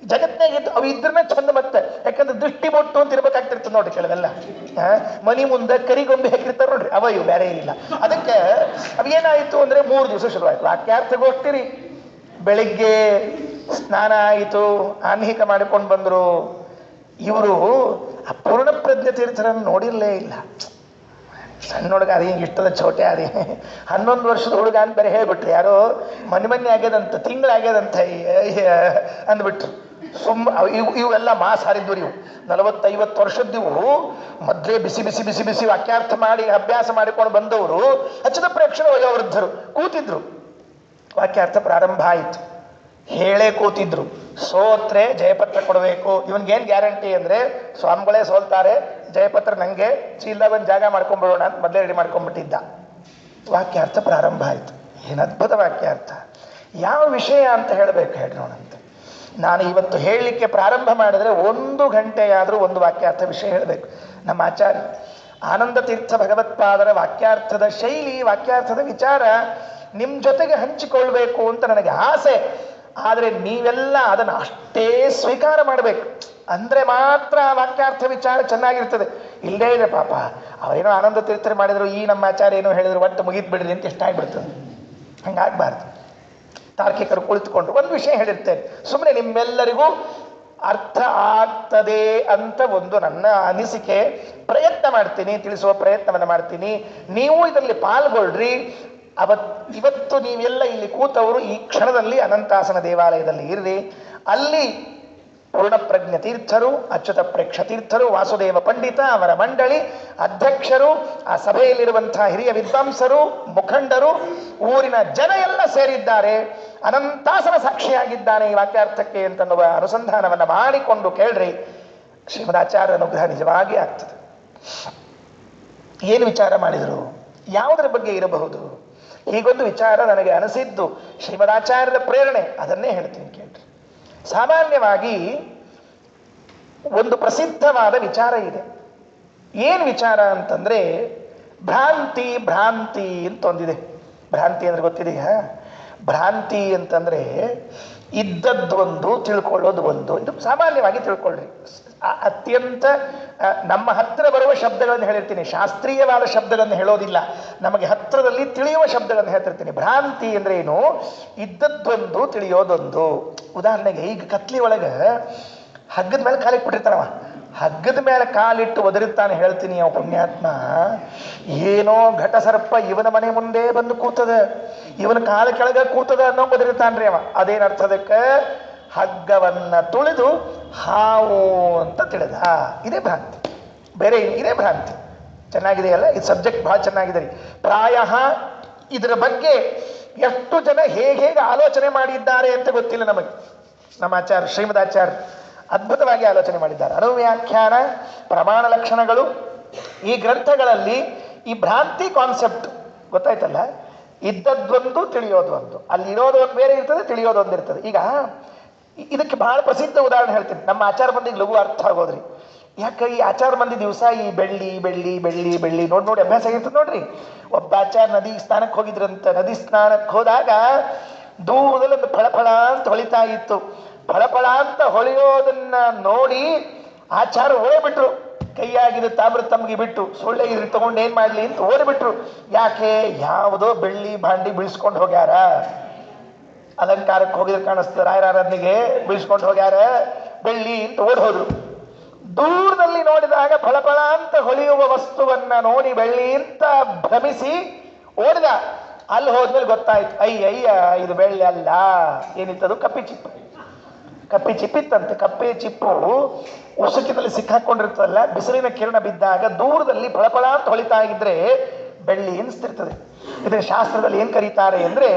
ಜಗತ್ನಾಗಿದ್ದು. ಅವು ಇದ್ರನ್ನ ಚಂದ. ಮತ್ತೆ ಯಾಕಂದ್ರೆ ದೃಷ್ಟಿ ಬೊಟ್ಟು ಅಂತ ಇರ್ಬೇಕಾಗ್ತಿರ್ತದೆ ನೋಡ್ರಿ ಕೆಲವೆಲ್ಲ. ಮನಿ ಮುಂದೆ ಕರಿಗೊಂಬೆ ಹಾಕಿರ್ತಾರೆ ನೋಡ್ರಿ, ಅವ ಇವು ಬೇರೆ ಏನಿಲ್ಲ. ಅದಕ್ಕೆ ಅವೇನಾಯಿತು ಅಂದ್ರೆ 3 ದಿವಸ ಶುರುವಾಯ್ತು ವಾಕ್ಯಾರ್ಥಗೋಷ್ಠಿರಿ. ಬೆಳಿಗ್ಗೆ ಸ್ನಾನ ಆಯಿತು, ಆನ್ಹಿಕ ಮಾಡಿಕೊಂಡು ಬಂದರು. ಇವರು ಅಪೂರ್ಣ ಪ್ರಜ್ಞೆ ತೀರ್ಥರನ್ನು ನೋಡಿರಲೇ ಇಲ್ಲ. ಸಣ್ಣ ಹುಡುಗ ಅದೇ ಇಷ್ಟದ ಚೋಟೆ ಅದೇ 11 ವರ್ಷದ ಹುಡುಗ ಅಂತ ಬೇರೆ ಹೇಳ್ಬಿಟ್ರು. ಯಾರೋ ಮನೆ ಆಗ್ಯದಂತ, ತಿಂಗಳಾಗ್ಯದಂತ ಅಂದ್ಬಿಟ್ರು. ಇವೆಲ್ಲ ಮಾಸ್ ಹಾರಿದ್ವು. ಇವು 40-50 ವರ್ಷದ್ದಿವು. ಮೊದಲೇ ಬಿಸಿ ಬಿಸಿ ಬಿಸಿ ಬಿಸಿ ವಾಕ್ಯಾರ್ಥ ಮಾಡಿ ಅಭ್ಯಾಸ ಮಾಡಿಕೊಂಡು ಬಂದವರು ಹಚ್ಚದ ಪ್ರೇಕ್ಷಣೆ ವಯೋವೃದ್ಧರು ಕೂತಿದ್ರು. ವಾಕ್ಯಾರ್ಥ ಪ್ರಾರಂಭ ಆಯಿತು. ಹೇಳೇ ಕೂತಿದ್ರು. ಸೋತ್ರೆ ಜಯಪತ್ರ ಕೊಡಬೇಕು. ಇವನ್ಗೇನು ಗ್ಯಾರಂಟಿ ಅಂದರೆ ಸ್ವಾಮಿಗಳೇ ಸೋಲ್ತಾರೆ, ಜಯಪತ್ರ ನನಗೆ ಚೀಲದಾಗ ಒಂದು ಜಾಗ ಮಾಡ್ಕೊಂಡ್ಬಿಡೋಣ ಅಂತ ಮೊದಲೇ ರೆಡಿ ಮಾಡ್ಕೊಂಡ್ಬಿಟ್ಟಿದ್ದ. ವಾಕ್ಯಾರ್ಥ ಪ್ರಾರಂಭ ಆಯಿತು. ಏನು ಅದ್ಭುತ ವಾಕ್ಯಾರ್ಥ! ಯಾವ ವಿಷಯ ಅಂತ ಹೇಳಬೇಕು ಹೇಳಿ ನೋಡಂತ. ನಾನು ಇವತ್ತು ಹೇಳಲಿಕ್ಕೆ ಪ್ರಾರಂಭ ಮಾಡಿದರೆ 1 ಗಂಟೆಯಾದರೂ ಒಂದು ವಾಕ್ಯಾರ್ಥ ವಿಷಯ ಹೇಳಬೇಕು. ನಮ್ಮ ಆಚಾರ್ಯ ಆನಂದ ತೀರ್ಥ ಭಗವತ್ಪಾದರ ವಾಕ್ಯಾರ್ಥದ ಶೈಲಿ, ವಾಕ್ಯಾರ್ಥದ ವಿಚಾರ ನಿಮ್ಮ ಜೊತೆಗೆ ಹಂಚಿಕೊಳ್ಬೇಕು ಅಂತ ನನಗೆ ಆಸೆ. ಆದರೆ ನೀವೆಲ್ಲ ಅದನ್ನು ಅಷ್ಟೇ ಸ್ವೀಕಾರ ಮಾಡಬೇಕು. ಅಂದರೆ ಮಾತ್ರ ವಾಕ್ಯಾರ್ಥ ವಿಚಾರ ಚೆನ್ನಾಗಿರ್ತದೆ. ಇಲ್ಲದೇ ಇದೆ ಪಾಪ ಅವರೇನೋ ಆನಂದ ತೀರ್ಥರು ಮಾಡಿದ್ರು, ಈ ನಮ್ಮ ಆಚಾರ್ಯ ಏನೋ ಹೇಳಿದ್ರು, ಒಟ್ಟು ಮುಗಿದು ಬಿಡ್ರಿ ಅಂತ ಎಷ್ಟಾಗ್ಬಿಡ್ತದೆ. ಹಂಗಾಗಬಾರ್ದು. ತಾರ್ಕಿಕರು ಕುಳಿತುಕೊಂಡು ಒಂದು ವಿಷಯ ಹೇಳಿರ್ತೇನೆ, ಸುಮ್ಮನೆ ನಿಮ್ಮೆಲ್ಲರಿಗೂ ಅರ್ಥ ಆಗ್ತದೆ ಅಂತ ಒಂದು ನನ್ನ ಅನಿಸಿಕೆ. ಪ್ರಯತ್ನ ಮಾಡ್ತೀನಿ, ತಿಳಿಸುವ ಪ್ರಯತ್ನವನ್ನು ಮಾಡ್ತೀನಿ. ನೀವು ಇದರಲ್ಲಿ ಪಾಲ್ಗೊಳ್ರಿ. ಇವತ್ತು ನೀವೆಲ್ಲ ಇಲ್ಲಿ ಕೂತವರು ಈ ಕ್ಷಣದಲ್ಲಿ ಅನಂತಾಸನ ದೇವಾಲಯದಲ್ಲಿ ಇರ್ರಿ. ಅಲ್ಲಿ ಪೂರ್ಣಪ್ರಜ್ಞ ತೀರ್ಥರು, ಅಚ್ಯುತ ಪ್ರೇಕ್ಷ ತೀರ್ಥರು, ವಾಸುದೇವ ಪಂಡಿತ, ಅವರ ಮಂಡಳಿ ಅಧ್ಯಕ್ಷರು, ಆ ಸಭೆಯಲ್ಲಿರುವಂತಹ ಹಿರಿಯ ವಿದ್ವಾಂಸರು, ಮುಖಂಡರು, ಊರಿನ ಜನ ಎಲ್ಲ ಸೇರಿದ್ದಾರೆ. ಅನಂತಾಸನ ಸಾಕ್ಷಿಯಾಗಿದ್ದಾನೆ ಈ ವಾಕ್ಯಾರ್ಥಕ್ಕೆ ಅಂತನ್ನುವ ಅನುಸಂಧಾನವನ್ನು ಮಾಡಿಕೊಂಡು ಕೇಳ್ರಿ. ಶ್ರೀಮದಾಚಾರ್ಯ ಅನುಗ್ರಹ ನಿಜವಾಗಿ ಆಗ್ತದೆ. ಏನು ವಿಚಾರ ಮಾಡಿದರು, ಯಾವುದರ ಬಗ್ಗೆ ಇರಬಹುದು? ಹೀಗೊಂದು ವಿಚಾರ ನನಗೆ ಅನಿಸಿದ್ದು ಶ್ರೀಮದಾಚಾರ್ಯರ ಪ್ರೇರಣೆ, ಅದನ್ನೇ ಹೇಳ್ತೀನಿ ಕೇಳ್ರಿ. ಸಾಮಾನ್ಯವಾಗಿ ಒಂದು ಪ್ರಸಿದ್ಧವಾದ ವಿಚಾರ ಇದೆ. ಏನು ವಿಚಾರ ಅಂತಂದ್ರೆ ಭ್ರಾಂತಿ ಅಂತ ಒಂದಿದೆ. ಭ್ರಾಂತಿ ಅಂದ್ರೆ ಗೊತ್ತಿದೆಯಾ? ಭ್ರಾಂತಿ ಅಂತಂದ್ರೆ ಇದ್ದದ್ದೊಂದು ತಿಳ್ಕೊಳ್ಳೋದು ಒಂದು. ಇದು ಸಾಮಾನ್ಯವಾಗಿ ತಿಳ್ಕೊಳ್ಳ್ರಿ. ಅತ್ಯಂತ ನಮ್ಮ ಹತ್ತಿರ ಬರುವ ಶಬ್ದಗಳನ್ನು ಹೇಳಿರ್ತೀನಿ, ಶಾಸ್ತ್ರೀಯವಾದ ಶಬ್ದಗಳನ್ನು ಹೇಳೋದಿಲ್ಲ. ನಮಗೆ ಹತ್ತಿರದಲ್ಲಿ ತಿಳಿಯುವ ಶಬ್ದಗಳನ್ನು ಹೇಳ್ತಿರ್ತೀನಿ. ಭ್ರಾಂತಿ ಅಂದ್ರೆ ಏನು? ಇದ್ದದ್ದೊಂದು ತಿಳಿಯೋದೊಂದು. ಉದಾಹರಣೆಗೆ ಈಗ ಕತ್ಲಿ ಒಳಗೆ ಹಗ್ಗದ ಮೇಲೆ ಕಾಲಿಟ್ಬಿಟ್ಟಿರ್ತಾನವ. ಹಗ್ಗದ ಮೇಲೆ ಕಾಲಿಟ್ಟು ಒದರುತ್ತಾನೆ. ಹೇಳ್ತೀನಿ, ಅವ ಪುಣ್ಯಾತ್ಮ ಏನೋ ಘಟ ಸರ್ಪ ಇವನ ಮನೆ ಮುಂದೆ ಬಂದು ಕೂತದ, ಇವನ ಕಾಲ ಕೆಳಗೆ ಕೂತದ ಅನ್ನೋ ಒದರುತ್ತಾನ್ರಿ ಅವ. ಅದೇನರ್ಥದಕ್ಕೆ? ಹಗ್ಗವನ್ನ ತುಳಿದು ಹಾವು ಅಂತ ತಿಳಿದ. ಇದೇ ಭ್ರಾಂತಿ, ಬೇರೆ ಇದೇ ಭ್ರಾಂತಿ. ಚೆನ್ನಾಗಿದೆಯಲ್ಲ ಇದು ಸಬ್ಜೆಕ್ಟ್? ಬಹಳ ಚೆನ್ನಾಗಿದೆ ರೀ. ಪ್ರಾಯ ಇದರ ಬಗ್ಗೆ ಎಷ್ಟು ಜನ ಹೇಗೆ ಆಲೋಚನೆ ಮಾಡಿದ್ದಾರೆ ಅಂತ ಗೊತ್ತಿಲ್ಲ ನಮಗೆ. ನಮ್ಮ ಆಚಾರ್ಯ ಶ್ರೀಮದಾಚಾರ್ಯ ಅದ್ಭುತವಾಗಿ ಆಲೋಚನೆ ಮಾಡಿದ್ದಾರೆ. ಅನುವ್ಯಾಖ್ಯಾನ, ಪ್ರಮಾಣ ಲಕ್ಷಣಗಳು, ಈ ಗ್ರಂಥಗಳಲ್ಲಿ ಈ ಭ್ರಾಂತಿ ಕಾನ್ಸೆಪ್ಟ್ ಗೊತ್ತಾಯ್ತಲ್ಲ. ಇದ್ದದ್ದೊಂದು ತಿಳಿಯೋದೊಂದು, ಅಲ್ಲಿ ಇರೋದು ಒಂದು ಬೇರೆ ಇರ್ತದೆ, ತಿಳಿಯೋದೊಂದು ಇರ್ತದೆ. ಈಗ ಇದಕ್ಕೆ ಬಹಳ ಪ್ರಸಿದ್ಧ ಉದಾಹರಣೆ ಹೇಳ್ತೀನಿ. ನಮ್ಮ ಆಚಾರ ಮಂದಿಗೆ ಲಘು ಅರ್ಥ ಆಗೋದ್ರಿ. ಯಾಕೆ ಈ ಆಚಾರ ಮಂದಿ ದಿವಸ ಈ ಬೆಳ್ಳಿ ಬೆಳ್ಳಿ ಬೆಳ್ಳಿ ಬೆಳ್ಳಿ ನೋಡಿ ಅಭ್ಯಾಸ ಆಗಿರ್ತದೆ ನೋಡ್ರಿ. ಒಬ್ಬ ಆಚಾರ ನದಿ ಸ್ನಾನಕ್ಕೆ ಹೋಗಿದ್ರಂತ. ನದಿ ಸ್ನಾನಕ್ಕೆ ಹೋದಾಗ ದೂರದಲ್ಲಿ ಒಂದು ಫಳಫಳ ಅಂತ ಹೊಳಿತಾ ಇತ್ತು. ಫಳಫಳ ಅಂತ ಹೊಳೆಯೋದನ್ನ ನೋಡಿ ಆಚಾರ ಓಡಿಬಿಟ್ರು. ಕೈಯಾಗಿದ್ದು ತಾಮ್ರ ತಮ್ಗೆ ಬಿಟ್ಟು ಸೊಳ್ಳೆ ಇದ್ರಿ ತಗೊಂಡು ಏನ್ ಮಾಡ್ಲಿ ಅಂತ ಓಡಿಬಿಟ್ರು. ಯಾಕೆ? ಯಾವುದೋ ಬೆಳ್ಳಿ ಭಾಂಡಿ ಬೀಳ್ಸ್ಕೊಂಡು ಹೋಗ್ಯಾರ. ಅಲಂಕಾರಕ್ಕೆ ಹೋಗಿದ್ರೆ ಕಾಣಿಸ್ತದೆ, ರಾಯರ ಆರಾಧನೆಗೆ ಬೀಳ್ಸ್ಕೊಂಡು ಹೋಗ್ಯಾರ ಬೆಳ್ಳಿ ಅಂತ ಓಡ್ ಹೋದ್ರು. ದೂರದಲ್ಲಿ ನೋಡಿದಾಗ ಫಳಫಳ ಅಂತ ಹೊಳೆಯುವ ವಸ್ತುವನ್ನ ನೋಡಿ ಬೆಳ್ಳಿ ಅಂತ ಭ್ರಮಿಸಿ ಓಡಿದ. ಅಲ್ಲಿ ಹೋದ್ಮೇಲೆ ಗೊತ್ತಾಯ್ತು, ಅಯ್ಯ ಇದು ಬೆಳ್ಳಿ ಅಲ್ಲ, ಏನಿತ್ತದು? ಕಪ್ಪಿ ಚಿಪ್ಪು. ಕಪ್ಪೆ ಚಿಪ್ಪಿತ್ತಂತೆ. ಕಪ್ಪೆ ಚಿಪ್ಪು ಉಸುಕಿನಲ್ಲಿ ಸಿಕ್ಕಾಕೊಂಡಿರ್ತದಲ್ಲ, ಬಿಸಿಲಿನ ಕಿರಣ ಬಿದ್ದಾಗ ದೂರದಲ್ಲಿ ಫಳಫಳ ಅಂತ ಹೊಳಿತಾ ಇದ್ರೆ ಬೆಳ್ಳಿ ಎನಿಸ್ತಿರ್ತದೆ. ಇದನ್ನ ಶಾಸ್ತ್ರದಲ್ಲಿ ಏನ್ ಕರೀತಾರೆ ಅಂದ್ರೆ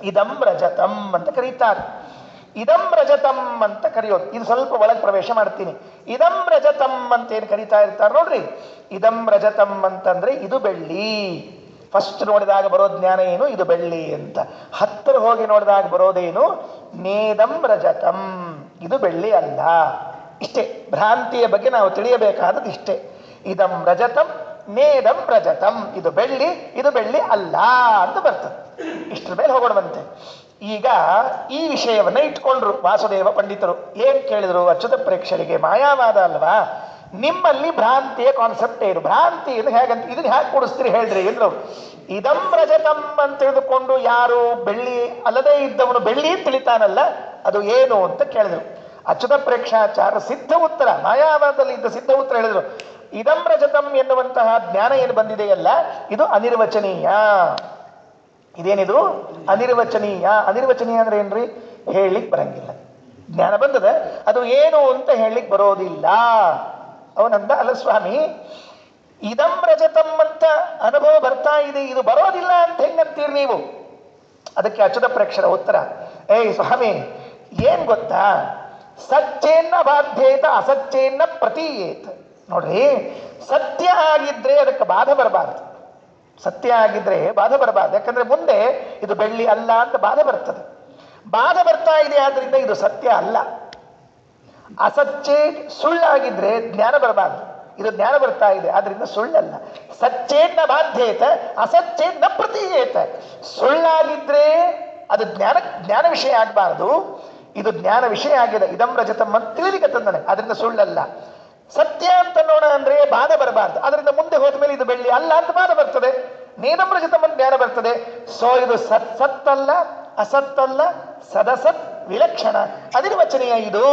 ಇದಂ ರಜತಂ ಅಂತ ಕರೀತಾರೆ. ಇದಂ ರಜತಂ ಅಂತ ಕರೆಯೋದು. ಇದು ಸ್ವಲ್ಪ ಒಳಗೆ ಪ್ರವೇಶ ಮಾಡ್ತೀನಿ. ಇದಂ ರಜತಂ ಅಂತ ಏನು ಕರೀತಾ ಇರ್ತಾರೆ ನೋಡ್ರಿ. ಇದಂ ರಜತಂ ಅಂತಂದ್ರೆ ಇದು ಬೆಳ್ಳಿ. ಫಸ್ಟ್ ನೋಡಿದಾಗ ಬರೋ ಜ್ಞಾನ ಏನು? ಇದು ಬೆಳ್ಳಿ ಅಂತ. ಹತ್ತಿರ ಹೋಗಿ ನೋಡಿದಾಗ ಬರೋದೇನು? ನೇದಂ ರಜತಂ, ಇದು ಬೆಳ್ಳಿ ಅಲ್ಲ. ಇಷ್ಟೇ ಭ್ರಾಂತಿಯ ಬಗ್ಗೆ ನಾವು ತಿಳಿಯಬೇಕಾದದ್ದು ಇಷ್ಟೇ. ಇದಂ ರಜತಂ ನೇದಂ ರಜತಂ, ಇದು ಬೆಳ್ಳಿ, ಇದು ಬೆಳ್ಳಿ ಅಲ್ಲ ಅಂತ ಬರ್ತದೆ. ಇಷ್ಟರ ಮೇಲೆ ಹೋಗೋಣವಂತೆ. ಈಗ ಈ ವಿಷಯವನ್ನ ಇಟ್ಕೊಂಡ್ರು ವಾಸುದೇವ ಪಂಡಿತರು. ಏನ್ ಕೇಳಿದ್ರು? ಅಚ್ಯುತ ಪ್ರೇಕ್ಷರಿಗೆ ಮಾಯಾವಾದ ಅಲ್ವಾ, ನಿಮ್ಮಲ್ಲಿ ಭ್ರಾಂತಿಯ ಕಾನ್ಸೆಪ್ಟ್ ಏನು? ಭ್ರಾಂತಿಯನ್ನು ಹೇಗಂತ ಇದನ್ನ ಹೇಗೆ ಕೊಡಿಸ್ತೀರಿ ಹೇಳ್ರಿ ಎಂದ್ರು. ಇದಂ ರಜತಂ ಅಂತ ತಿಳಿದುಕೊಂಡು ಯಾರು ಬೆಳ್ಳಿ ಅಲ್ಲದೆ ಇದ್ದವನು ಬೆಳ್ಳಿ ತಿಳಿತಾನಲ್ಲ, ಅದು ಏನು ಅಂತ ಕೇಳಿದ್ರು. ಅಚ್ಯುತ ಪ್ರೇಕ್ಷಾಚಾರ್ಯ ಸಿದ್ಧ ಉತ್ತರ, ಮಾಯಾವಾದದಲ್ಲಿ ಇದ್ದ ಸಿದ್ಧ ಉತ್ತರ ಹೇಳಿದ್ರು. ಇದಂ ರಜತಂ ಎನ್ನುವಂತಹ ಜ್ಞಾನ ಏನು ಬಂದಿದೆಯಲ್ಲ, ಇದು ಅನಿರ್ವಚನೀಯ. ಇದೇನಿದು? ಅನಿರ್ವಚನೀಯ. ಅನಿರ್ವಚನೀಯ ಅಂದ್ರೆ ಏನ್ರಿ? ಹೇಳಲಿಕ್ಕೆ ಬರಂಗಿಲ್ಲ. ಜ್ಞಾನ ಬಂದದ, ಅದು ಏನು ಅಂತ ಹೇಳಲಿಕ್ಕೆ ಬರೋದಿಲ್ಲ. ಅವನಂದ, ಅಲ್ಲ ಸ್ವಾಮಿ, ಇದಂ ರಜತಂ ಅಂತ ಅನುಭವ ಬರ್ತಾ ಇದೆ, ಇದು ಬರೋದಿಲ್ಲ ಅಂತ ಹೆಂಗಂತೀರಿ ನೀವು? ಅದಕ್ಕೆ ಅಚ್ಯುತ ಪ್ರೇಕ್ಷರ ಉತ್ತರ, ಏಯ್ ಸ್ವಾಮಿ, ಏನ್ ಗೊತ್ತಾ, ಸತ್ಯೇನ ಬಾಧ್ಯೇತ ಅಸತ್ಯೇನ ಪ್ರತೀಯೇತ. ನೋಡ್ರಿ, ಸತ್ಯ ಆಗಿದ್ರೆ ಅದಕ್ಕೆ ಬಾಧೆ ಬರಬಾರ್ದು. ಸತ್ಯ ಆಗಿದ್ರೆ ಬಾಧೆ ಬರಬಾರ್ದು. ಯಾಕಂದ್ರೆ ಮುಂದೆ ಇದು ಬೆಳ್ಳಿ ಅಲ್ಲ ಅಂತ ಬಾಧೆ ಬರ್ತದೆ. ಬಾಧೆ ಬರ್ತಾ ಇದೆ ಆದ್ರಿಂದ ಇದು ಸತ್ಯ ಅಲ್ಲ. ಅಸತ್ಯ ಸುಳ್ಳಾಗಿದ್ರೆ ಜ್ಞಾನ ಬರಬಾರ್ದು. ಇದು ಜ್ಞಾನ ಬರ್ತಾ ಇದೆ ಆದ್ರಿಂದ ಸುಳ್ಳಲ್ಲ. ಸತ್ಯೇನ ಬಾಧ್ಯೇತ ಅಸತ್ಯೇನ ಪ್ರತೀಯೇತ. ಸುಳ್ಳಾಗಿದ್ರೆ ಅದು ಜ್ಞಾನ ವಿಷಯ ಆಗಬಾರ್ದು. ಇದು ಜ್ಞಾನ ವಿಷಯ ಆಗಿದೆ. ಇದಂ ರಜತಂ ಅಂತ ತಿಳಿಲಿಕ್ಕೆ ತಂದನೆ, ಅದರಿಂದ ಸುಳ್ಳಲ್ಲ. ಸತ್ಯ ಅಂತ ನೋಡ ಅಂದ್ರೆ ಬಾಧೆ ಬರಬಾರ್ದು. ಅದರಿಂದ ಮುಂದೆ ಹೋದ ಮೇಲೆ ಇದು ಬೆಳ್ಳಿ ಅಲ್ಲ ಅಂತ ಬಾಧೆ ಬರ್ತದೆ. ನೇದಂ ರಜತಂ ಅಂತ ಜ್ಞಾನ ಬರ್ತದೆ. ಸೊ ಇದು ಸತ್ತಲ್ಲ, ಅಸತ್ತಲ್ಲ, ಸದಸತ್ ವಿಲಕ್ಷಣ, ಅನಿರ್ವಚನೀಯ. ಇದು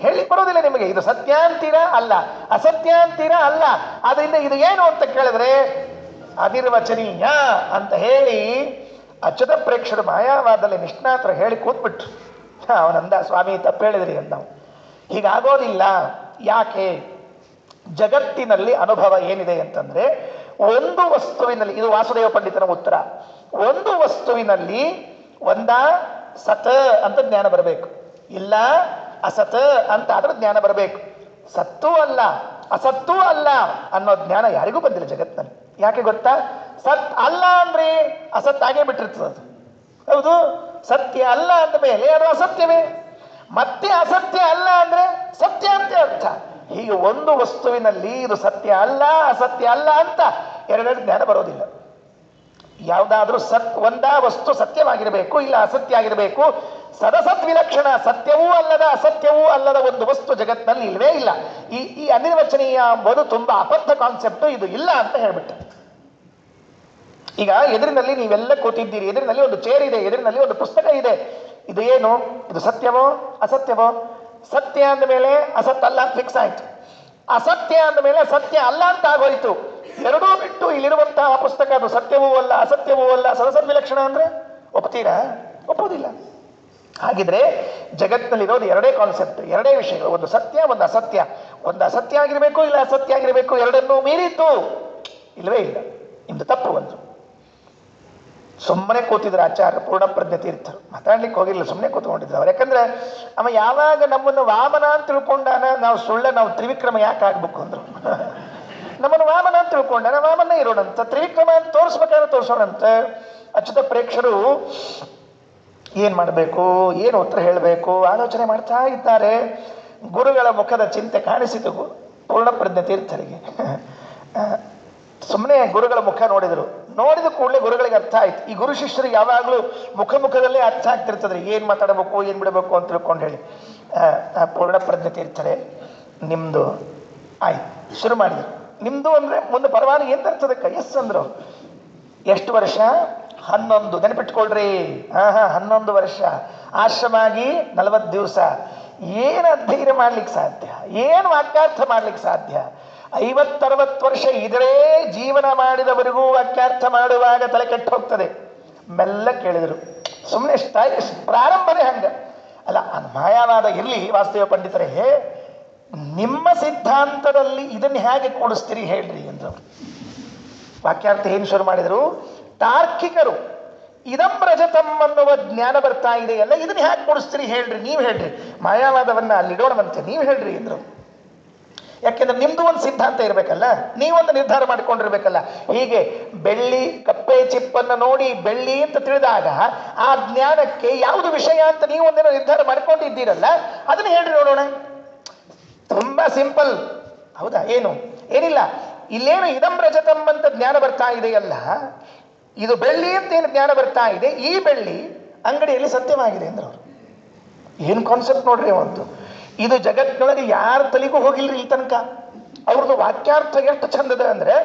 ಹೇಳಿ ಬರೋದಿಲ್ಲ ನಿಮಗೆ. ಇದು ಸತ್ಯ ಅಂತೀರಾ? ಅಲ್ಲ. ಅಸತ್ಯ ಅಂತೀರಾ? ಅಲ್ಲ. ಆದ್ರಿಂದ ಇದು ಏನು ಅಂತ ಕೇಳಿದ್ರೆ ಅನಿರ್ವಚನೀಯ ಅಂತ ಹೇಳಿ ಅಚ್ಯುತ ಪ್ರೇಕ್ಷರು ಮಾಯಾವಾದಲ್ಲಿ ನಿಷ್ಣಾತ್ರ ಹೇಳಿ ಕೂತ್ಬಿಟ್ರು. ಅವನಂದ, ಸ್ವಾಮಿ ತಪ್ಪು ಹೇಳಿದ್ರಿ ಅಂತ. ಹೀಗಾಗೋದಿಲ್ಲ. ಯಾಕೆ? ಜಗತ್ತಿನಲ್ಲಿ ಅನುಭವ ಏನಿದೆ ಅಂತಂದ್ರೆ, ಒಂದು ವಸ್ತುವಿನಲ್ಲಿ, ಇದು ವಾಸುದೇವ ಪಂಡಿತನ ಉತ್ತರ, ಒಂದು ವಸ್ತುವಿನಲ್ಲಿ ಒಂದ ಸತ್ ಅಂತ ಜ್ಞಾನ ಬರಬೇಕು, ಇಲ್ಲ ಅಸತ್ ಅಂತ ಆದ್ರೆ ಜ್ಞಾನ ಬರಬೇಕು. ಸತ್ತೂ ಅಲ್ಲ ಅಸತ್ತೂ ಅಲ್ಲ ಅನ್ನೋ ಜ್ಞಾನ ಯಾರಿಗೂ ಬಂದಿಲ್ಲ ಜಗತ್ತಿನಲ್ಲಿ. ಯಾಕೆ ಗೊತ್ತಾ? ಸತ್ ಅಲ್ಲ ಅಂದ್ರೆ ಅಸತ್ ಆಗೇ ಬಿಟ್ಟಿರ್ತದೆ ಅದು. ಹೌದು, ಸತ್ಯ ಅಲ್ಲ ಅಂದ ಮೇಲೆ ಅದು ಅಸತ್ಯವೇ. ಮತ್ತೆ ಅಸತ್ಯ ಅಲ್ಲ ಅಂದ್ರೆ ಸತ್ಯ ಅಂತ ಅರ್ಥ. ಹೀಗೆ ಒಂದು ವಸ್ತುವಿನಲ್ಲಿ ಇದು ಸತ್ಯ ಅಲ್ಲ ಅಸತ್ಯ ಅಲ್ಲ ಅಂತ ಎರಡೆರಡು ಜ್ಞಾನ ಬರೋದಿಲ್ಲ. ಯಾವುದಾದ್ರೂ ಒಂದ ವಸ್ತು ಸತ್ಯವಾಗಿರಬೇಕು, ಇಲ್ಲ ಅಸತ್ಯ ಆಗಿರಬೇಕು. ಸದಸತ್ ವಿಲಕ್ಷಣ, ಸತ್ಯವೂ ಅಲ್ಲದ ಅಸತ್ಯವೂ ಅಲ್ಲದ ಒಂದು ವಸ್ತು ಜಗತ್ತಿನಲ್ಲಿ ಇಲ್ವೇ ಇಲ್ಲ. ಈ ಅನಿರ್ವಚನೀಯ ಎಂಬುದು ತುಂಬಾ ಅಬದ್ಧ ಕಾನ್ಸೆಪ್ಟ್. ಇದು ಇಲ್ಲ ಅಂತ ಹೇಳ್ಬಿಟ್ಟ. ಈಗ ಎದುರಿನಲ್ಲಿ ನೀವೆಲ್ಲ ಕೂತಿದ್ದೀರಿ, ಎದುರಿನಲ್ಲಿ ಒಂದು ಚೇರ್ ಇದೆ, ಎದುರಿನಲ್ಲಿ ಒಂದು ಪುಸ್ತಕ ಇದೆ. ಇದು ಏನು? ಇದು ಸತ್ಯವೋ ಅಸತ್ಯವೋ? ಸತ್ಯ ಅಂದ ಮೇಲೆ ಅಸತ್ಯ ಅಲ್ಲ ಅಂತ ಫಿಕ್ಸ್ ಆಯ್ತು. ಅಸತ್ಯ ಅಂದ ಮೇಲೆ ಸತ್ಯ ಅಲ್ಲ ಅಂತ ಆಗೋಯ್ತು. ಎರಡೂ ಬಿಟ್ಟು ಇಲ್ಲಿರುವಂತಹ ಪುಸ್ತಕ ಅದು ಸತ್ಯವೂ ಅಲ್ಲ ಅಸತ್ಯವೂ ಅಲ್ಲ, ಸದಸತ್ ವಿಲಕ್ಷಣ ಅಂದ್ರೆ ಒಪ್ತೀರಾ? ಒಪ್ಪೋದಿಲ್ಲ. ಹಾಗಿದ್ರೆ ಜಗತ್ತಿನಲ್ಲಿರೋದು ಎರಡೇ ಕಾನ್ಸೆಪ್ಟ್, ಎರಡೇ ವಿಷಯಗಳು, ಒಂದು ಸತ್ಯ ಒಂದು ಅಸತ್ಯ. ಒಂದು ಅಸತ್ಯ ಆಗಿರಬೇಕು, ಇಲ್ಲ ಅಸತ್ಯ ಆಗಿರಬೇಕು. ಎರಡನ್ನೂ ಮೀರಿದ್ದು ಇಲ್ವೇ ಇಲ್ಲ. ನಿಮ್ದು ತಪ್ಪು. ಒಂದು ಸುಮ್ಮನೆ ಕೂತಿದ್ರು ಆಚಾರ್ಯ ಪೂರ್ಣಪ್ರಜ್ಞ ತೀರ್ಥರು, ಮಾತಾಡ್ಲಿಕ್ಕೆ ಹೋಗಿಲ್ಲ, ಸುಮ್ಮನೆ ಕೂತ್ಕೊಂಡಿದ್ರು ಅವ್ರು. ಯಾಕಂದ್ರೆ ಅವ ಯಾವಾಗ ನಮ್ಮನ್ನು ವಾಮನ ಅಂತ ತಿಳ್ಕೊಂಡಾನ, ನಾವು ನಾವು ತ್ರಿವಿಕ್ರಮ ಯಾಕೆ ಆಗ್ಬೇಕು ಅಂದ್ರು. ನಮ್ಮನ್ನು ವಾಮನ ಅಂತ ತಿಳ್ಕೊಂಡಾನ, ವಾಮನ ಇರೋಣಂತ, ತ್ರಿವಿಕ್ರಮ ಅಂತ ತೋರಿಸ್ಬೇಕಾದ್ರೆ ತೋರಿಸೋಣಂತ. ಅಚ್ಯುತ ಪ್ರೇಕ್ಷರು ಏನ್ ಮಾಡಬೇಕು, ಏನು ಉತ್ತರ ಹೇಳಬೇಕು ಆಲೋಚನೆ ಮಾಡ್ತಾ ಇದ್ದಾರೆ. ಗುರುಗಳ ಮುಖದ ಚಿಂತೆ ಕಾಣಿಸಿತು ಪೂರ್ಣಪ್ರಜ್ಞ ತೀರ್ಥರಿಗೆ. ಸುಮ್ಮನೆ ಗುರುಗಳ ಮುಖ ನೋಡಿದರು. ನೋಡಿದ ಕೂಡಲೇ ಗುರುಗಳಿಗೆ ಅರ್ಥ ಆಯ್ತು. ಈ ಗುರು ಶಿಷ್ಯರಿಗೆ ಯಾವಾಗಲೂ ಮುಖದಲ್ಲೇ ಅರ್ಥ ಆಗ್ತಿರ್ತದ್ರಿ, ಏನ್ ಮಾತಾಡಬೇಕು ಏನ್ ಬಿಡಬೇಕು ಅಂತ ತಿಳ್ಕೊಂಡು ಹೇಳಿ. ಪೂರ್ಣಪ್ರಜ್ಞ ತೀರ್ಥರೇ, ನಿಮ್ದು ಆಯ್ತು, ಶುರು ಮಾಡಿದ್ರು. ನಿಮ್ದು ಅಂದ್ರೆ ಮುಂದೆ ಪರವಾಗಿ ಏನ್ ತರ್ತದಕ್ಕ? ಎಸ್ ಅಂದ್ರು. ಎಷ್ಟು ವರ್ಷ? 11. ನೆನಪಿಟ್ಕೊಳ್ರಿ. 11 ವರ್ಷ. ಆಶ್ರಮ ಆಗಿ 40 ದಿವಸ. ಏನು ಅಧ್ಯಯನ ಮಾಡ್ಲಿಕ್ಕೆ ಸಾಧ್ಯ? ಏನು ವಾಕ್ಯಾರ್ಥ ಮಾಡ್ಲಿಕ್ಕೆ ಸಾಧ್ಯ? 50-60 ವರ್ಷ ಇದರೇ ಜೀವನ ಮಾಡಿದವರಿಗೂ ವಾಕ್ಯಾರ್ಥ ಮಾಡುವಾಗ ತಲೆ ಕೆಟ್ಟು ಹೋಗ್ತದೆ. ಮೆಲ್ಲ ಕೇಳಿದರು. ಸುಮ್ಮನೆ ಪ್ರಾರಂಭನೇ ಹಂಗ. ಅಲ್ಲ ಅದು ಮಾಯಾವಾದ ಇರಲಿ ವಾಸುದೇವ ಪಂಡಿತರೇ, ನಿಮ್ಮ ಸಿದ್ಧಾಂತದಲ್ಲಿ ಇದನ್ನು ಹೇಗೆ ಕೂಡಿಸ್ತೀರಿ ಹೇಳ್ರಿ ಅಂದ್ರು. ವಾಕ್ಯಾರ್ಥ ಏನು ಶುರು ಮಾಡಿದರು? ತಾರ್ಕಿಕರು ಇದಂ ರಜತಂ ಅನ್ನುವ ಜ್ಞಾನ ಬರ್ತಾ ಇದೆಯಲ್ಲ, ಇದನ್ನ ಹೇಗೆ ಕೂಡಿಸ್ತೀರಿ ಹೇಳ್ರಿ, ನೀವು ಹೇಳ್ರಿ, ಮಾಯಾವಾದವನ್ನ ಅಲ್ಲಿಡೋಣವಂತೆ ನೀವು ಹೇಳ್ರಿ ಅಂದ್ರು. ಯಾಕೆಂದ್ರೆ ನಿಮ್ದು ಒಂದು ಸಿದ್ಧಾಂತ ಇರಬೇಕಲ್ಲ, ನೀವೊಂದು ನಿರ್ಧಾರ ಮಾಡಿಕೊಂಡಿರ್ಬೇಕಲ್ಲ. ಹೀಗೆ ಬೆಳ್ಳಿ ಕಪ್ಪೆ ಚಿಪ್ಪನ್ನು ನೋಡಿ ಬೆಳ್ಳಿ ಅಂತ ತಿಳಿದಾಗ ಆ ಜ್ಞಾನಕ್ಕೆ ಯಾವುದು ವಿಷಯ ಅಂತ ನೀವು ಒಂದೇನೋ ನಿರ್ಧಾರ ಮಾಡ್ಕೊಂಡಿದ್ದೀರಲ್ಲ, ಅದನ್ನ ಹೇಳ್ರಿ ನೋಡೋಣ. ತುಂಬಾ ಸಿಂಪಲ್, ಹೌದಾ? ಏನಿಲ್ಲ, ಇಲ್ಲೇನು ಇದಂ ರಜತಂ ಅಂತ ಜ್ಞಾನ ಬರ್ತಾ ಇದೆಯಲ್ಲ, ಇದು ಬೆಳ್ಳಿ ಅಂತ ಏನು ಜ್ಞಾನ ಬರ್ತಾ ಇದೆ, ಈ ಬೆಳ್ಳಿ ಅಂಗಡಿಯಲ್ಲಿ ಸತ್ಯವಾಗಿದೆ ಅಂದ್ರೆ ಅವರು ಏನು ಕಾನ್ಸೆಪ್ಟ್ ನೋಡ್ರಿ ಒಂದು. ಇದು ಜಗತ್ತಿನೊಳಗೆ ಯಾರ ತಲೆಗೂ ಹೋಗಿಲ್ರಿ ಈ ತನಕ. ಅವ್ರದ್ದು ವಾಕ್ಯಾರ್ಥ ಎಷ್ಟು ಚಂದದ ಅಂದ್ರೆ,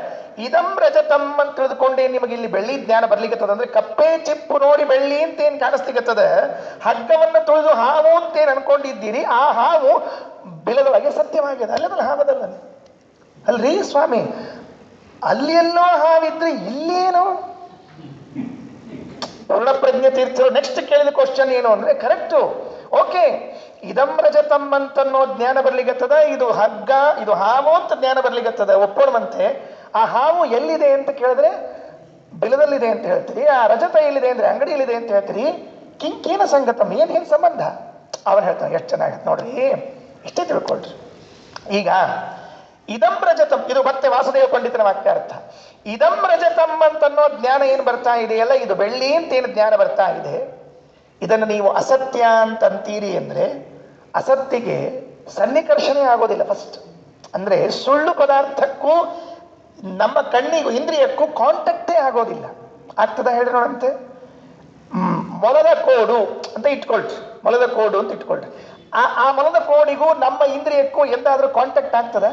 ಇದಂ ರಜತಂ ಅಂತ ತಿಳಿದುಕೊಂಡೇ ನಿಮಗೆ ಇಲ್ಲಿ ಬೆಳ್ಳಿ ಜ್ಞಾನ ಬರ್ಲಿಕ್ಕತ್ತದ ಅಂದ್ರೆ, ಕಪ್ಪೆ ಚಿಪ್ಪು ನೋಡಿ ಬೆಳ್ಳಿ ಅಂತ ಏನ್ ಕಾಣಿಸ್ಲಿಕ್ಕತ್ತದ, ಹಗ್ಗವನ್ನು ತುಳಿದು ಹಾವು ಅಂತ ಏನ್ ಅನ್ಕೊಂಡಿದ್ದೀರಿ, ಆ ಹಾವು ಬಿಲದೊಳಗೆ ಸತ್ಯವಾಗಿದೆ. ಅಲ್ಲದಲ್ಲ ಹಾವದಲ್ಲ ಅಲ್ರಿ ಸ್ವಾಮಿ, ಅಲ್ಲಿ ಎಲ್ಲೋ ಹಾವಿದ್ರೆ ಇಲ್ಲೇನೋ. ಪೂರ್ಣಪ್ರಜ್ಞೆ ತೀರ್ಥರು ನೆಕ್ಸ್ಟ್ ಕೇಳಿದ ಕ್ವಶನ್ ಏನು ಅಂದ್ರೆ, ಕರೆಕ್ಟು, ಓಕೆ, ಇದಂ ರಜತಂ ಅಂತನ್ನೋ ಜ್ಞಾನ ಬರ್ಲಿಕ್ಕತ್ತದ, ಇದು ಹಗ್ಗ ಇದು ಹಾವು ಅಂತ ಜ್ಞಾನ ಬರ್ಲಿಕ್ಕತ್ತದ, ಒಪ್ಪೋಣವಂತೆ. ಆ ಹಾವು ಎಲ್ಲಿದೆ ಅಂತ ಕೇಳಿದ್ರೆ ಬಿಲದಲ್ಲಿದೆ ಅಂತ ಹೇಳ್ತೀರಿ, ಆ ರಜತ ಎಲ್ಲಿದೆ ಅಂದ್ರೆ ಅಂಗಡಿಯಲ್ಲಿದೆ ಅಂತ ಹೇಳ್ತೀರಿ. ಕಿಂಕೇನ ಸಂಗತಂ, ಏನ್ ಸಂಬಂಧ? ಅವನು ಹೇಳ್ತಾನೆ, ಎಷ್ಟು ಚೆನ್ನಾಗತ್ತೆ ನೋಡ್ರಿ, ಇಷ್ಟೇ ತಿಳ್ಕೊಳ್ರಿ. ಈಗ ಇದಂ ರಜತಂ, ಇದು ಮತ್ತೆ ವಾಸುದೇವ ಪಂಡಿತನ ವಾಕ್ಯಾರ್ಥ. ಇದಂ ರಜತಂ ಅಂತನ್ನೋ ಜ್ಞಾನ ಏನು ಬರ್ತಾ ಇದೆಯಲ್ಲ, ಇದು ಬೆಳ್ಳಿ ಅಂತ ಏನು ಜ್ಞಾನ ಬರ್ತಾ ಇದೆ, ಇದನ್ನು ನೀವು ಅಸತ್ಯ ಅಂತ ಅಂತೀರಿ ಅಂದ್ರೆ ಅಸತ್ತಿಗೆ ಸನ್ನಿಕರ್ಷಣೆ ಆಗೋದಿಲ್ಲ. ಫಸ್ಟ್ ಅಂದ್ರೆ ಸುಳ್ಳು ಪದಾರ್ಥಕ್ಕೂ ನಮ್ಮ ಕಣ್ಣಿಗೂ ಇಂದ್ರಿಯಕ್ಕೂ ಕಾಂಟ್ಯಾಕ್ಟೇ ಆಗೋದಿಲ್ಲ. ಆಗ್ತದ ಹೇಳಿ ನೋಡಂತೆ. ಮೊಲದ ಕೋಡು ಅಂತ ಇಟ್ಕೊಳ್ರಿ, ಮೊಲದ ಕೋಡು ಅಂತ ಇಟ್ಕೊಳ್ರಿ. ಆ ಮೊಲದ ಕೋಡಿಗೂ ನಮ್ಮ ಇಂದ್ರಿಯಕ್ಕೂ ಎಂದಾದ್ರೂ ಕಾಂಟ್ಯಾಕ್ಟ್ ಆಗ್ತದ?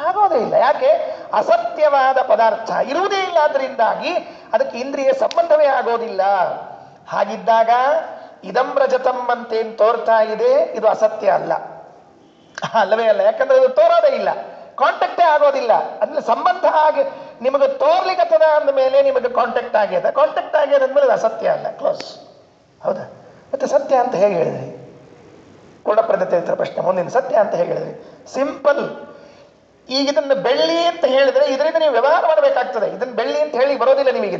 ಆಗೋದೇ ಇಲ್ಲ. ಯಾಕೆ? ಅಸತ್ಯವಾದ ಪದಾರ್ಥ ಇರುವುದೇ ಇಲ್ಲ, ಅದರಿಂದಾಗಿ ಅದಕ್ಕೆ ಇಂದ್ರಿಯ ಸಂಬಂಧವೇ ಆಗೋದಿಲ್ಲ. ಹಾಗಿದ್ದಾಗ ಇದಂ ರಜತಂ ಅಂತೇನ್ ತೋರ್ತಾ ಇದೆ, ಇದು ಅಸತ್ಯ ಅಲ್ಲ, ಅಲ್ಲವೇ ಅಲ್ಲ. ಯಾಕಂದ್ರೆ ಇದು ತೋರೋದೇ ಇಲ್ಲ, ಕಾಂಟ್ಯಾಕ್ಟೇ ಆಗೋದಿಲ್ಲ. ಅಂದ್ರೆ ಸಂಬಂಧ ಆಗಿ ನಿಮಗೆ ತೋರ್ಲಿಕ್ಕತ್ತದ ಅಂದ ಮೇಲೆ ನಿಮಗೆ ಕಾಂಟ್ಯಾಕ್ಟ್ ಆಗ್ಯದ, ಕಾಂಟ್ಯಾಕ್ಟ್ ಆಗ್ಯದ ಅಂದ್ಮೇಲೆ ಅದು ಅಸತ್ಯ ಅಲ್ಲ, ಕ್ಲೋಸ್. ಹೌದಾ? ಮತ್ತೆ ಸತ್ಯ ಅಂತ ಹೇಗೆ ಹೇಳಿದ್ರಿ? ಪೂರ್ಣಪ್ರಜ್ಞೆ ಪ್ರಶ್ನೆ ಮುಂದಿನ, ಸತ್ಯ ಅಂತ ಹೇಗೆ ಹೇಳಿದ್ರಿ? ಸಿಂಪಲ್. ಈಗ ಇದನ್ನು ಬೆಳ್ಳಿ ಅಂತ ಹೇಳಿದ್ರೆ ಇದರಿಂದ ನೀವು ವ್ಯವಹಾರ ಮಾಡಬೇಕಾಗ್ತದೆ. ಇದನ್ನ ಬೆಳ್ಳಿ ಅಂತ ಹೇಳಿ ಬರೋದಿಲ್ಲ ನಿಮಗೆ.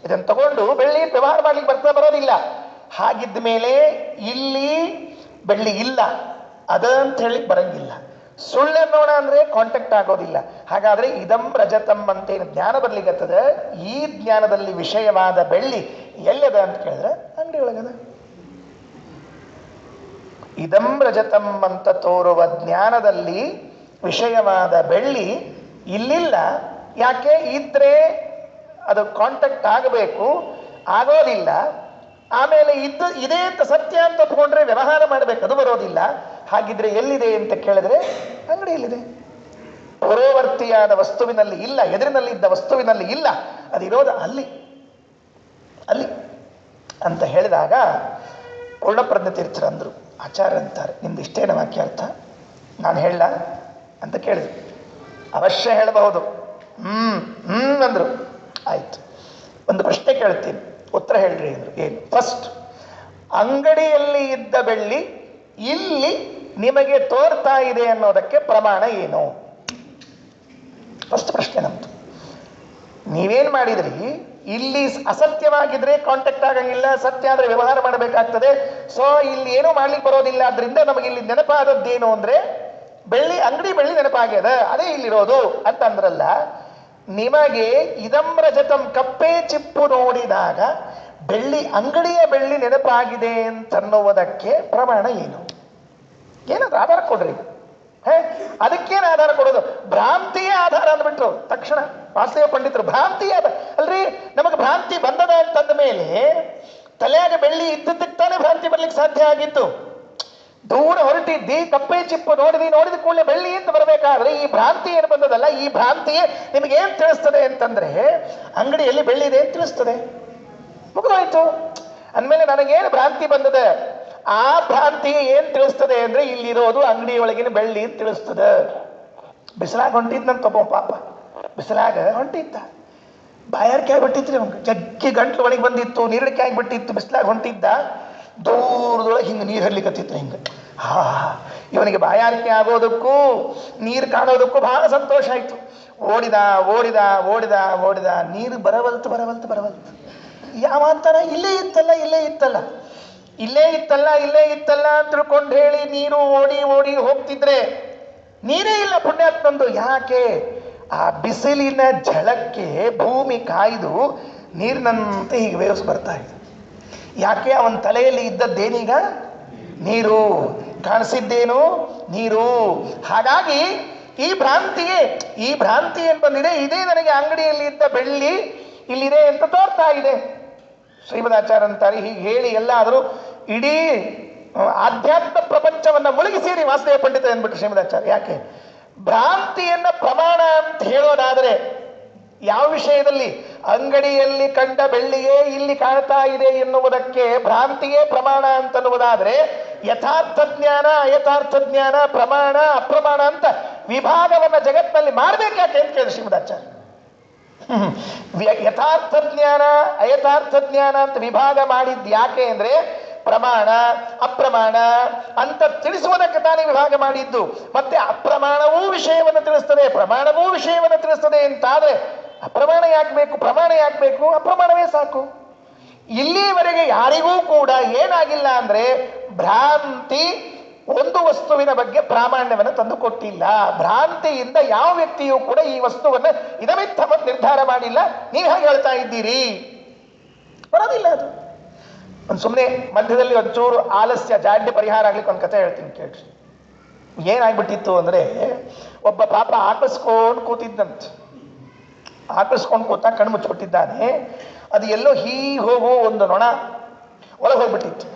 ಇದನ್ನು ತಗೊಂಡು ಬೆಳ್ಳಿ ಅಂತ ವ್ಯವಹಾರ ಮಾಡ್ಲಿಕ್ಕೆ ಬರೋದಿಲ್ಲ. ಹಾಗಿದ್ದ ಮೇಲೆ ಇಲ್ಲಿ ಬೆಳ್ಳಿ ಇಲ್ಲ ಅದಂತ ಹೇಳಿಕ್ ಬರಂಗಿಲ್ಲ. ಸುಳ್ಳೆನ್ನೋಣ ಅಂದ್ರೆ ಕಾಂಟ್ಯಾಕ್ಟ್ ಆಗೋದಿಲ್ಲ. ಹಾಗಾದ್ರೆ ಇದಂ ರಜತಂ ಅಂತೇನು ಜ್ಞಾನ ಬರ್ಲಿಕ್ಕತ್ತದ, ಈ ಜ್ಞಾನದಲ್ಲಿ ವಿಷಯವಾದ ಬೆಳ್ಳಿ ಎಲ್ಲದ ಅಂತ ಕೇಳಿದ್ರೆ ಅಂಗಡಿ ಒಳಗದ. ಇದಂ ರಜತಂ ಅಂತ ತೋರುವ ಜ್ಞಾನದಲ್ಲಿ ವಿಷಯವಾದ ಬೆಳ್ಳಿ ಇಲ್ಲಿಲ್ಲ. ಯಾಕೆ? ಇದ್ರೆ ಅದು ಕಾಂಟ್ಯಾಕ್ಟ್ ಆಗಬೇಕು, ಆಗೋದಿಲ್ಲ. ಆಮೇಲೆ ಇದೇ ಅಂತ ಸತ್ಯ ಅಂತ ತಗೊಂಡ್ರೆ ವ್ಯವಹಾರ ಮಾಡಬೇಕು, ಅದು ಬರೋದಿಲ್ಲ. ಹಾಗಿದ್ರೆ ಎಲ್ಲಿದೆ ಅಂತ ಕೇಳಿದ್ರೆ ಅಂಗಡಿಯಲ್ಲಿದೆ. ಪೂರ್ವವರ್ತಿಯಾದ ವಸ್ತುವಿನಲ್ಲಿ ಇಲ್ಲ, ಎದುರಿನಲ್ಲಿ ಇದ್ದ ವಸ್ತುವಿನಲ್ಲಿ ಇಲ್ಲ, ಅದಿರೋದು ಅಲ್ಲಿ ಅಲ್ಲಿ ಅಂತ ಹೇಳಿದಾಗ ಪೂರ್ಣಪ್ರಜ್ಞೆ ತೀರ್ಥರು ಅಂದರು, ಆಚಾರ್ಯ ಅಂತಾರೆ, ನಿಮ್ದು ಇಷ್ಟೇನ ವಾಕ್ಯಾರ್ಥ ನಾನು ಹೇಳ ಅಂತ ಕೇಳಿದ್ರು. ಅವಶ್ಯ ಹೇಳಬಹುದು. ಅಂದ್ರು. ಆಯ್ತು, ಒಂದು ಪ್ರಶ್ನೆ ಕೇಳ್ತೀನಿ, ಉತ್ತರ ಹೇಳ್ರಿ ಅಂದ್ರು. ಏನು? ಫಸ್ಟ್, ಅಂಗಡಿಯಲ್ಲಿ ಇದ್ದ ಬೆಳ್ಳಿ ಇಲ್ಲಿ ನಿಮಗೆ ತೋರ್ತಾ ಇದೆ ಅನ್ನೋದಕ್ಕೆ ಪ್ರಮಾಣ ಏನು? ಫಸ್ಟ್ ಪ್ರಶ್ನೆ ನಮ್ದು. ನೀವೇನ್ ಮಾಡಿದ್ರಿ? ಇಲ್ಲಿ ಅಸತ್ಯವಾಗಿದ್ರೆ ಕಾಂಟ್ಯಾಕ್ಟ್ ಆಗಂಗಿಲ್ಲ, ಸತ್ಯ ಆದ್ರೆ ವ್ಯವಹಾರ ಮಾಡಬೇಕಾಗ್ತದೆ. ಸೊ ಇಲ್ಲಿ ಏನೂ ಮಾಡ್ಲಿಕ್ಕೆ ಬರೋದಿಲ್ಲ. ಆದ್ರಿಂದ ನಮಗೆ ಇಲ್ಲಿ ನೆನಪಾದದ್ದೇನು ಅಂದ್ರೆ ಬೆಳ್ಳಿ, ಅಂಗಡಿ ಬೆಳ್ಳಿ ನೆನಪಾಗ್ಯದ, ಅದೇ ಇಲ್ಲಿರೋದು ಅಂತ ಅಂದ್ರಲ್ಲ. ನಿಮಗೆ ಇದಂ ರಜತಂ ಕಪ್ಪೆ ಚಿಪ್ಪು ನೋಡಿದಾಗ ಬೆಳ್ಳಿ, ಅಂಗಡಿಯ ಬೆಳ್ಳಿ ನೆನಪಾಗಿದೆ ಅಂತನ್ನುವುದಕ್ಕೆ ಪ್ರಮಾಣ ಏನು? ಏನಾದ್ರು ಆಧಾರ ಕೊಡ್ರಿ. ಅದಕ್ಕೇನು ಆಧಾರ ಕೊಡೋದು? ಭ್ರಾಂತಿಯೇ ಆಧಾರ ಅಂದ್ಬಿಟ್ರು ತಕ್ಷಣ ವಾಸುದೇವ ಪಂಡಿತರು. ಭ್ರಾಂತಿಯೇ ಅಲ್ರಿ, ನಮಗೆ ಭ್ರಾಂತಿ ಬಂದದ ಅಂತಂದ ಮೇಲೆ ತಲೆಯಾಗ ಬೆಳ್ಳಿ ಇದ್ದದ್ದಕ್ಕೆ ತಾನೇ ಭ್ರಾಂತಿ ಬರ್ಲಿಕ್ಕೆ ಸಾಧ್ಯ ಆಗಿತ್ತು. ದೂರ ಹೊರಟಿದ್ದಿ, ಕಪ್ಪೆ ಚಿಪ್ಪು ನೋಡಿದ ಕೂಡಲೇ ಬೆಳ್ಳಿ ಅಂತ ಬರಬೇಕಾದ್ರೆ ಈ ಭ್ರಾಂತಿ ಏನು ಬಂದದಲ್ಲ, ಈ ಭ್ರಾಂತಿಯೇ ನಿಮಗೆ ಏನ್ ತಿಳಿಸ್ತದೆ ಅಂತಂದ್ರೆ ಅಂಗಡಿಯಲ್ಲಿ ಬೆಳ್ಳಿ ಇದೆ ಅಂತ ತಿಳಿಸ್ತದೆ. ಮುಗಿದೋಯ್ತು. ಅಂದಮೇಲೆ ನನಗೇನು ಭ್ರಾಂತಿ ಬಂದದೆ, ಆ ಭ್ರಾಂತಿ ಏನ್ ತಿಳಿಸ್ತದೆ ಅಂದ್ರೆ ಇಲ್ಲಿರೋದು ಅಂಗಡಿಯೊಳಗಿನ ಬೆಳ್ಳಿ ಅಂತ ತಿಳಿಸ್ತದೆ. ಬಿಸಿಲಾಗ ಹೊಂಟಿದ್ನಂತ ಒಬ್ಬ ಪಾಪ, ಬಿಸಿಲಾಗ ಹೊಂಟಿದ್ದ, ಬಾಯಾರಿಕೆ ಆಗಿಬಿಟ್ಟಿತ್ರಿ ಅವ್ನಿಗೆ, ಜಗ್ಗಿ ಗಂಟ್ಲು ಒಳಗೆ ಬಂದಿತ್ತು, ನೀರಡಿಕೆ ಆಗಿಬಿಟ್ಟಿತ್ತು, ಬಿಸಿಲಾಗ ಹೊಂಟಿದ್ದ. ದೂರದೊಳಗೆ ಹಿಂಗೆ ನೀರು ಹರ್ಲಿಕ್ಕತ್ತಿತ್ತು ಹಿಂಗೆ. ಹಾ, ಇವನಿಗೆ ಬಾಯಾರಿಕೆ ಆಗೋದಕ್ಕೂ ನೀರು ಕಾಣೋದಕ್ಕೂ ಬಹಳ ಸಂತೋಷ ಆಯ್ತು. ಓಡಿದ ಓಡಿದ ಓಡಿದ ಓಡಿದ, ನೀರು ಬರವಲ್ತು ಬರವಲ್ತು ಬರವಲ್ತು. ಯಾವ ಅಂತಾರ, ಇಲ್ಲೇ ಇತ್ತಲ್ಲ ಇಲ್ಲೇ ಇತ್ತಲ್ಲ ಇಲ್ಲೇ ಇತ್ತಲ್ಲ ಇಲ್ಲೇ ಇತ್ತಲ್ಲ ಅಂತ ತಿಳ್ಕೊಂಡು ಹೇಳಿ ನೀರು ಓಡಿ ಓಡಿ ಹೋಗ್ತಿದ್ರೆ ನೀರೇ ಇಲ್ಲ ಪುಣ್ಯಾತ್ಮಂದು. ಯಾಕೆ? ಆ ಬಿಸಿಲಿನ ಝಳಕ್ಕೆ ಭೂಮಿ ಕಾಯ್ದು ನೀರಿನಂತೆ ಹೀಗೆ ವೇವ್ಸ್ ಬರ್ತಾ ಇದೆ. ಯಾಕೆ? ಅವನ ತಲೆಯಲ್ಲಿ ಇದ್ದದ್ದೇನೀಗ? ನೀರು. ಕಾಣಿಸಿದ್ದೇನು? ನೀರು. ಹಾಗಾಗಿ ಈ ಭ್ರಾಂತಿ ಏನು ಬಂದಿದೆ, ಇದೇ ನನಗೆ ಅಂಗಡಿಯಲ್ಲಿ ಇದ್ದ ಬೆಳ್ಳಿ ಇಲ್ಲಿದೆ ಅಂತ ತೋರ್ತಾ ಇದೆ. ಶ್ರೀಮದಾಚಾರ್ಯ ಅಂತಾರೆ, ಹೀಗೆ ಹೇಳಿ ಎಲ್ಲಾದರೂ ಇಡೀ ಆಧ್ಯಾತ್ಮ ಪ್ರಪಂಚವನ್ನ ಮುಳುಗಿಸಿರಿ ವಾಸುದೇವ ಪಂಡಿತ ಅಂದ್ಬಿಟ್ಟು ಶ್ರೀಮದಾಚಾರ್ಯ. ಯಾಕೆ? ಭ್ರಾಂತಿಯನ್ನ ಪ್ರಮಾಣ ಅಂತ ಹೇಳೋದಾದರೆ ಯಾವ ವಿಷಯದಲ್ಲಿ? ಅಂಗಡಿಯಲ್ಲಿ ಕಂಡ ಬೆಳ್ಳಿಯೇ ಇಲ್ಲಿ ಕಾಣ್ತಾ ಇದೆ ಎನ್ನುವುದಕ್ಕೆ ಭ್ರಾಂತಿಯೇ ಪ್ರಮಾಣ ಅಂತನ್ನುವುದಾದ್ರೆ, ಯಥಾರ್ಥ ಜ್ಞಾನ ಅಯಥಾರ್ಥ ಜ್ಞಾನ, ಪ್ರಮಾಣ ಅಪ್ರಮಾಣ ಅಂತ ವಿಭಾಗವನ್ನ ಜಗತ್ತಿನಲ್ಲಿ ಮಾಡ್ಬೇಕಾಕೆ ಅಂತ ಕೇಳಿದ್ರು ಶ್ರೀಮದಾಚಾರ್ಯ. ಯಥಾರ್ಥ ಜ್ಞಾನ ಅಯಥಾರ್ಥ ಜ್ಞಾನ ಅಂತ ವಿಭಾಗ ಮಾಡಿದ್ದು ಯಾಕೆ ಅಂದ್ರೆ, ಪ್ರಮಾಣ ಅಪ್ರಮಾಣ ಅಂತ ತಿಳಿಸುವುದಕ್ಕೆ ತಾನೇ ವಿಭಾಗ ಮಾಡಿದ್ದು. ಮತ್ತೆ ಅಪ್ರಮಾಣವೂ ವಿಷಯವನ್ನು ತಿಳಿಸ್ತದೆ, ಪ್ರಮಾಣವೂ ವಿಷಯವನ್ನು ತಿಳಿಸ್ತದೆ ಅಂತಾದ್ರೆ ಅಪ್ರಮಾಣ ಯಾಕೆ ಬೇಕು, ಪ್ರಮಾಣ ಯಾಕೆ ಬೇಕು? ಅಪ್ರಮಾಣವೇ ಸಾಕು. ಇಲ್ಲಿವರೆಗೆ ಯಾರಿಗೂ ಕೂಡ ಏನಾಗಿಲ್ಲ ಅಂದ್ರೆ, ಭ್ರಾಂತಿ ಒಂದು ವಸ್ತುವಿನ ಬಗ್ಗೆ ಪ್ರಾಮಾಣ್ಯವನ್ನು ತಂದುಕೊಟ್ಟಿಲ್ಲ. ಭ್ರಾಂತಿಯಿಂದ ಯಾವ ವ್ಯಕ್ತಿಯೂ ಕೂಡ ಈ ವಸ್ತುವನ್ನು ಇದಮಿತ್ತ ನಿರ್ಧಾರ ಮಾಡಿಲ್ಲ. ನೀವು ಹೇಗೆ ಹೇಳ್ತಾ ಇದ್ದೀರಿ? ಬರೋದಿಲ್ಲ ಅದು. ಒಂದು ಸುಮ್ಮನೆ ಮಧ್ಯದಲ್ಲಿ ಒಂಚೂರು ಆಲಸ್ಯ ಜಾಡ್ಯ ಪರಿಹಾರ ಆಗ್ಲಿಕ್ಕೆ ಒಂದು ಕಥೆ ಹೇಳ್ತೀನಿ ಕೇಳಿ. ಏನಾಗ್ಬಿಟ್ಟಿತ್ತು ಅಂದ್ರೆ, ಒಬ್ಬ ಪಾಪ ಆಕಳಿಸ್ಕೊಂಡು ಕೂತಿದ್ದಂತೆ. ಆಕಳಿಸ್ಕೊಂಡು ಕೂತ ಕಣ್ಣು ಮುಚ್ಚಿಬಿಟ್ಟಿದ್ದಾನೆ. ಅದು ಎಲ್ಲೋ ಹೀಗೆ ಹೋಗೋ ಒಂದು ನೊಣ ಒಳಗೆ ಹೋಗ್ಬಿಟ್ಟಿತ್ತು.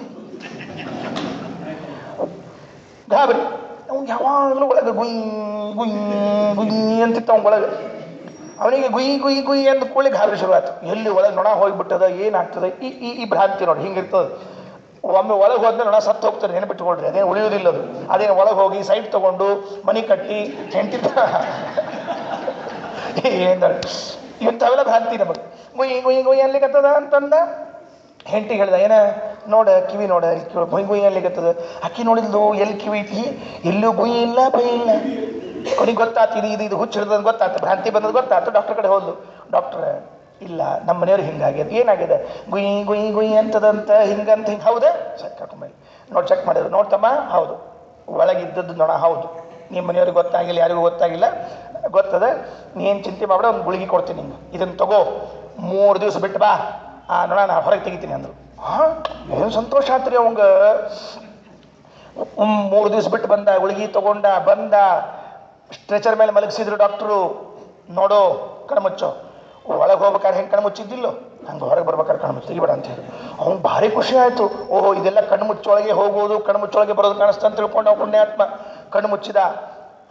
ಗಾಬರಿ. ಅವ್ನು ಯಾವಾಗಲೂ ಒಳಗೆ ಗುಯ್ ಗುಯ್ ಗುಯ್ ಅಂತಿತ್ತು ಅವ್ನ ಒಳಗೆ. ಅವನಿಗೆ ಗುಯ್ ಗುಯ್ ಗುಯ್ ಅಂದ ಕೂಡಲೇ ಗಾಬರಿ ಶುರುವಾಯ್ತು. ಎಲ್ಲಿ ಒಳಗೆ ನೊಣ ಹೋಗ್ಬಿಟ್ಟದ, ಏನಾಗ್ತದೆ? ಈ ಭ್ರಾಂತಿ ನೋಡಿ ಹಿಂಗಿರ್ತದೆ. ಒಮ್ಮೆ ಒಳಗೆ ಹೋದ್ಮೇಲೆ ನೊಣ ಸತ್ತು ಹೋಗ್ತಾರೆ, ನೆನಪಿಟ್ಕೊಳ್ರಿ. ಅದೇನು ಉಳಿಯೋದಿಲ್ಲ ಅದು. ಅದೇನು ಒಳಗೆ ಹೋಗಿ ಸೈಟ್ ತಗೊಂಡು ಮನೆ ಕಟ್ಟಿ ಹೆಂಡತಿ ಏನು ಇಂಥವೆಲ್ಲ ಭ್ರಾಂತಿ ನಮಗೆ. ಗುಯ್ ಗುಯ್ ಗುಯ್ ಅನ್ಲಿಕ್ಕತ್ತದ ಅಂತಂದ. ಹೆಂಡತಿಗೆ ಹೇಳ್ದ, ಏನ ನೋಡ ಕಿವಿ ನೋಡ, ಗುಯ್ ಗುಯ್ ಅನ್ಲಿಕ್ಕತ್ತದ. ಅಕ್ಕಿ ನೋಡಿದ್ಲು, ಎಲ್ಲಿ ಕಿವಿ ಐತಿ? ಎಲ್ಲೂ ಗುಯ್ ಇಲ್ಲ ಬೈ ಇಲ್ಲ. ಅವನಿಗೆ ಗೊತ್ತಾತು, ಇದು ಹುಚ್ಚು ಹಿಡಿದ ಗೊತ್ತಾಯ್ತು, ಭ್ರಾಂತಿ ಬಂದದ್ದು ಗೊತ್ತಾಯ್ತು. ಡಾಕ್ಟರ್ ಕಡೆ ಹೋದ್ಲು. ಡಾಕ್ಟ್ರ, ಇಲ್ಲ ನಮ್ಮ ಮನೆಯವ್ರಿಗೆ ಹಿಂಗಾಗ್ಯದ. ಏನಾಗಿದೆ? ಗುಯ್ ಗುಯ್ ಗುಯ್ ಅಂತದಂತ ಹಿಂಗಂತ ಹಿಂಗೆ. ಹೌದಾ? ಚೆಕ್ ಹಾಕೊಂಬಲ್ಲಿ ನೋಡಿ. ಚೆಕ್ ಮಾಡಿದ್ರು. ನೋಡ್ತಮ್ಮ, ಹೌದು ಒಳಗಿದ್ದದ್ದು ನೊಣ, ಹೌದು. ನಿಮ್ಮ ಮನೆಯವ್ರಿಗೆ ಗೊತ್ತಾಗಿಲ್ಲ, ಯಾರಿಗೂ ಗೊತ್ತಾಗಿಲ್ಲ, ಗೊತ್ತದ. ನೀನು ಚಿಂತೆ ಮಾಡ್ಬಿಡ, ಒಂದು ಗುಳಿಗೆ ಕೊಡ್ತೀನಿ ನಿಂಗೆ, ಇದನ್ನು ತಗೋ, 3 ದಿವಸ ಬಿಟ್ಟು ಬಾ, ಆ ನೊಣ ನಾ ಹೊರಗೆ ತೆಗಿತೀನಿ ಅಂದರು. ಹಾಂ, ಏನು ಸಂತೋಷ ಆತ್ರಿ ಅವಂಗ. 3 ದಿವಸ ಬಿಟ್ಟು ಬಂದ, ಗುಳಿಗೆ ತಗೊಂಡ ಬಂದ. ಸ್ಟ್ರೆಚರ್ ಮೇಲೆ ಮಲಗಿಸಿದ್ರು ಡಾಕ್ಟ್ರು. ನೋಡೋ ಕಣ್ಮುಚ್ಚೋ. ಒಳಗೆ ಹೋಗ್ಬೇಕಾದ್ರೆ ಹೆಂಗೆ ಕಣ್ಮುಚ್ಚಿದ್ದಿಲ್ಲೋ ಹಂಗೆ ಹೊರಗೆ ಬರ್ಬೇಕಾದ್ರೆ ಕಣ್ಮುಚ್ಚಿ ತೆಗಿಬೇಡ ಅಂತ ಹೇಳಿ. ಅವ್ನು ಭಾರಿ ಖುಷಿ ಆಯಿತು. ಓಹೋ, ಇದೆಲ್ಲ ಕಣ್ಮುಚ್ಚೊಳಗೆ ಹೋಗೋದು, ಕಣ್ಮುಚ್ಚೊಳಗೆ ಬರೋದು ಕಾಣಿಸ್ತಾ ಅಂತ ತಿಳ್ಕೊಂಡು ಅವ್ನು ಪುಣ್ಯಾತ್ಮ ಕಣ್ಣು ಮುಚ್ಚಿದ.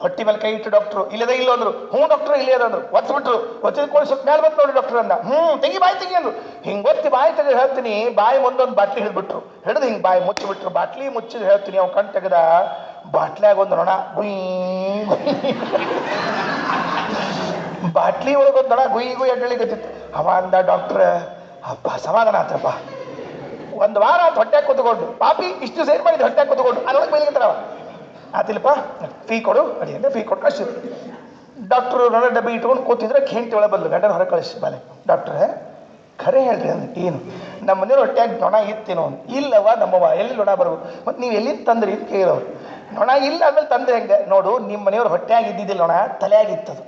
ಹೊಟ್ಟಿ ಮೇಲೆ ಕೈ ಇಟ್ಟು ಡಾಕ್ಟ್ರು, ಇಲ್ಲದೇ ಇಲ್ಲ ಅಂದ್ರು. ಹ್ಞೂ ಡಾಕ್ಟ್ರು ಇಲ್ಲೇ ಅದಂದ್ರು. ಒತ್ಬಿಟ್ರು. ಒತ್ತಿದ್ಕೊಂಡು ಸ್ವಲ್ಪ ಮೇಲೆ ಬಂತು ನೋಡಿ ಡಾಕ್ಟ್ರು ಅಂದ. ತೆಗಿ ಬಾಯಿ ತೆಗಿ ಅಂದ್ರು. ಹಿಂಗೆ ಒತ್ತಿ ಬಾಯಿ ತೆಗೆದು ಹೇಳ್ತೀನಿ, ಬಾಯಿ ಮುಂದೊಂದು ಬಾಟ್ಲಿ ಹಿಡಿದ್ಬಿಟ್ರು. ಹಿಡಿದು ಹಿಂಗೆ ಬಾಯಿ ಮುಚ್ಚಿಬಿಟ್ರು. ಬಾಟ್ಲಿ ಮುಚ್ಚಿದ್ರು ಹೇಳ್ತೀನಿ. ಅವ್ನು ಕಣ್ಣು ತೆಗೆದ. ಬಾಟ್ಲಿಯಾಗ ಒಂದು ನೊಣ ಗುಯ್ ಗುಯ್, ಬಾಟ್ಲಿ ಒಳಗೊಂದು ನೊಣ ಗುಯ್ ಗುಯ್ ಅಡ್ಡಳಿಕತ್ತಿತ್ತು. ಅವ ಅಂದ, ಡಾಕ್ಟ್ರ ಅಪ್ಪ ಸಮಾಧಾನ ಆತಪ್ಪ, 1 ವಾರ ಆತು ಹೊಟ್ಟೆ ಕೂತ್ಕೊಂಡು. ಪಾಪಿ ಇಷ್ಟು ಸೇರಿ ಮಾಡಿದ್ದು ಹೊಟ್ಟೆ ಕೂತ್ಕೊಂಡು. ಅದೊಳಗೆ ಬೈಲಿಕತ್ತಾರವ. ಆತಿಲ್ಲಪ್ಪ, ಫೀ ಕೊಡು ಅಡಿ ಅಂದ್ರೆ ಫೀ ಕೊಟ್ಟು ಕಳಿಸಿದ್ರು. ಡಾಕ್ಟ್ರು ನೊಣ ಡಬ್ಬಿ ಇಟ್ಕೊಂಡು ಕೂತಿದ್ರೆ ಹೆಂಡತಿ ಒಳಗೆ ಬಂದು ಗಂಡನ ಹೊರಗೆ ಕಳಿಸಿ ಬಾಲೆ. ಡಾಕ್ಟ್ರೆ ಖರೆ ಹೇಳ್ರಿ ಅಂದ್ರೆ, ಏನು ನಮ್ಮ ಮನೆಯವ್ರು ಹೊಟ್ಟೆಯಾಗಿ ನೊಣ ಇತ್ತೇನೋ? ಇಲ್ಲವ ನಮ್ಮವ, ಎಲ್ಲಿ ನೊಣ ಬರ್ಬೋದು? ಮತ್ತು ನೀವು ಎಲ್ಲಿಂದ ತಂದ್ರಿ ಅಂತ ಕೇಳೋರು. ನೊಣ ಇಲ್ಲ ಆಮೇಲೆ ತಂದ್ರೆ ಹೆಂಗೆ? ನೋಡು, ನಿಮ್ಮ ಮನೆಯವ್ರು ಹೊಟ್ಟೆಯಾಗಿ ಇದ್ದಿದ್ದಿಲ್ಲ ನೊಣ, ತಲೆಯಾಗಿತ್ತದು.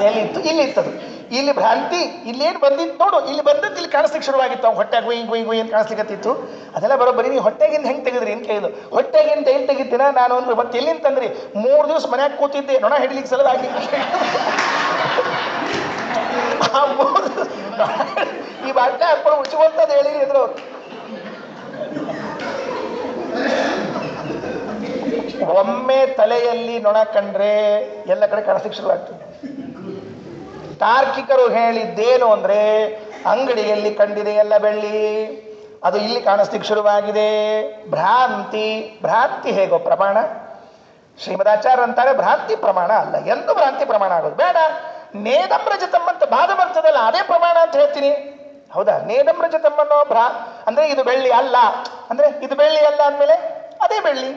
ಎಲ್ಲಿತ್ತು? ಇಲ್ಲಿ ಇತ್ತದು. ಇಲ್ಲಿ ಭ್ರಾಂತಿ, ಇಲ್ಲೇನು ಬಂದಿತ್ತು ನೋಡು, ಇಲ್ಲಿ ಬಂದದ್ದು ಇಲ್ಲಿ ಕಾಣಿಸ್ಲಿಕ್ಕೆ ಶುರುವಾಗಿತ್ತು. ಅವ್ನು ಹೊಟ್ಟೆಗೆ ಗುಯ್ ಗುಯ್ ಗುಯ್ ಅಂತ ಕಾಣಿಸ್ಲಿಕ್ಕತ್ತಿತ್ತು. ಅದೆಲ್ಲ ಬರೋಬ್ಬರಿ. ನೀವು ಹೊಟ್ಟೆಗಿಂದ ಹೆಂಗೆ ತೆಗೆದ್ರಿ ಅಂತ ಕೇಳಿದ್ರು. ಹೊಟ್ಟೆಗಿಂದ ಎಲ್ಲಿ ತೆಗಿತೀನ ನಾನು ಅಂದ್ರೆ, ಮತ್ತೆ ಎಲ್ಲಿಂದ ತಂದ್ರಿ? 3 ದಿವಸ ಮನ್ಯಾಗ ಕೂತಿದ್ದೆ, ನೊಣ ಹಿಡಿಲಿಕ್ಕೆ ಸಲುವಾಗಿ. ಈ ಬಾಟ್ಲೆ ಹಾಕೊಂಡು ಉಚ್ಕೊಂತದ್ದು ಹೇಳಿ ಇದ್ರು. ಒಮ್ಮೆ ತಲೆಯಲ್ಲಿ ನೊಣ ಕಂಡ್ರೆ ಎಲ್ಲ ಕಡೆ ಕಾಣಿಸ್ಲಿಕ್ಕೆ ಶುರುವಾಗ್ತದೆ. ತಾರ್ಕಿಕರು ಹೇಳಿದ್ದೇನು ಅಂದ್ರೆ, ಅಂಗಡಿಯಲ್ಲಿ ಕಂಡಿದೆ ಎಲ್ಲ ಬೆಳ್ಳಿ, ಅದು ಇಲ್ಲಿ ಕಾಣಿಸ್ಲಿಕ್ಕೆ ಶುರುವಾಗಿದೆ. ಭ್ರಾಂತಿ ಹೇಗೋ ಪ್ರಮಾಣ? ಶ್ರೀಮದಾಚಾರ್ಯ ಅಂತಾರೆ, ಭ್ರಾಂತಿ ಪ್ರಮಾಣ ಅಲ್ಲ. ಎಂದು ಭ್ರಾಂತಿ ಪ್ರಮಾಣ ಆಗೋದು ಬೇಡ. ನೇದಂ ರಜತಂ ಅಂತ ಭಾದ ಬರ್ತದಲ್ಲ, ಅದೇ ಪ್ರಮಾಣ ಅಂತ ಹೇಳ್ತೀನಿ. ಹೌದಾ? ನೇದಂ ರಜತಂ ಅನ್ನೋ ಅಂದ್ರೆ ಇದು ಬೆಳ್ಳಿ ಅಲ್ಲ ಅಂದ್ರೆ ಇದು ಬೆಳ್ಳಿ ಅಲ್ಲ ಅಂದ್ಮೇಲೆ ಅದೇ ಬೆಳ್ಳಿ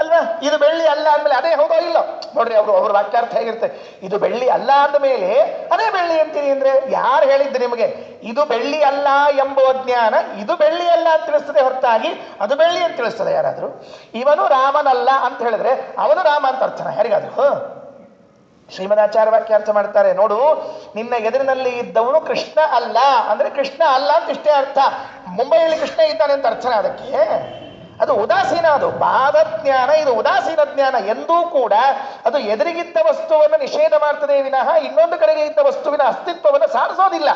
ಅಲ್ವಾ? ಇದು ಬೆಳ್ಳಿ ಅಲ್ಲ ಅಂದ್ಮೇಲೆ ಅದೇ ಹೌದೋ ಇಲ್ಲ ನೋಡ್ರಿ, ಅವ್ರ ವಾಕ್ಯಾರ್ಥ ಹೇಗಿರುತ್ತೆ. ಇದು ಬೆಳ್ಳಿ ಅಲ್ಲ ಅಂದ ಮೇಲೆ ಅದೇ ಬೆಳ್ಳಿ ಅಂತೀನಿ ಅಂದ್ರೆ ಯಾರು ಹೇಳಿದ್ದು ನಿಮಗೆ? ಇದು ಬೆಳ್ಳಿ ಅಲ್ಲ ಎಂಬುವ ಜ್ಞಾನ ಇದು ಬೆಳ್ಳಿ ಅಲ್ಲ ಅಂತ ತಿಳಿಸ್ತದೆ ಹೊರತಾಗಿ ಅದು ಬೆಳ್ಳಿ ಅಂತ ತಿಳಿಸ್ತದೆ ಯಾರಾದ್ರೂ? ಇವನು ರಾಮನಲ್ಲ ಅಂತ ಹೇಳಿದ್ರೆ ಅವನು ರಾಮ ಅಂತ ಅರ್ಥನ ಯಾರಿಗಾದ್ರು? ಶ್ರೀಮದಾಚಾರ್ಯ ವಾಕ್ಯಾರ್ಥ ಮಾಡ್ತಾರೆ ನೋಡು, ನಿನ್ನ ಎದುರಿನಲ್ಲಿ ಇದ್ದವನು ಕೃಷ್ಣ ಅಲ್ಲ ಅಂದ್ರೆ ಕೃಷ್ಣ ಅಲ್ಲ ಅಂತ ಇಷ್ಟೇ ಅರ್ಥ. ಮುಂಬೈಯಲ್ಲಿ ಕೃಷ್ಣ ಇದ್ದಾನೆ ಅಂತ ಅರ್ಥನ ಅದಕ್ಕೆ? ಅದು ಉದಾಸೀನ, ಅದು ಬಾಧ ಜ್ಞಾನ, ಇದು ಉದಾಸೀನ ಜ್ಞಾನ. ಎಂದೂ ಕೂಡ ಅದು ಎದುರಿಗಿದ್ದ ವಸ್ತುವನ್ನು ನಿಷೇಧ ಮಾಡ್ತದೆ ವಿನಃ ಇನ್ನೊಂದು ಕಡೆಗೆ ಇದ್ದ ವಸ್ತುವಿನ ಅಸ್ತಿತ್ವವನ್ನು ಸಾಧಿಸೋದಿಲ್ಲ.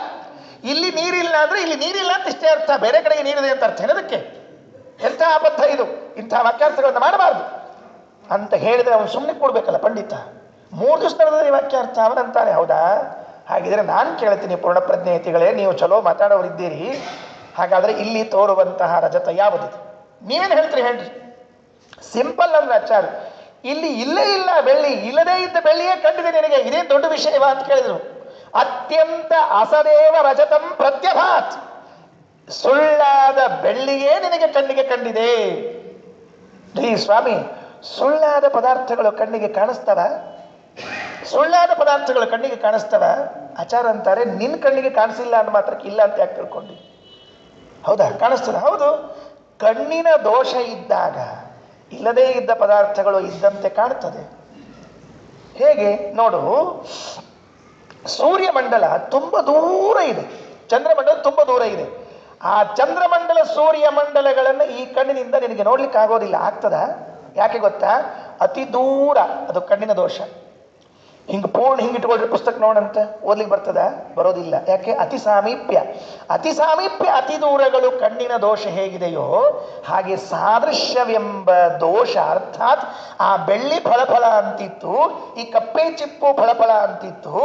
ಇಲ್ಲಿ ನೀರಿಲ್ಲ ಅಂದ್ರೆ ಇಲ್ಲಿ ನೀರಿಲ್ಲ ಅಂತ ಇಷ್ಟೇ ಅರ್ಥ, ಬೇರೆ ಕಡೆಗೆ ನೀರಿದೆ ಅಂತ ಅರ್ಥ ಏನದಕ್ಕೆ? ಎಂಥ ಅಬದ್ಧ ಇದು! ಇಂಥ ವಾಕ್ಯಾರ್ಥಗಳನ್ನು ಮಾಡಬಾರ್ದು ಅಂತ ಹೇಳಿದ್ರೆ ಅವನು ಸುಮ್ಮನೆ ಕೊಡ್ಬೇಕಲ್ಲ ಪಂಡಿತ. 3 ದಿವಸ ನಡೆದ ಈ ವಾಕ್ಯಾರ್ಥ. ಅವನಂತಾನೆ ಹೌದಾ, ಹಾಗಿದ್ರೆ ನಾನು ಕೇಳ್ತೀನಿ ಪೂರ್ಣಪ್ರಜ್ಞೇತಿಗಳೇ, ನೀವು ಚಲೋ ಮಾತಾಡೋರಿದ್ದೀರಿ, ಹಾಗಾದ್ರೆ ಇಲ್ಲಿ ತೋರುವಂತಹ ರಜತ ಯಾವುದಿದೆ? ನೀವೇನು ಹೇಳ್ತೀರಿ ಹೇಳ್ರಿ? ಸಿಂಪಲ್ ಅಂದ್ರೆ ಆಚಾರ್ಯ, ಇಲ್ಲಿ ಇಲ್ಲೇ ಇಲ್ಲ ಬೆಳ್ಳಿ, ಇಲ್ಲದೇ ಇದ್ದ ಬೆಳ್ಳಿಯೇ ಕಂಡಿದೆ ನಿನಗೆ, ಇದೇ ದೊಡ್ಡ ವಿಷಯವಾ ಅಂತ ಕೇಳಿದ್ರು. ಅತ್ಯಂತ ಅಸದೇವ ರಜತಂ ಪ್ರತ್ಯಭಾತ್, ಸುಳ್ಳಾದ ಬೆಳ್ಳಿಯೇ ನಿನಗೆ ಕಣ್ಣಿಗೆ ಕಂಡಿದೆ. ರೀ ಸ್ವಾಮಿ, ಸುಳ್ಳಾದ ಪದಾರ್ಥಗಳು ಕಣ್ಣಿಗೆ ಕಾಣಿಸ್ತವ? ಸುಳ್ಳಾದ ಪದಾರ್ಥಗಳು ಕಣ್ಣಿಗೆ ಕಾಣಿಸ್ತವ? ಆಚಾರ ಅಂತಾರೆ ನಿನ್ನ ಕಣ್ಣಿಗೆ ಕಾಣಿಸಿಲ್ಲ ಅನ್ನೋ ಮಾತ್ರಕ್ಕೆ ಇಲ್ಲ ಅಂತ ಯಾಕೆ ತಿಳ್ಕೊಂಡು? ಹೌದಾ? ಕಾಣಿಸ್ತದ? ಹೌದು. ಕಣ್ಣಿನ ದೋಷ ಇದ್ದಾಗ ಇಲ್ಲದೇ ಇದ್ದ ಪದಾರ್ಥಗಳು ಇದ್ದಂತೆ ಕಾಣುತ್ತದೆ. ಹೇಗೆ ನೋಡು, ಸೂರ್ಯಮಂಡಲ ತುಂಬ ದೂರ ಇದೆ, ಚಂದ್ರಮಂಡಲ ತುಂಬ ದೂರ ಇದೆ. ಆ ಚಂದ್ರಮಂಡಲ ಸೂರ್ಯಮಂಡಲಗಳನ್ನು ಈ ಕಣ್ಣಿನಿಂದ ನಿನಗೆ ನೋಡ್ಲಿಕ್ಕೆ ಆಗೋದಿಲ್ಲ. ಆಗ್ತದ? ಯಾಕೆ ಗೊತ್ತಾ? ಅತಿ ದೂರ, ಅದು ಕಣ್ಣಿನ ದೋಷ. ಹಿಂಗೆ ಪೂರ್ಣ ಹಿಂಗೆ ಇಟ್ಕೊಳ್ರಿ ಪುಸ್ತಕ ನೋಡಂತ ಓದ್ಲಿಕ್ಕೆ ಬರ್ತದ? ಬರೋದಿಲ್ಲ. ಯಾಕೆ? ಅತಿ ಸಾಮೀಪ್ಯ. ಅತಿ ಸಾಮೀಪ್ಯ, ಅತಿ ದೂರಗಳು ಕಣ್ಣಿನ ದೋಷ ಹೇಗಿದೆಯೋ ಹಾಗೆ ಸಾದೃಶ್ಯವೆಂಬ ದೋಷ, ಅರ್ಥಾತ್ ಆ ಬೆಳ್ಳಿ ಫಳಫಳ ಅಂತಿತ್ತು, ಈ ಕಪ್ಪೆ ಚಿಪ್ಪು ಫಳಫಳ ಅಂತಿತ್ತು.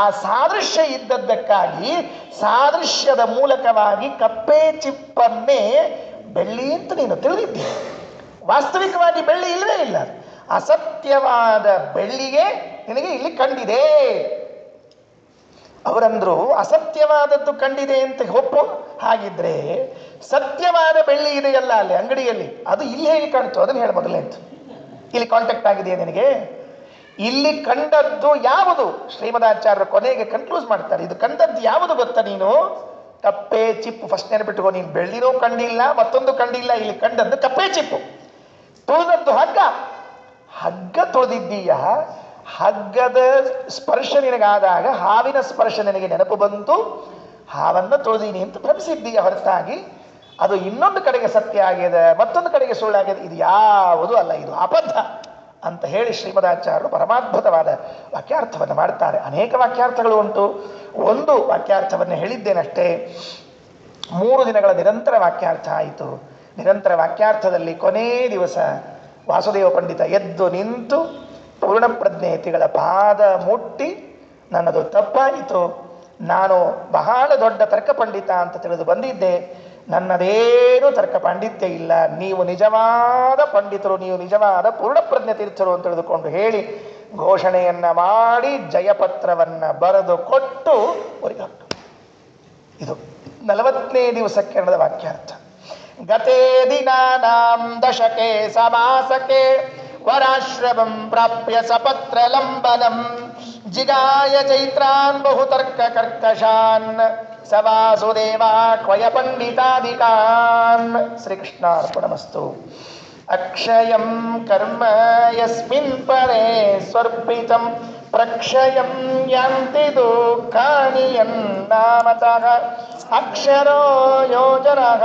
ಆ ಸಾದೃಶ್ಯ ಇದ್ದದ್ದಕ್ಕಾಗಿ ಸಾದೃಶ್ಯದ ಮೂಲಕವಾಗಿ ಕಪ್ಪೆ ಚಿಪ್ಪನ್ನೇ ಬೆಳ್ಳಿ ಅಂತ ನೀನು ತಿಳಿದಿದ್ದೆ. ವಾಸ್ತವಿಕವಾಗಿ ಬೆಳ್ಳಿ ಇಲ್ಲವೇ ಇಲ್ಲ. ಅಸತ್ಯವಾದ ಬೆಳ್ಳಿಗೆ ನಿನಗೆ ಇಲ್ಲಿ ಕಂಡಿದೆ. ಅವರಂದ್ರು ಅಸತ್ಯವಾದದ್ದು ಕಂಡಿದೆ ಅಂತ ಒಪ್ಪು. ಹಾಗಿದ್ರೆ ಸತ್ಯವಾದ ಬೆಳ್ಳಿ ಇದೆಯಲ್ಲ ಅಲ್ಲಿ ಅಂಗಡಿಯಲ್ಲಿ, ಅದು ಇಲ್ಲಿ ಹೇಗೆ ಕಾಣ್ತು ಅದನ್ನು ಹೇಳ ಮೊದಲೇ ಅಂತ. ಇಲ್ಲಿ ಕಾಂಟ್ಯಾಕ್ಟ್ ಆಗಿದೆಯಾ ನಿನಗೆ? ಇಲ್ಲಿ ಕಂಡದ್ದು ಯಾವುದು? ಶ್ರೀಮದಾಚಾರ್ಯರು ಕೊನೆಗೆ ಕನ್ಕ್ಲೂಸ್ ಮಾಡ್ತಾರೆ, ಇದು ಕಂಡದ್ದು ಯಾವುದು ಗೊತ್ತಾ ನೀನು? ಕಪ್ಪೆ ಚಿಪ್ಪು. ಫಸ್ಟ್ ನೆನಪಿಟ್ಟುಕೋ, ನೀನು ಬೆಳ್ಳಿನೂ ಕಂಡಿಲ್ಲ, ಮತ್ತೊಂದು ಕಂಡಿಲ್ಲ. ಇಲ್ಲಿ ಕಂಡದ್ದು ಕಪ್ಪೆ ಚಿಪ್ಪು. ತುಳಿದದ್ದು ಹಗ್ಗ. ಹಗ್ಗ ತುಳಿದಿದ್ದೀಯ, ಹಗ್ಗದ ಸ್ಪರ್ಶ ನಿನಗಾದಾಗ ಹಾವಿನ ಸ್ಪರ್ಶ ನಿನಗೆ ನೆನಪು ಬಂತು, ಹಾವನ್ನು ತುಳಿದೀನಿ ಅಂತ ಭ್ರಮಿಸಿದ್ದೀಯ ಹೊರತಾಗಿ ಅದು ಇನ್ನೊಂದು ಕಡೆಗೆ ಸತ್ಯ ಆಗಿದೆ, ಮತ್ತೊಂದು ಕಡೆಗೆ ಸುಳ್ಳಾಗಿದೆ. ಇದು ಯಾವುದು ಅಲ್ಲ, ಇದು ಅಬದ್ಧ ಅಂತ ಹೇಳಿ ಶ್ರೀಮದಾಚಾರ್ಯರು ಪರಮಾದ್ಭುತವಾದ ವಾಕ್ಯಾರ್ಥವನ್ನು ಮಾಡ್ತಾರೆ. ಅನೇಕ ವಾಕ್ಯಾರ್ಥಗಳು ಉಂಟು. ಒಂದು ವಾಕ್ಯಾರ್ಥವನ್ನು ಹೇಳಿದ್ದೇನಷ್ಟೇ. 3 ದಿನಗಳ ನಿರಂತರ ವಾಕ್ಯಾರ್ಥ ಆಯಿತು. ನಿರಂತರ ವಾಕ್ಯಾರ್ಥದಲ್ಲಿ ಕೊನೇ ದಿವಸ ವಾಸುದೇವ ಪಂಡಿತ ಎದ್ದು ನಿಂತು ಪೂರ್ಣಪ್ರಜ್ಞೇತಿಗಳ ಪಾದ ಮುಟ್ಟಿ, ನನ್ನದು ತಪ್ಪಾಯಿತು, ನಾನು ಬಹಳ ದೊಡ್ಡ ತರ್ಕ ಪಂಡಿತ ಅಂತ ತಿಳಿದು ಬಂದಿದ್ದೆ, ನನ್ನದೇನು ತರ್ಕ ಪಾಂಡಿತ್ಯ ಇಲ್ಲ, ನೀವು ನಿಜವಾದ ಪಂಡಿತರು, ನೀವು ನಿಜವಾದ ಪೂರ್ಣಪ್ರಜ್ಞೆ ತೀರ್ಥರು ಅಂತ ತಿಳಿದುಕೊಂಡು ಹೇಳಿ ಘೋಷಣೆಯನ್ನ ಮಾಡಿ ಜಯಪತ್ರವನ್ನು ಬರೆದು ಕೊಟ್ಟು ಹೊರಗಾಕ್ತು. ಇದು 40ನೇ ದಿವಸಕ್ಕೆ ನಡೆದ ವಾಕ್ಯಾರ್ಥ. ಗತೇ ದಿನಾನಾಂ ದಶಕೆ ಸಮಾಸಕೆ ವರಾಶ್ರಮಂ ಪ್ರಾಪ್ಯ ಸಪತ್ರ ಲಂಬನಂ ಜಿಗಾಯ ಚೈತ್ರಾನ್ ಬಹುತರ್ಕ ಕರ್ಕಶಾನ್ ಸ ವಾಸುದೇವ ಕ್ವಯ ಪಂಡಿತಾಧಿಕಾನ್. ಶ್ರೀಕೃಷ್ಣಾರ್ಪಣಮಸ್ತು. ಅಕ್ಷಯಂ ಕರ್ಮ ಯಸ್ಮಿನ್ ಪರೇ ಸ್ವರ್ಪಿತಂ ಪ್ರಕ್ಷಯಂ ಯಾಂತಿ ದುಃಖಾನಿ ಯನ್ನಾಮತಃ ಅಕ್ಷರೋ ಯೋಜನಃ